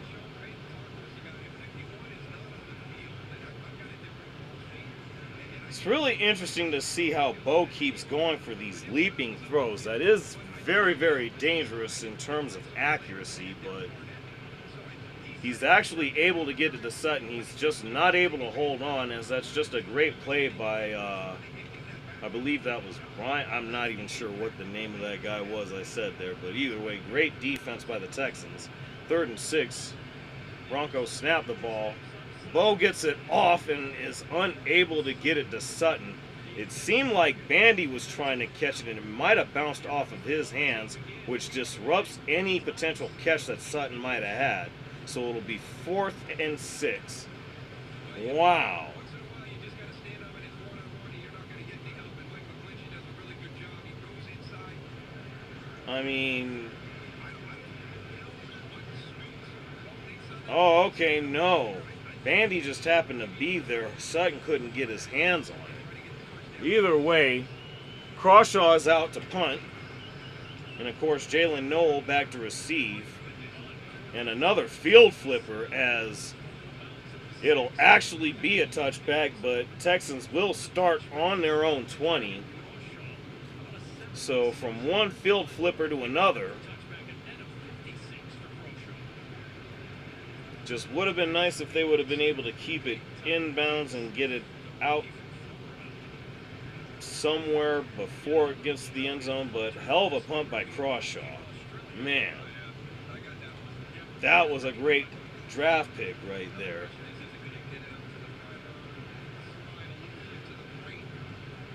It's really interesting to see how Bo keeps going for these leaping throws. That is very, very dangerous in terms of accuracy, but he's actually able to get it to Sutton. He's just not able to hold on, as that's just a great play by, I believe that was Brian. I'm not even sure what the name of that guy was I said there, but either way, great defense by the Texans. 3rd and 6. Broncos snap the ball. Bo gets it off and is unable to get it to Sutton. It seemed like Bandy was trying to catch it, and it might have bounced off of his hands, which disrupts any potential catch that Sutton might have had. So it'll be 4th and 6. Wow. I mean... Oh, okay, no. Bandy just happened to be there. Sutton couldn't get his hands on it. Either way, Crawshaw is out to punt. And of course, Jalen Noel back to receive. And another field flipper, as it'll actually be a touchback, but Texans will start on their own 20. So from one field flipper to another. Just would have been nice if they would have been able to keep it inbounds and get it out somewhere before it gets to the end zone, but hell of a punt by Crawshaw. Man, that was a great draft pick right there.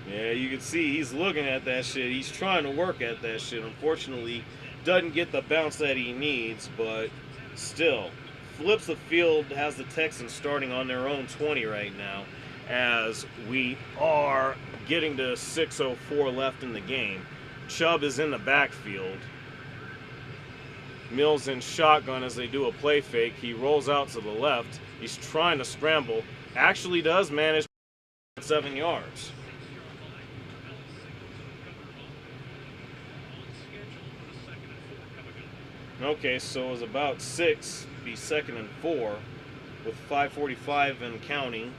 Yeah, you can see he's looking at that shit. He's trying to work at that shit. Unfortunately, doesn't get the bounce that he needs, but still. Flips the field, has the Texans starting on their own 20 right now, as we are getting to 6:04 left in the game. Chubb is in the backfield. Mills in shotgun as they do a play fake. He rolls out to the left. He's trying to scramble. Actually does manage 7 yards. Okay, so it was about 6, be 2nd and 4 with 5:45 and counting.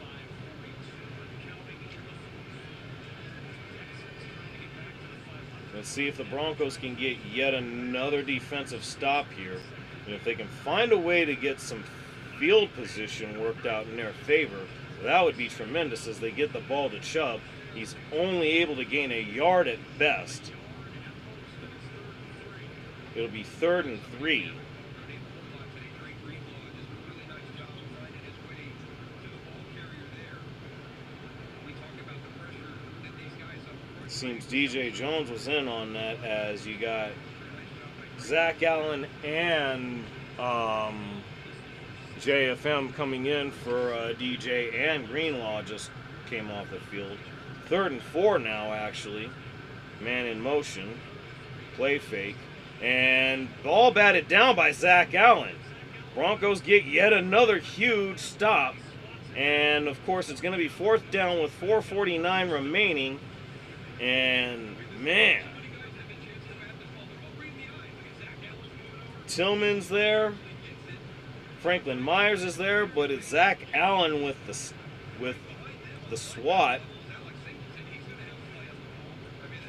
Let's see if the Broncos can get yet another defensive stop here. And if they can find a way to get some field position worked out in their favor, that would be tremendous as they get the ball to Chubb. He's only able to gain a yard at best. It'll be 3rd and 3. It seems DJ Jones was in on that, as you got Zach Allen and JFM coming in for DJ, and Greenlaw just came off the field. 3rd and 4 now, actually. Man in motion. Play fake. And ball batted down by Zach Allen. Broncos get yet another huge stop. And, of course, it's going to be 4th down with 4:49 remaining. And, man. Tillman's there. Franklin Myers is there. But it's Zach Allen with the SWAT.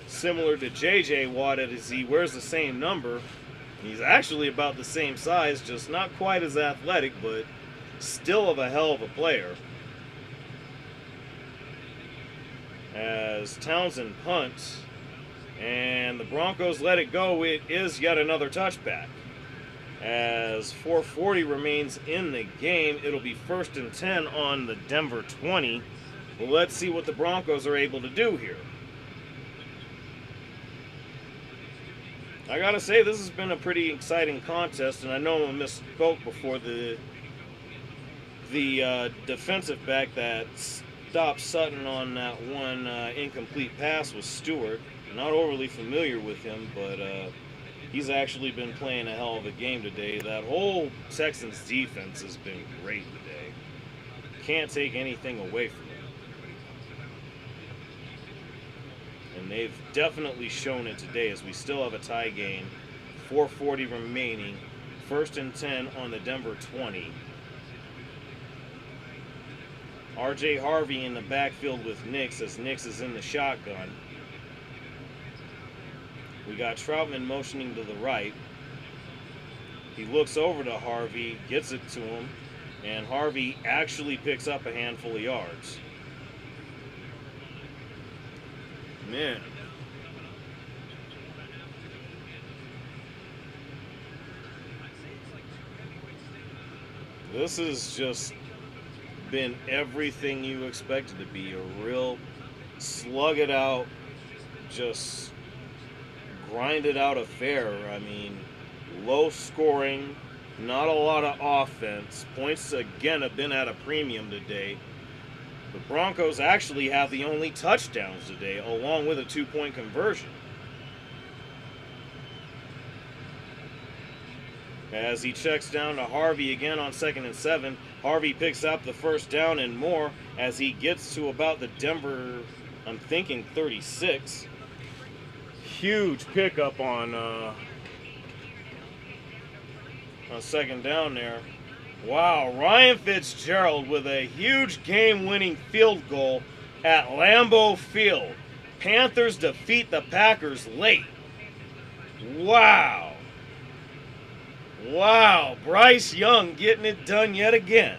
Similar to J.J. Watt, as he wears the same number. He's actually about the same size, just not quite as athletic, but still of a hell of a player. As Townsend punts, and the Broncos let it go. It is yet another touchback. As 4:40 remains in the game, it'll be 1st and 10 on the Denver 20. Well, let's see what the Broncos are able to do here. I gotta say, this has been a pretty exciting contest, and I know I misspoke before. The defensive back that stopped Sutton on that one incomplete pass was Stewart. Not overly familiar with him, but he's actually been playing a hell of a game today. That whole Texans defense has been great today. Can't take anything away from them. And they've definitely shown it today as we still have a tie game. 4:40 remaining. 1st and 10 on the Denver 20. RJ Harvey in the backfield with Nix as Nix is in the shotgun. We got Troutman motioning to the right. He looks over to Harvey, gets it to him, and Harvey actually picks up a handful of yards. Man. This has just been everything you expected to be. A real slug it out, just grind it out affair. I mean, low scoring, not a lot of offense. Points again have been at a premium today. The Broncos actually have the only touchdowns today, along with a 2-point conversion. As he checks down to Harvey again on 2nd and 7, Harvey picks up the first down and more as he gets to about the Denver, I'm thinking 36. Huge pickup on 2nd down there. Wow, Ryan Fitzgerald with a huge game-winning field goal at Lambeau Field. Panthers defeat the Packers late. Wow. Wow, Bryce Young getting it done yet again.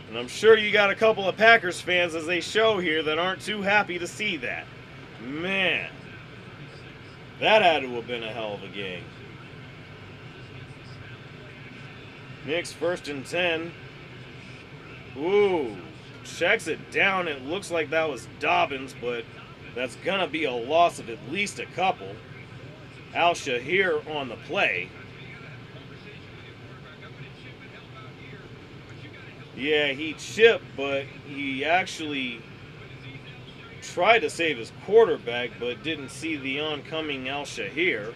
And I'm sure you got a couple of Packers fans as they show here that aren't too happy to see that. Man, that had to have been a hell of a game. Knicks 1st and 10. Ooh, checks it down. It looks like that was Dobbins, but that's going to be a loss of at least a couple. Al-Shahir on the play. Yeah, he chipped, but he actually tried to save his quarterback, but didn't see the oncoming Al-Shahir.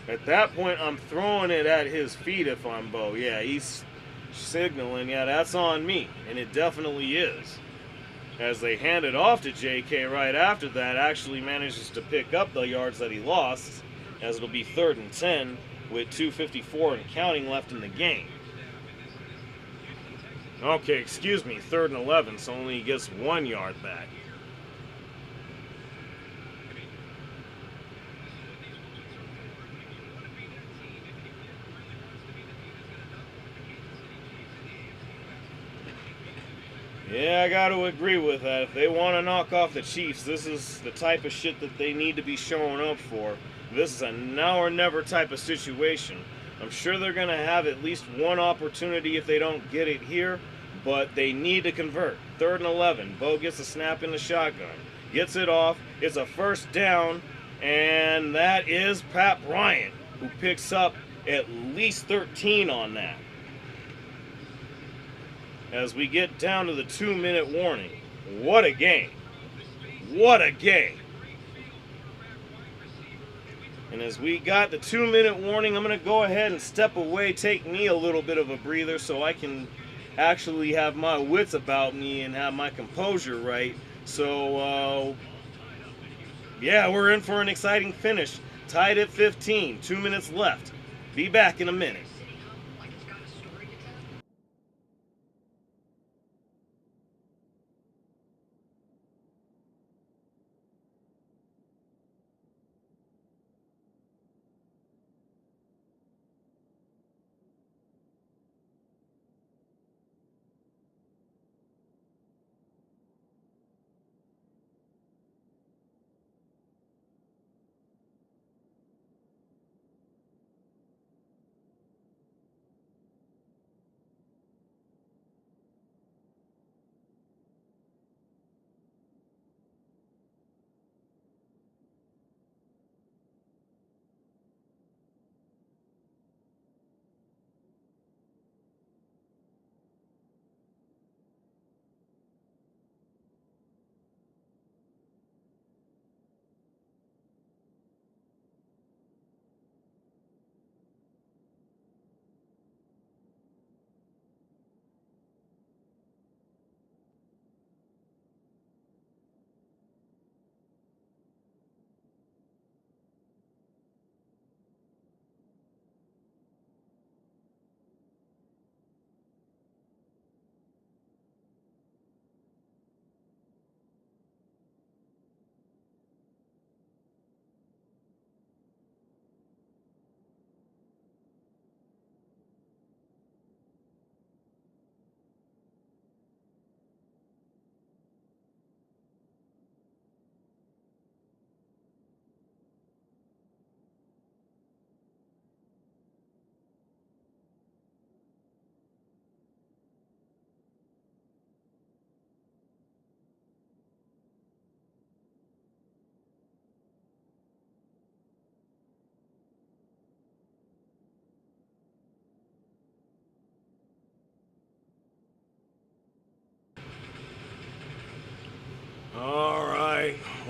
At that point, I'm throwing it at his feet if I'm Bo. Yeah, he's signaling, yeah, that's on me. And it definitely is. As they hand it off to JK right after that, actually manages to pick up the yards that he lost, as it'll be 3rd and 10 with 2:54 and counting left in the game. Okay, excuse me, 3rd and 11, so only gets 1 yard back. Yeah, I got to agree with that. If they want to knock off the Chiefs, this is the type of shit that they need to be showing up for. This is a now or never type of situation. I'm sure they're going to have at least one opportunity if they don't get it here, but they need to convert. 3rd and 11. Bo gets a snap in the shotgun. Gets it off. It's a 1st down, and that is Pat Bryant, who picks up at least 13 on that. As we get down to the 2-minute warning. What a game. What a game. And as we got the 2-minute warning, I'm going to go ahead and step away, take me a little bit of a breather so I can actually have my wits about me and have my composure right. So, yeah, we're in for an exciting finish. Tied at 15, 2 minutes left. Be back in a minute.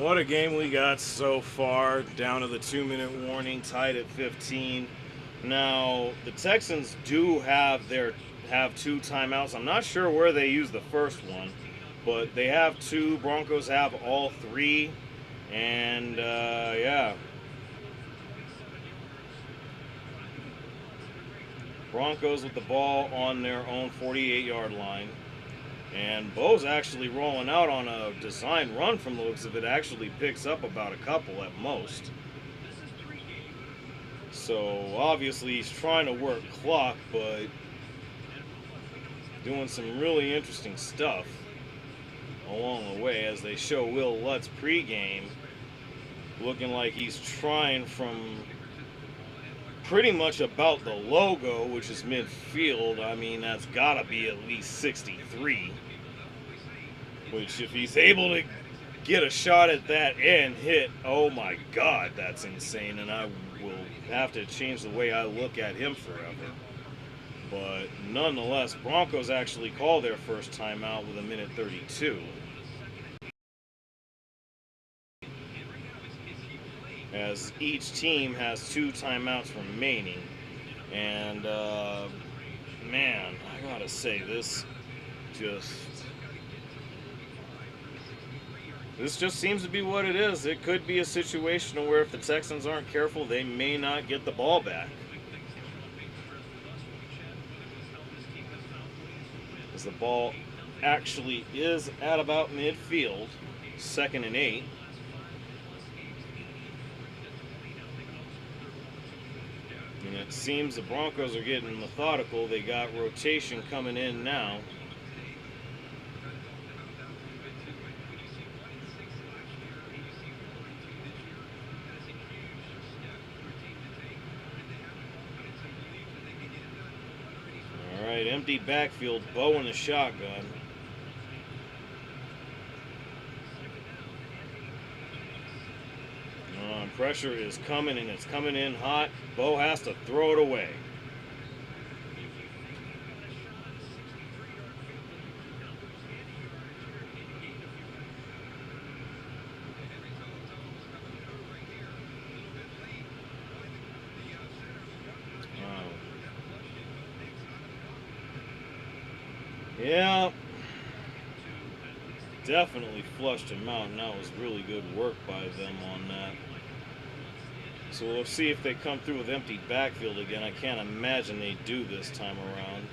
What a game we got so far, down to the 2-minute warning, tied at 15. Now, the Texans do have two timeouts. I'm not sure where they used the first one, but they have two. Broncos have all three. And, yeah. Broncos with the ball on their own 48-yard line. And Bo's actually rolling out on a design run from the looks of it. Actually picks up about a couple at most. So obviously he's trying to work clock, but doing some really interesting stuff along the way, as they show Will Lutz pregame looking like he's trying from pretty much about the logo, which is midfield. I mean, that's got to be at least 63. Which, if he's able to get a shot at that and hit, oh my God, that's insane. And I will have to change the way I look at him forever. But nonetheless, Broncos actually call their first timeout with 1:32. As each team has two timeouts remaining. And, man, I gotta say, this just seems to be what it is. It could be a situation where if the Texans aren't careful, they may not get the ball back. As the ball actually is at about midfield, 2nd and 8. And it seems the Broncos are getting methodical. They got rotation coming in now. All right, empty backfield, Bo in the shotgun. Pressure is coming, and it's coming in hot. Bo has to throw it away. Yeah. Definitely flushed him out, and that was really good work by them on that. So we'll see if they come through with empty backfield again. I can't imagine they do this time around.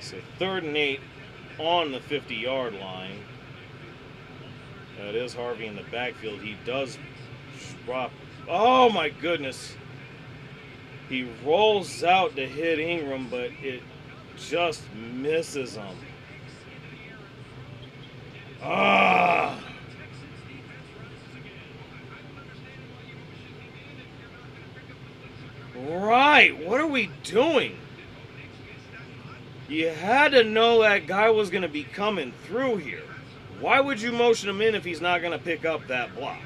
So 3rd and 8 on the 50-yard line. That is Harvey in the backfield. He does drop. Oh my goodness. He rolls out to hit Ingram, but it just misses him. Ah! Right, what are we doing? You had to know that guy was going to be coming through here. Why would you motion him in if he's not going to pick up that block?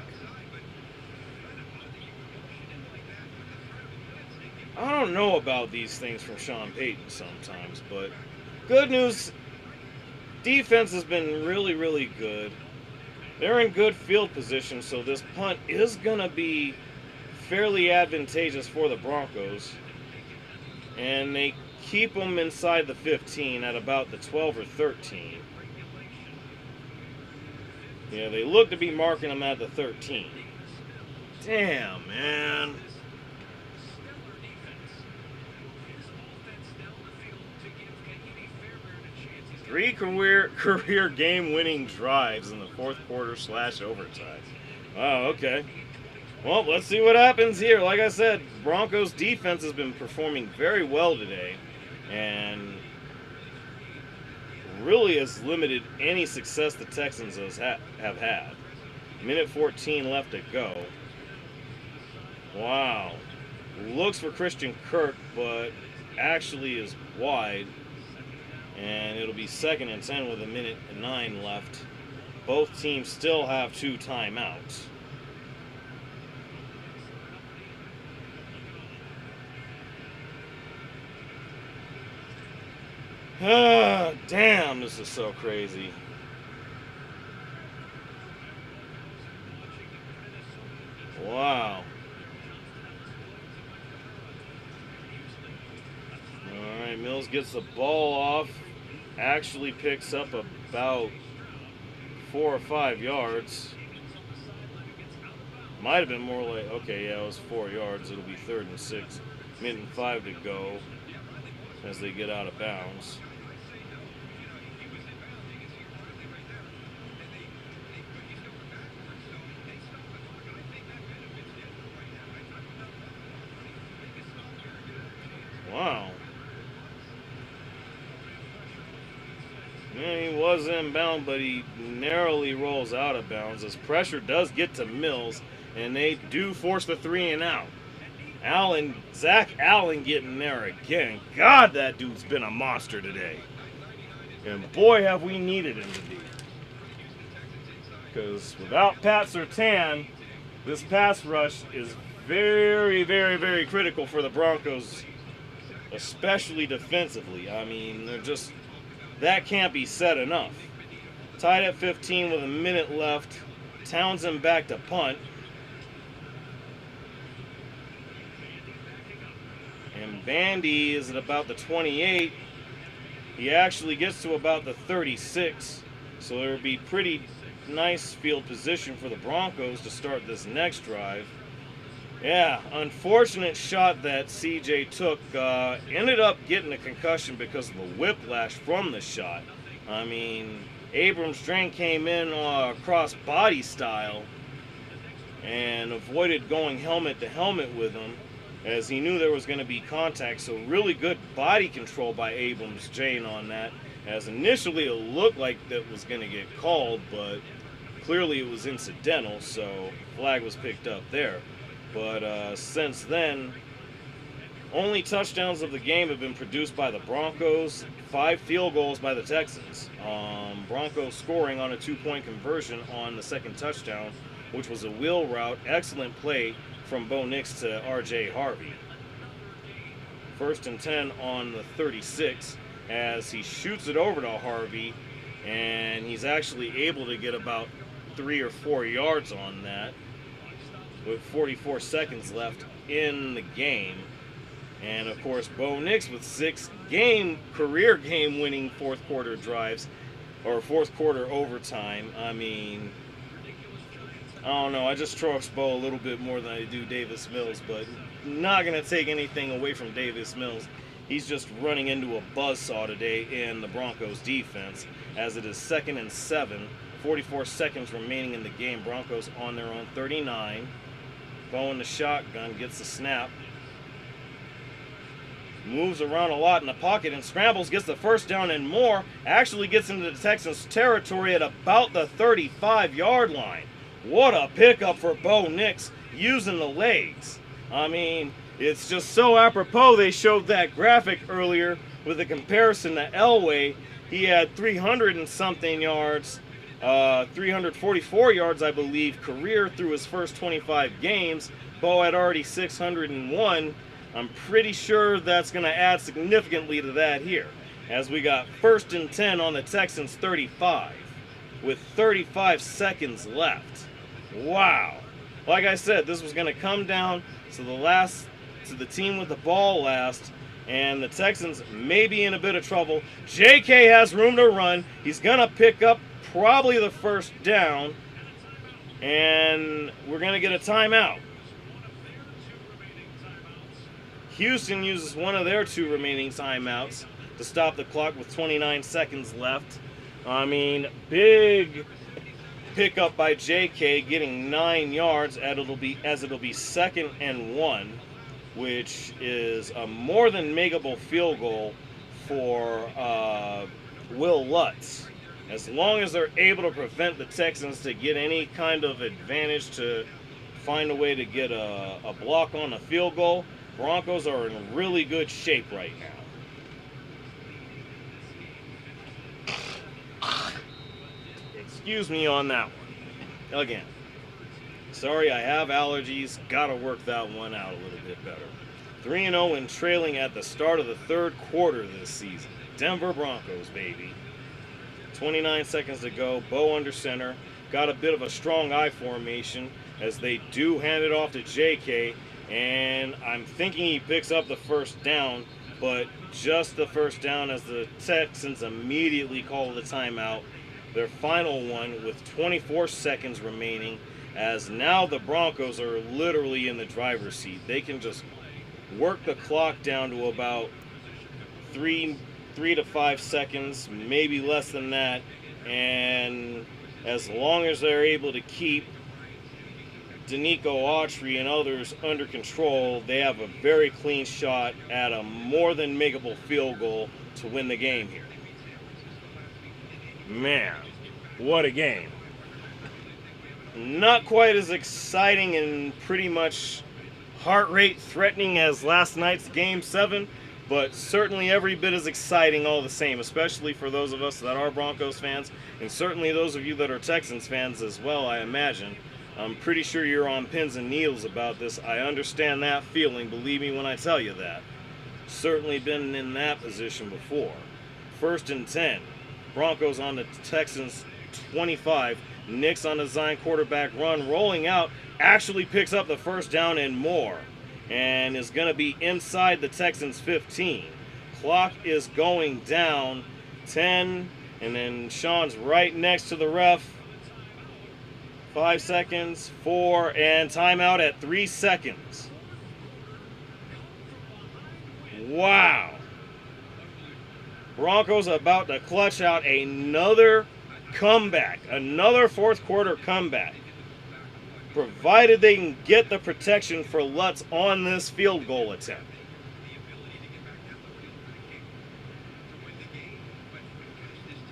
I don't know about these things from Sean Payton sometimes, but good news. Defense has been really, really good. They're in good field position, so this punt is going to be fairly advantageous for the Broncos. And they keep them inside the 15 at about the 12 or 13. Yeah, they look to be marking them at the 13. Damn, man. 3 career game-winning drives in the 4th quarter / overtime. Wow, okay. Well, let's see what happens here. Like I said, Broncos defense has been performing very well today and really has limited any success the Texans have had. 1:14 left to go. Wow. Looks for Christian Kirk, but actually is wide. And it'll be 2nd and 10 with 1:09 left. Both teams still have 2 timeouts. Ah, damn, this is so crazy. Wow. Alright, Mills gets the ball off. Actually picks up about 4 or 5 yards. Might have been more like, okay, yeah, it was 4 yards. It'll be 3rd and 6. Minute and 5 to go as they get out of bounds. Wow. Yeah, he was inbound, but he narrowly rolls out of bounds as pressure does get to Mills, and they do force the 3 and out. Zach Allen getting there again. God, that dude's been a monster today. And boy, have we needed him to be. Because without Pat Surtain, this pass rush is very, very, very critical for the Broncos, especially defensively. I mean, that can't be said enough. Tied at 15 with a minute left. Townsend back to punt. And Bandy is at about the 28. He actually gets to about the 36. So there would be pretty nice field position for the Broncos to start this next drive. Yeah, unfortunate shot that CJ took. Ended up getting a concussion because of the whiplash from the shot. I mean, Abrams' drain came in cross body style and avoided going helmet to helmet with him as he knew there was going to be contact. So really good body control by Abrams' drain on that, as initially it looked like that was going to get called, but clearly it was incidental, so flag was picked up there. But since then, only touchdowns of the game have been produced by the Broncos. 5 field goals by the Texans. Broncos scoring on a 2-point conversion on the second touchdown, which was a wheel route. Excellent play from Bo Nix to R.J. Harvey. 1st and 10 on the 36 as he shoots it over to Harvey, and he's actually able to get about 3 or 4 yards on that with 44 seconds left in the game. And of course, Bo Nix with 6 career game-winning fourth quarter drives, or fourth quarter overtime. I mean, I don't know. I just trust Bo a little bit more than I do Davis Mills, but not going to take anything away from Davis Mills. He's just running into a buzzsaw today in the Broncos defense, as it is 2nd and 7. 44 seconds remaining in the game. Broncos on their own 39. Bo in the shotgun, gets the snap. Moves around a lot in the pocket and scrambles, gets the first down and more. Actually gets into the Texans' territory at about the 35-yard line. What a pickup for Bo Nix using the legs. I mean, it's just so apropos they showed that graphic earlier with a comparison to Elway. He had 300 and something yards, 344 yards, I believe, career through his first 25 games. Bo had already 601. I'm pretty sure that's going to add significantly to that here, as we got 1st and 10 on the Texans' 35 with 35 seconds left. Wow. Like I said, this was going to come down to the team with the ball last, and the Texans may be in a bit of trouble. JK has room to run. He's going to pick up probably the first down, and we're going to get a timeout. Houston uses one of their 2 remaining timeouts to stop the clock with 29 seconds left. I mean, big pickup by JK, getting 9 yards as it'll be 2nd and 1, which is a more than makeable field goal for Will Lutz. As long as they're able to prevent the Texans to get any kind of advantage to find a way to get a block on a field goal, Broncos are in really good shape right now. Excuse me on that one. Again, sorry, I have allergies. Got to work that one out a little bit better. 3-0 and trailing at the start of the 3rd quarter this season. Denver Broncos, baby. 29 seconds to go. Bo under center. Got a bit of a strong I formation as they do hand it off to JK. And I'm thinking he picks up the first down, but just the first down as the Texans immediately call the timeout. Their final one with 24 seconds remaining, as now the Broncos are literally in the driver's seat. They can just work the clock down to about 3 to 5 seconds, maybe less than that, and as long as they're able to keep Danico Autry and others under control, they have a very clean shot at a more than makeable field goal to win the game here. Man, what a game. Not quite as exciting and pretty much heart rate threatening as last night's Game 7, but certainly every bit as exciting all the same, especially for those of us that are Broncos fans, and certainly those of you that are Texans fans as well, I imagine. I'm pretty sure you're on pins and needles about this. I understand that feeling, believe me when I tell you that. Certainly been in that position before. 1st and 10. Broncos on the Texans 25. Nix on the Zion quarterback run, rolling out, actually picks up the first down and more, and is going to be inside the Texans 15. Clock is going down, 10, and then Sean's right next to the ref. 5 seconds, 4, and timeout at 3 seconds. Wow. Broncos about to clutch out another comeback, another fourth quarter comeback, provided they can get the protection for Lutz on this field goal attempt.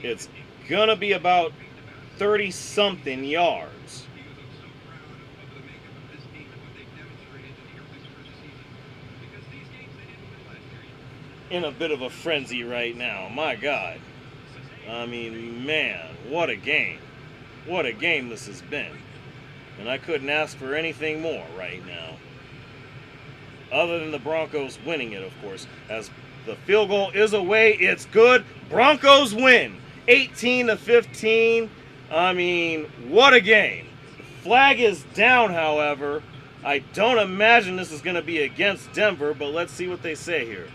It's gonna be about 30-something yards. In a bit of a frenzy right now, my God. I mean, man, what a game. What a game this has been. And I couldn't ask for anything more right now. Other than the Broncos winning it, of course. As the field goal is away, it's good. Broncos win. 18-15. I mean, what a game. The flag is down, however. I don't imagine this is going to be against Denver, but let's see what they say here.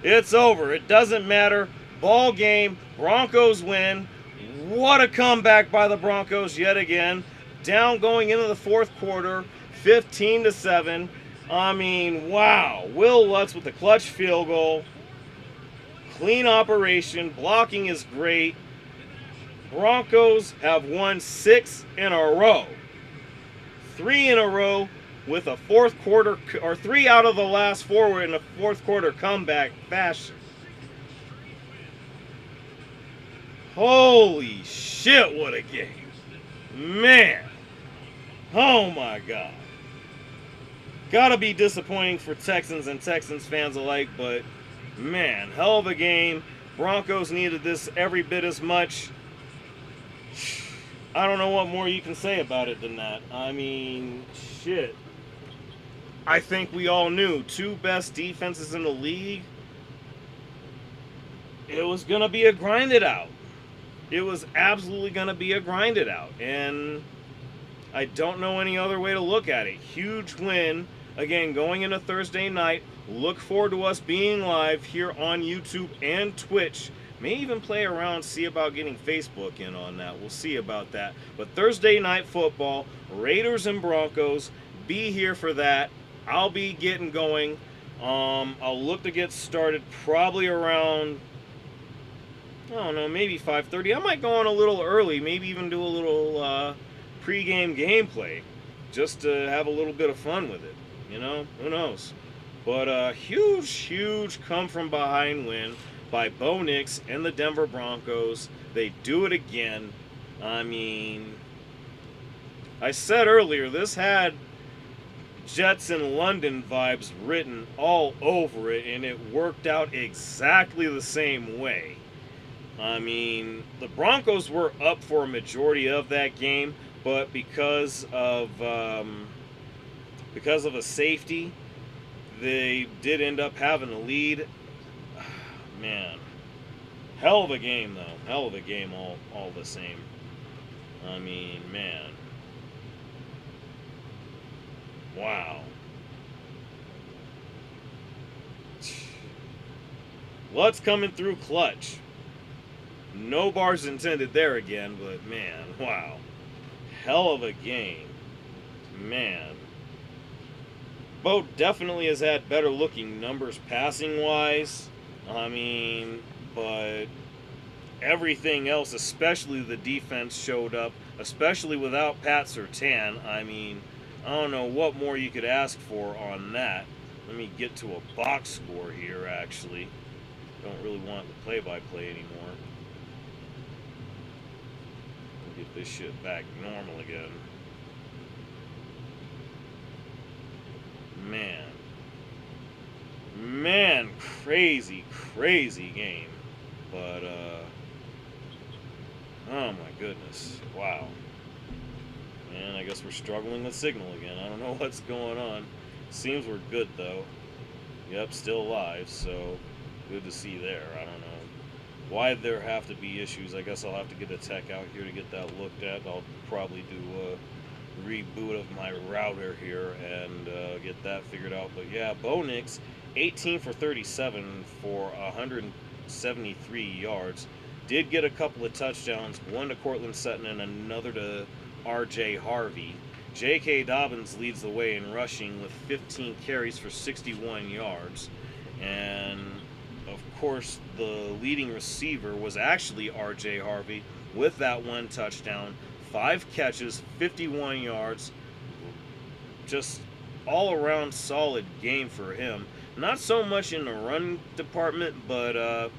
It's over. It doesn't matter. Ball game. Broncos win. What a comeback by the Broncos yet again. Down going into the fourth quarter, 15-7. I mean, wow. Will Lutz with the clutch field goal. Clean operation. Blocking is great. Broncos have won 6 in a row. 3 in a row with a fourth quarter, or 3 out of the last 4 were in a fourth quarter comeback fashion. Holy shit, what a game. Man. Oh my God. Gotta be disappointing for Texans and Texans fans alike, but man, hell of a game. Broncos needed this every bit as much. I don't know what more you can say about it than that. I mean, shit. I think we all knew 2 best defenses in the league. It was going to be a grinded out. It was absolutely going to be a grinded out. And I don't know any other way to look at it. Huge win. Again, going into Thursday night. Look forward to us being live here on YouTube and Twitch. May even play around, see about getting Facebook in on that. We'll see about that. But Thursday night football, Raiders and Broncos. Be here for that. I'll be getting going. I'll look to get started probably around, I don't know, maybe 5:30. I might go on a little early, maybe even do a little pre-game gameplay just to have a little bit of fun with it. You know, who knows? But huge come-from-behind win by Bo Nix and the Denver Broncos. They do it again. I mean, I said earlier, this had Jets in London vibes written all over it, and it worked out exactly the same way. I mean, the Broncos were up for a majority of that game, but because of a safety, they did end up having a lead. man, hell of a game though. Hell of a game all the same. I mean, man. Wow. Lutz coming through clutch. No bars intended there again, but man, wow. Hell of a game. Man. Bo definitely has had better looking numbers passing wise. I mean, but everything else, especially the defense, showed up, especially without Pat Surtain. I mean, I don't know what more you could ask for on that. Let me get to a box score here, actually. Don't really want the play-by-play anymore. Get this shit back normal again. Man, crazy game. But oh my goodness, wow. Man, I guess we're struggling with signal again. I don't know what's going on. Seems we're good though. Yep, still alive, so good to see there. I don't know why there have to be issues. I guess I'll have to get a tech out here to get that looked at. I'll probably do a reboot of my router here and get that figured out. But yeah, Bo Nix, 18 for 37 for 173 yards. Did get a couple of touchdowns, one to Cortland Sutton and another to R.J. Harvey. J.K. Dobbins leads the way in rushing with 15 carries for 61 yards. And, of course, the leading receiver was actually R.J. Harvey with that one touchdown, 5 catches, 51 yards. Just all-around solid game for him. Not so much in the run department, but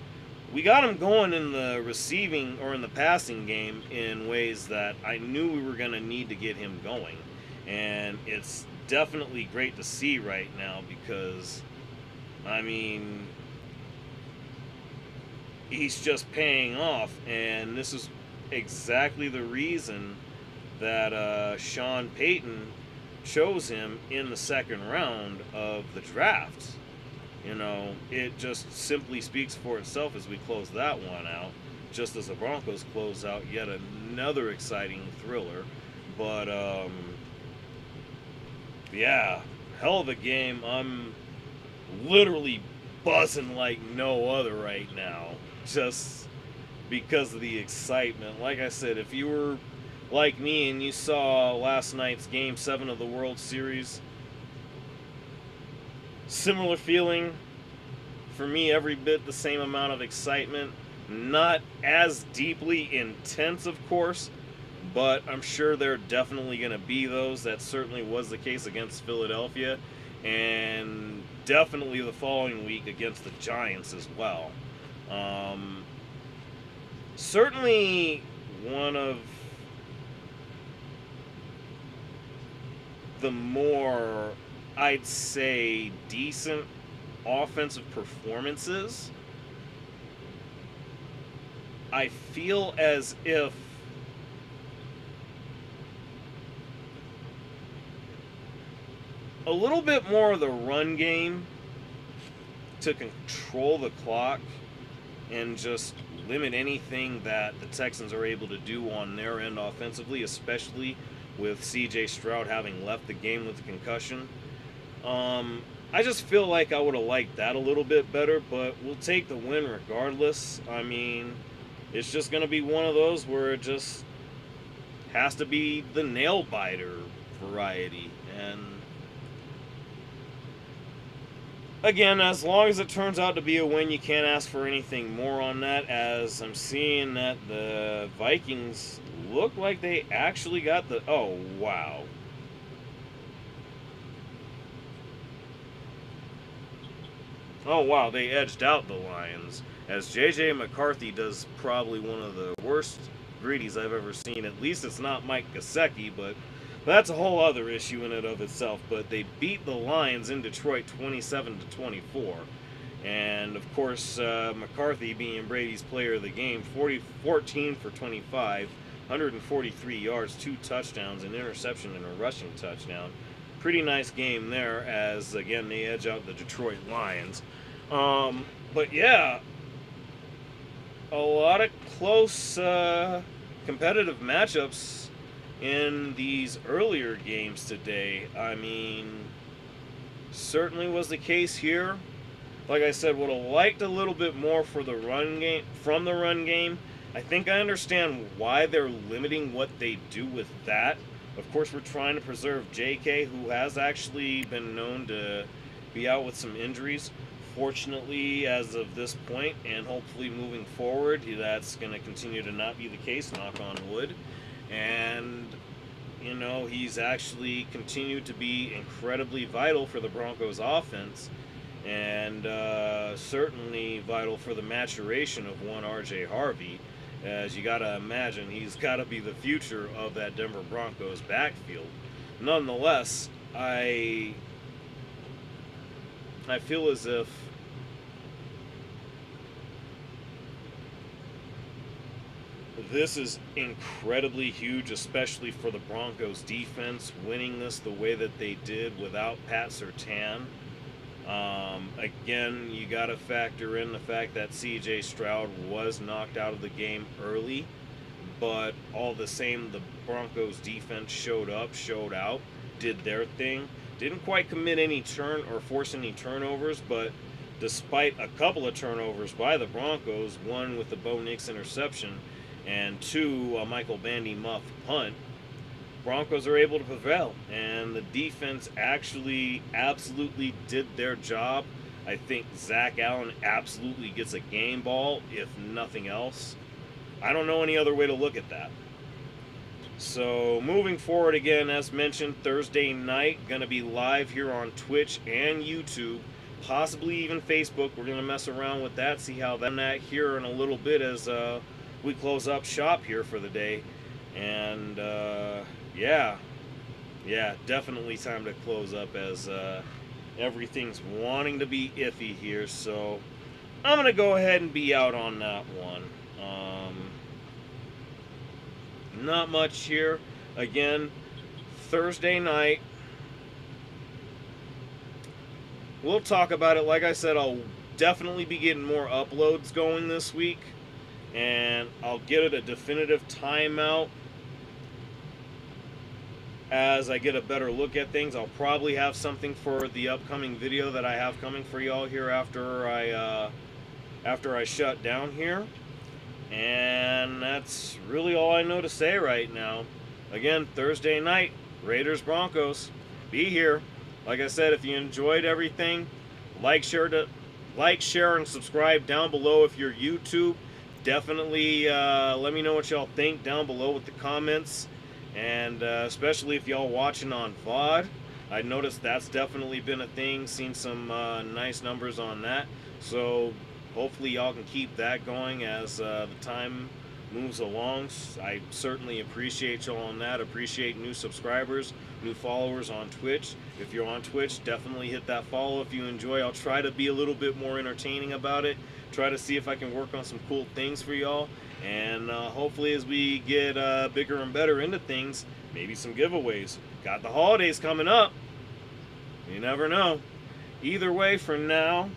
we got him going in the receiving or in the passing game in ways that I knew we were going to need to get him going. And it's definitely great to see right now because, I mean, he's just paying off. And this is exactly the reason that Sean Payton chose him in the second round of the draft. You know, it just simply speaks for itself as we close that one out, just as the Broncos close out yet another exciting thriller. But, yeah, hell of a game. I'm literally buzzing like no other right now, just because of the excitement. Like I said, if you were like me and you saw last night's Game 7 of the World Series, similar feeling for me, every bit the same amount of excitement. Not as deeply intense, of course, but I'm sure there are definitely going to be those. That certainly was the case against Philadelphia, and definitely the following week against the Giants as well. Certainly one of the more, I'd say, decent offensive performances. I feel as if a little bit more of the run game to control the clock and just limit anything that the Texans are able to do on their end offensively, especially with C.J. Stroud having left the game with a concussion. I just feel like I would have liked that a little bit better, but we'll take the win regardless. I mean, it's just going to be one of those where it just has to be the nail-biter variety. And again, as long as it turns out to be a win, you can't ask for anything more on that, as I'm seeing that the Vikings look like they actually got the... Oh, wow. Oh, wow, they edged out the Lions, as J.J. McCarthy does probably one of the worst greedies I've ever seen. At least it's not Mike Gesicki, but that's a whole other issue in and of itself. But they beat the Lions in Detroit 27-24. And, of course, McCarthy being Brady's player of the game, 14 for 25, 143 yards, 2 touchdowns, an interception, and a rushing touchdown. Pretty nice game there, as, again, they edge out the Detroit Lions. But, yeah, a lot of close competitive matchups in these earlier games today. I mean, certainly was the case here. Like I said, would have liked a little bit more for the run game from the run game. I think I understand why they're limiting what they do with that. Of course, we're trying to preserve JK, who has actually been known to be out with some injuries. Fortunately, as of this point, and hopefully moving forward, that's going to continue to not be the case, knock on wood. And, you know, he's actually continued to be incredibly vital for the Broncos offense, and certainly vital for the maturation of one RJ Harvey, as you got to imagine he's got to be the future of that Denver Broncos backfield. Nonetheless, I feel as if this is incredibly huge, especially for the Broncos defense, winning this the way that they did without Pat Surtain. Again, you got to factor in the fact that CJ Stroud was knocked out of the game early, but all the same, the Broncos defense showed up, showed out, did their thing. Didn't quite commit any force any turnovers, but despite a couple of turnovers by the Broncos, one with the Bo Nix interception and two a Michael Bandy muff punt, Broncos are able to prevail, and the defense actually absolutely did their job. I think Zach Allen absolutely gets a game ball, if nothing else. I don't know any other way to look at that. So moving forward, again, as mentioned, Thursday night, going to be live here on Twitch and YouTube, possibly even Facebook. We're going to mess around with that, see how that here in a little bit as we close up shop here for the day. And yeah, definitely time to close up as everything's wanting to be iffy here. So I'm going to go ahead and be out on that one. Not much here. Again, Thursday night. We'll talk about it. Like I said, I'll definitely be getting more uploads going this week, and I'll get it a definitive timeout as I get a better look at things. I'll probably have something for the upcoming video that I have coming for y'all here after I shut down here. And that's really all I know to say right now. Again, Thursday night, Raiders Broncos. Be here. Like I said, if you enjoyed everything, like, share, and subscribe down below if you're YouTube. Definitely let me know what y'all think down below with the comments. And especially if y'all watching on VOD. I noticed that's definitely been a thing. Seen some nice numbers on that. So hopefully y'all can keep that going as the time moves along. I certainly appreciate y'all on that. Appreciate new subscribers, new followers on Twitch. If you're on Twitch, definitely hit that follow if you enjoy. I'll try to be a little bit more entertaining about it. Try to see if I can work on some cool things for y'all. And hopefully as we get bigger and better into things, maybe some giveaways. Got the holidays coming up. You never know. Either way, for now,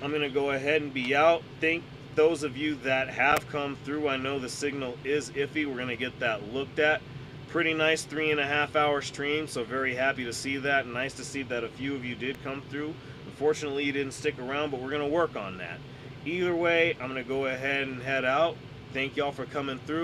I'm going to go ahead and be out. Thank those of you that have come through. I know the signal is iffy. We're going to get that looked at. Pretty nice 3.5 hour stream, so very happy to see that. Nice to see that a few of you did come through. Unfortunately, you didn't stick around, but we're going to work on that. Either way, I'm going to go ahead and head out. Thank y'all for coming through.